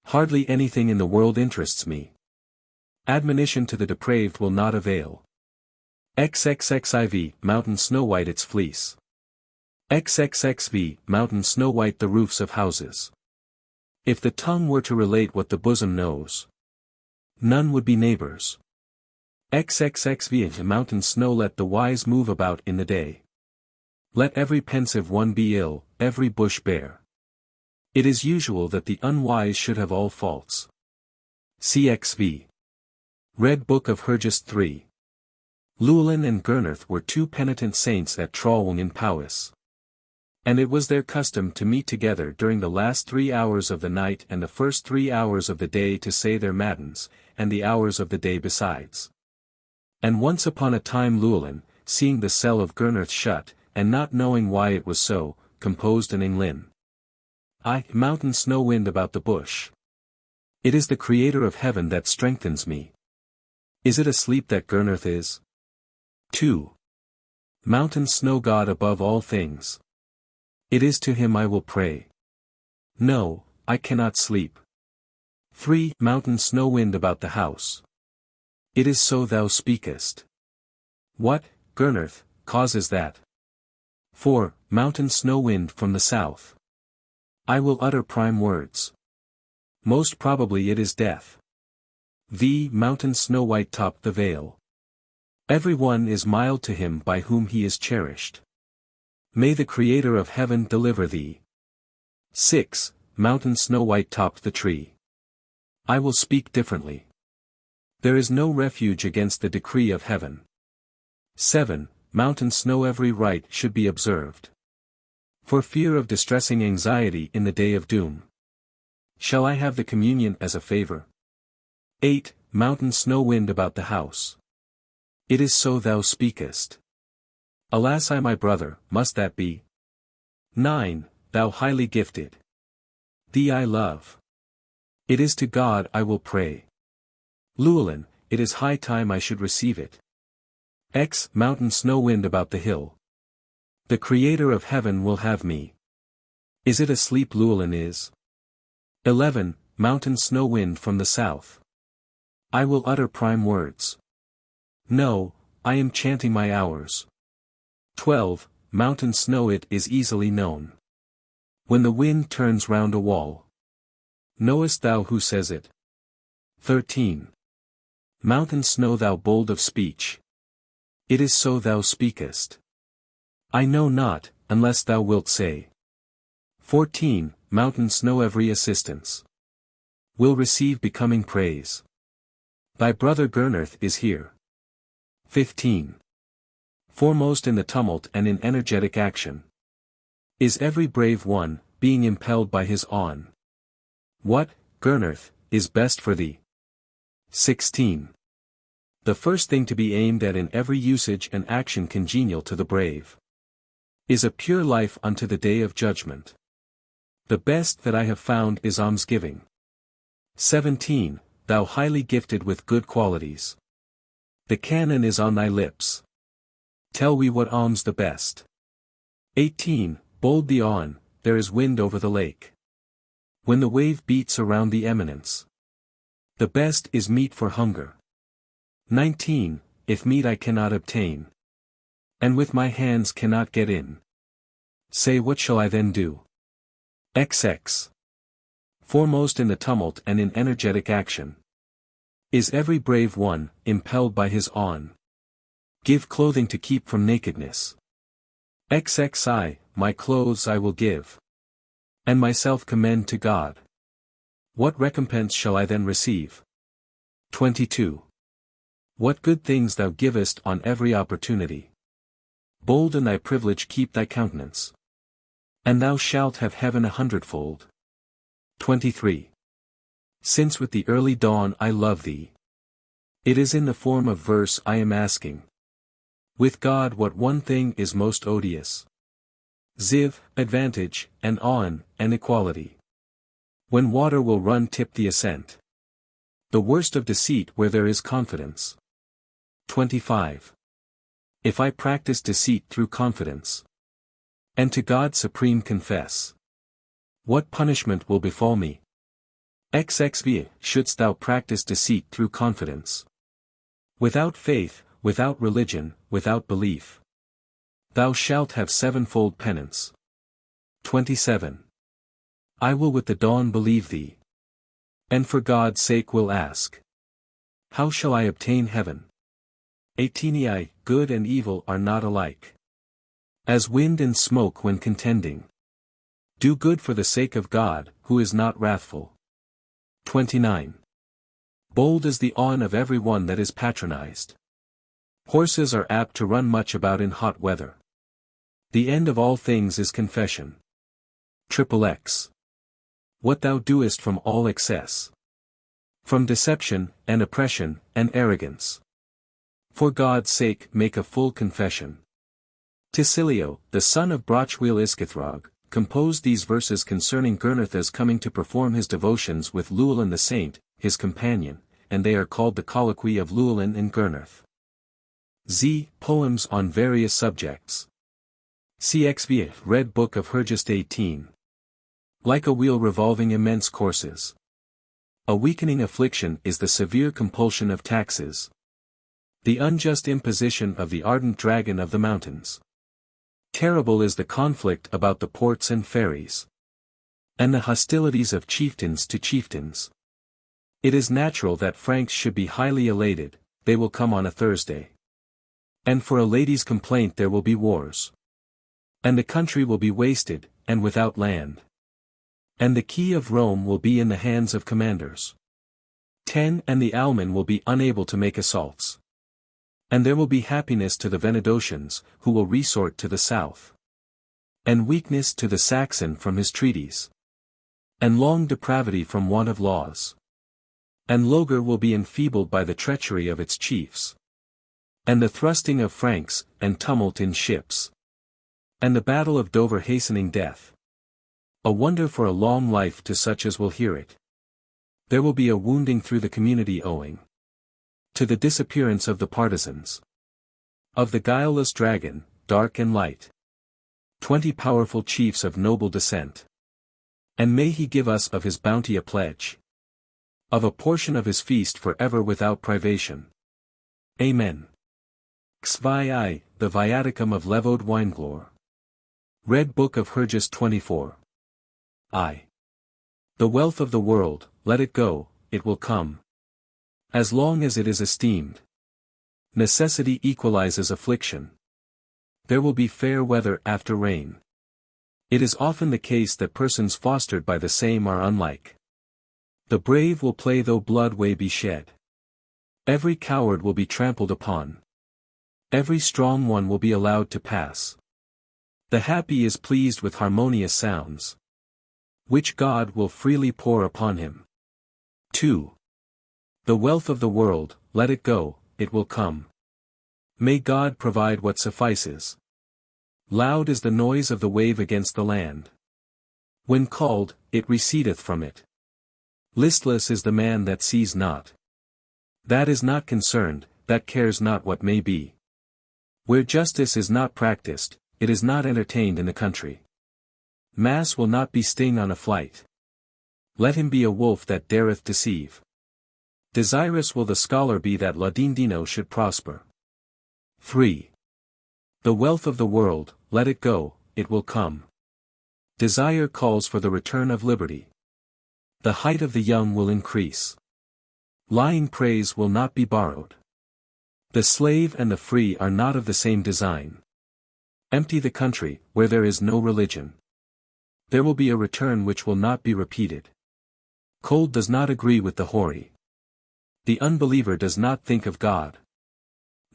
S1: Hardly anything in the world interests me. Admonition to the depraved will not avail. XXXIV. Mountain snow white its fleece. XXXV. Mountain snow white the roofs of houses. If the tongue were to relate what the bosom knows, none would be neighbors. XXXV. Mountain snow let the wise move about in the day. Let every pensive one be ill, every bush bare. It is usual that the unwise should have all faults. CXV. Red Book of Hergest 3. Llywelyn and Gerneth were 2 penitent saints at Trallwng in Powys. And it was their custom to meet together during the last 3 hours of the night and the first 3 hours of the day to say their matins, and the hours of the day besides. And once upon a time Llywelyn, seeing the cell of Gerneth shut, and not knowing why it was so, composed an Englyn. Mountain snow wind about the bush. It is the Creator of heaven that strengthens me. Is it asleep that Gerneth is? 2. Mountain snow God above all things. It is to him I will pray. No, I cannot sleep. 3. Mountain snow wind about the house. It is so thou speakest. What, Gerneth, causes that? 4. Mountain snow wind from the south. I will utter prime words. Most probably it is death. V. Mountain snow white top the vale. Every one is mild to him by whom he is cherished. May the Creator of heaven deliver thee. 6. Mountain snow white top the tree. I will speak differently. There is no refuge against the decree of heaven. 7. Mountain snow every rite should be observed. For fear of distressing anxiety in the day of doom. Shall I have the communion as a favor? 8. Mountain snow wind about the house. It is so thou speakest. Alas I my brother, must that be? 9. Thou highly gifted. Thee I love. It is to God I will pray. Llywelyn, it is high time I should receive it. X. Mountain snow wind about the hill. The Creator of heaven will have me. Is it asleep Llewellyn is? 11. Mountain snow wind from the south. I will utter prime words. No, I am chanting my hours. 12. Mountain snow it is easily known. When the wind turns round a wall. Knowest thou who says it? 13. Mountain snow thou bold of speech. It is so thou speakest. I know not, unless thou wilt say. 14. Mountain snow every assistance. Will receive becoming praise. Thy brother Gerneth is here. 15. Foremost in the tumult and in energetic action. Is every brave one, being impelled by his awe. What, Gerneth, is best for thee? 16. The first thing to be aimed at in every usage and action congenial to the brave. Is a pure life unto the day of judgment. The best that I have found is almsgiving. 17. Thou highly gifted with good qualities. The canon is on thy lips. Tell we what alms the best. 18. Bold the on, there is wind over the lake. When the wave beats around the eminence. The best is meat for hunger. 19. If meat I cannot obtain. And with my hands cannot get in. Say what shall I then do? XX. Foremost in the tumult and in energetic action. Is every brave one, impelled by his awe. Give clothing to keep from nakedness. XXI, my clothes I will give. And myself commend to God. What recompense shall I then receive? 22. What good things thou givest on every opportunity. Bold in thy privilege keep thy countenance. And thou shalt have heaven 100-fold. 23. Since with the early dawn I love thee. It is in the form of verse I am asking. With God what one thing is most odious? Ziv, advantage, and awn, and equality. When water will run tip the ascent. The worst of deceit where there is confidence. 25. If I practice deceit through confidence. And to God supreme confess. What punishment will befall me? XXV. Shouldst thou practice deceit through confidence. Without faith, without religion, without belief. Thou shalt have sevenfold penance. 27. I will with the dawn believe thee. And for God's sake will ask. How shall I obtain heaven? 18. Good and evil are not alike. As wind and smoke when contending. Do good for the sake of God, who is not wrathful. 29. Bold is the awe of every one that is patronized. Horses are apt to run much about in hot weather. The end of all things is confession. XXX. What thou doest from all excess. From deception, and oppression, and arrogance. For God's sake make a full confession. Tysilio, the son of Brochweel Yscythrog, composed these verses concerning Gerneth as coming to perform his devotions with Llewellyn the saint, his companion, and they are called the Colloquy of Llewellyn and Gerneth. Z. Poems on various subjects. CXV. Red Book of Hergest 18. Like a wheel revolving immense courses. A weakening affliction is the severe compulsion of taxes. The unjust imposition of the ardent dragon of the mountains. Terrible is the conflict about the ports and ferries. And the hostilities of chieftains to chieftains. It is natural that Franks should be highly elated, they will come on a Thursday. And for a lady's complaint there will be wars. And the country will be wasted, and without land. And the key of Rome will be in the hands of commanders. 10. And the Almen will be unable to make assaults. And there will be happiness to the Venedosians, who will resort to the south. And weakness to the Saxon from his treaties. And long depravity from want of laws. And Logr will be enfeebled by the treachery of its chiefs. And the thrusting of Franks, and tumult in ships. And the battle of Dover hastening death. A wonder for a long life to such as will hear it. There will be a wounding through the community owing to the disappearance of the partisans. Of the guileless dragon, dark and light. 20 powerful chiefs of noble descent. And may he give us of his bounty a pledge. Of a portion of his feast for ever without privation. Amen. XVI, the Viaticum of Levode Wineglor. Red Book of Hergest 24. I. The wealth of the world, let it go, it will come. As long as it is esteemed. Necessity equalizes affliction. There will be fair weather after rain. It is often the case that persons fostered by the same are unlike. The brave will play though blood way be shed. Every coward will be trampled upon. Every strong one will be allowed to pass. The happy is pleased with harmonious sounds, which God will freely pour upon him. 2. The wealth of the world, let it go, it will come. May God provide what suffices. Loud is the noise of the wave against the land. When called, it recedeth from it. Listless is the man that sees not. That is not concerned, that cares not what may be. Where justice is not practiced, it is not entertained in the country. Mass will not be sting on a flight. Let him be a wolf that dareth deceive. Desirous will the scholar be that Laudindino should prosper. 3. The wealth of the world, let it go, it will come. Desire calls for the return of liberty. The height of the young will increase. Lying praise will not be borrowed. The slave and the free are not of the same design. Empty the country, where there is no religion. There will be a return which will not be repeated. Cold does not agree with the hoary. The unbeliever does not think of God.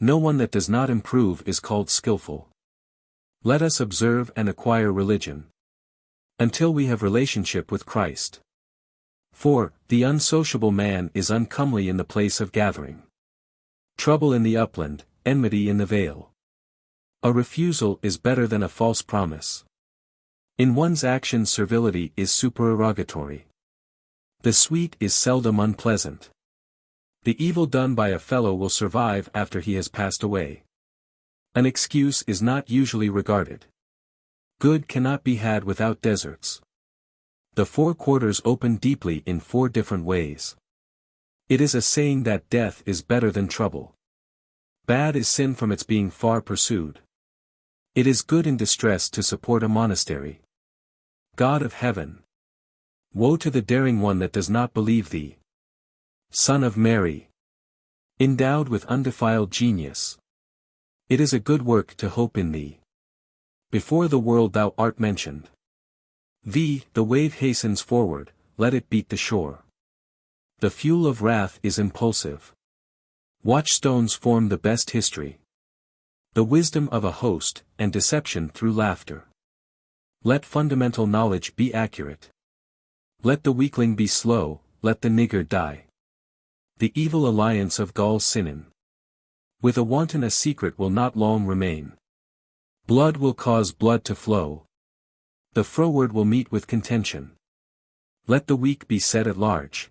S1: No one that does not improve is called skillful. Let us observe and acquire religion. Until we have relationship with Christ. 4. The unsociable man is uncomely in the place of gathering. Trouble in the upland, enmity in the vale. A refusal is better than a false promise. In one's actions servility is supererogatory. The sweet is seldom unpleasant. The evil done by a fellow will survive after he has passed away. An excuse is not usually regarded. Good cannot be had without deserts. The four quarters open deeply in four different ways. It is a saying that death is better than trouble. Bad is sin from its being far pursued. It is good in distress to support a monastery. God of heaven. Woe to the daring one that does not believe thee. Son of Mary. Endowed with undefiled genius. It is a good work to hope in thee. Before the world thou art mentioned. Thee, the wave hastens forward, let it beat the shore. The fuel of wrath is impulsive. Watchstones form the best history. The wisdom of a host, and deception through laughter. Let fundamental knowledge be accurate. Let the weakling be slow, let the niggard die. The evil alliance of Gaul Sinan. With a wanton a secret will not long remain. Blood will cause blood to flow. The froward will meet with contention. Let the weak be set at large.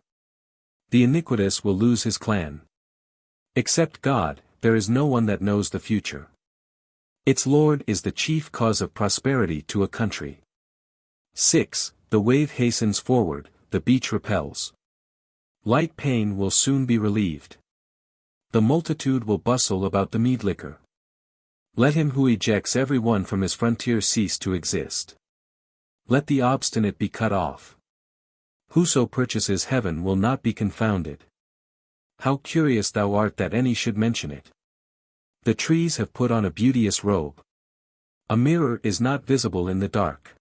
S1: The iniquitous will lose his clan. Except God, there is no one that knows the future. Its Lord is the chief cause of prosperity to a country. 6. The wave hastens forward, the beach repels. Light pain will soon be relieved. The multitude will bustle about the mead liquor. Let him who ejects every one from his frontier cease to exist. Let the obstinate be cut off. Whoso purchases heaven will not be confounded. How curious thou art that any should mention it. The trees have put on a beauteous robe. A mirror is not visible in the dark.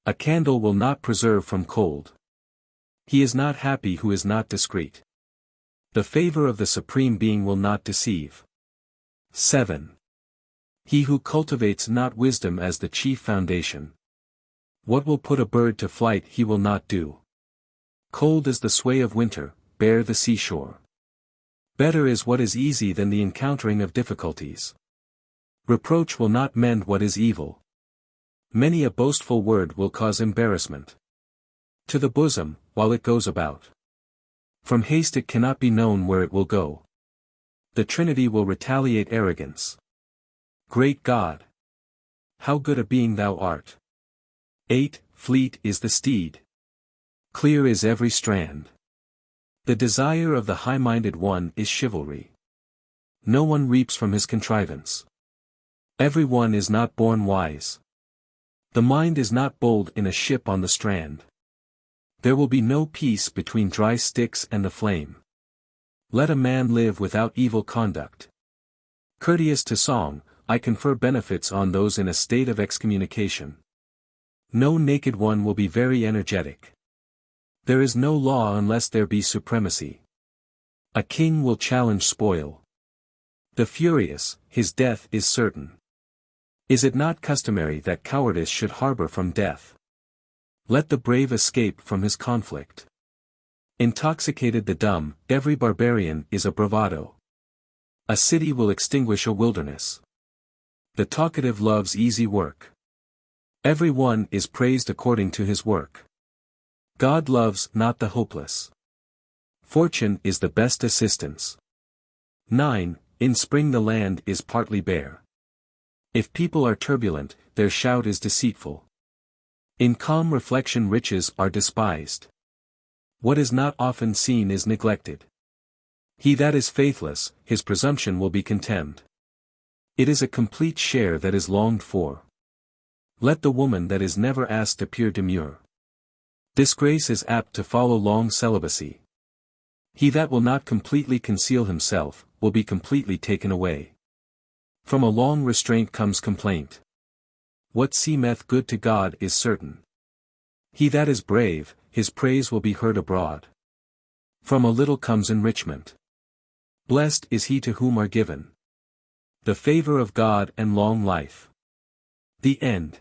S1: A candle will not preserve from cold. He is not happy who is not discreet. The favor of the Supreme Being will not deceive. 7. He who cultivates not wisdom as the chief foundation. What will put a bird to flight he will not do. Cold is the sway of winter, bare the seashore. Better is what is easy than the encountering of difficulties. Reproach will not mend what is evil. Many a boastful word will cause embarrassment. To the bosom, while it goes about. From haste it cannot be known where it will go. The Trinity will retaliate arrogance. Great God! How good a being thou art! 8. fleet is the steed. Clear is every strand. The desire of the high-minded one is chivalry. No one reaps from his contrivance. Every one is not born wise. The mind is not bold in a ship on the strand. There will be no peace between dry sticks and the flame. Let a man live without evil conduct. Courteous to song, I confer benefits on those in a state of excommunication. No naked one will be very energetic. There is no law unless there be supremacy. A king will challenge spoil. The furious, his death is certain. Is it not customary that cowardice should harbor from death? Let the brave escape from his conflict. Intoxicated the dumb, every barbarian is a bravado. A city will extinguish a wilderness. The talkative loves easy work. Every one is praised according to his work. God loves not the hopeless. Fortune is the best assistance. 9. In spring the land is partly bare. If people are turbulent, their shout is deceitful. In calm reflection riches are despised. What is not often seen is neglected. He that is faithless, his presumption will be contemned. It is a complete share that is longed for. Let the woman that is never asked appear demure. Disgrace is apt to follow long celibacy. He that will not completely conceal himself, will be completely taken away. From a long restraint comes complaint. What seemeth good to God is certain. He that is brave, his praise will be heard abroad. From a little comes enrichment. Blessed is he to whom are given the favor of God and long life. The end.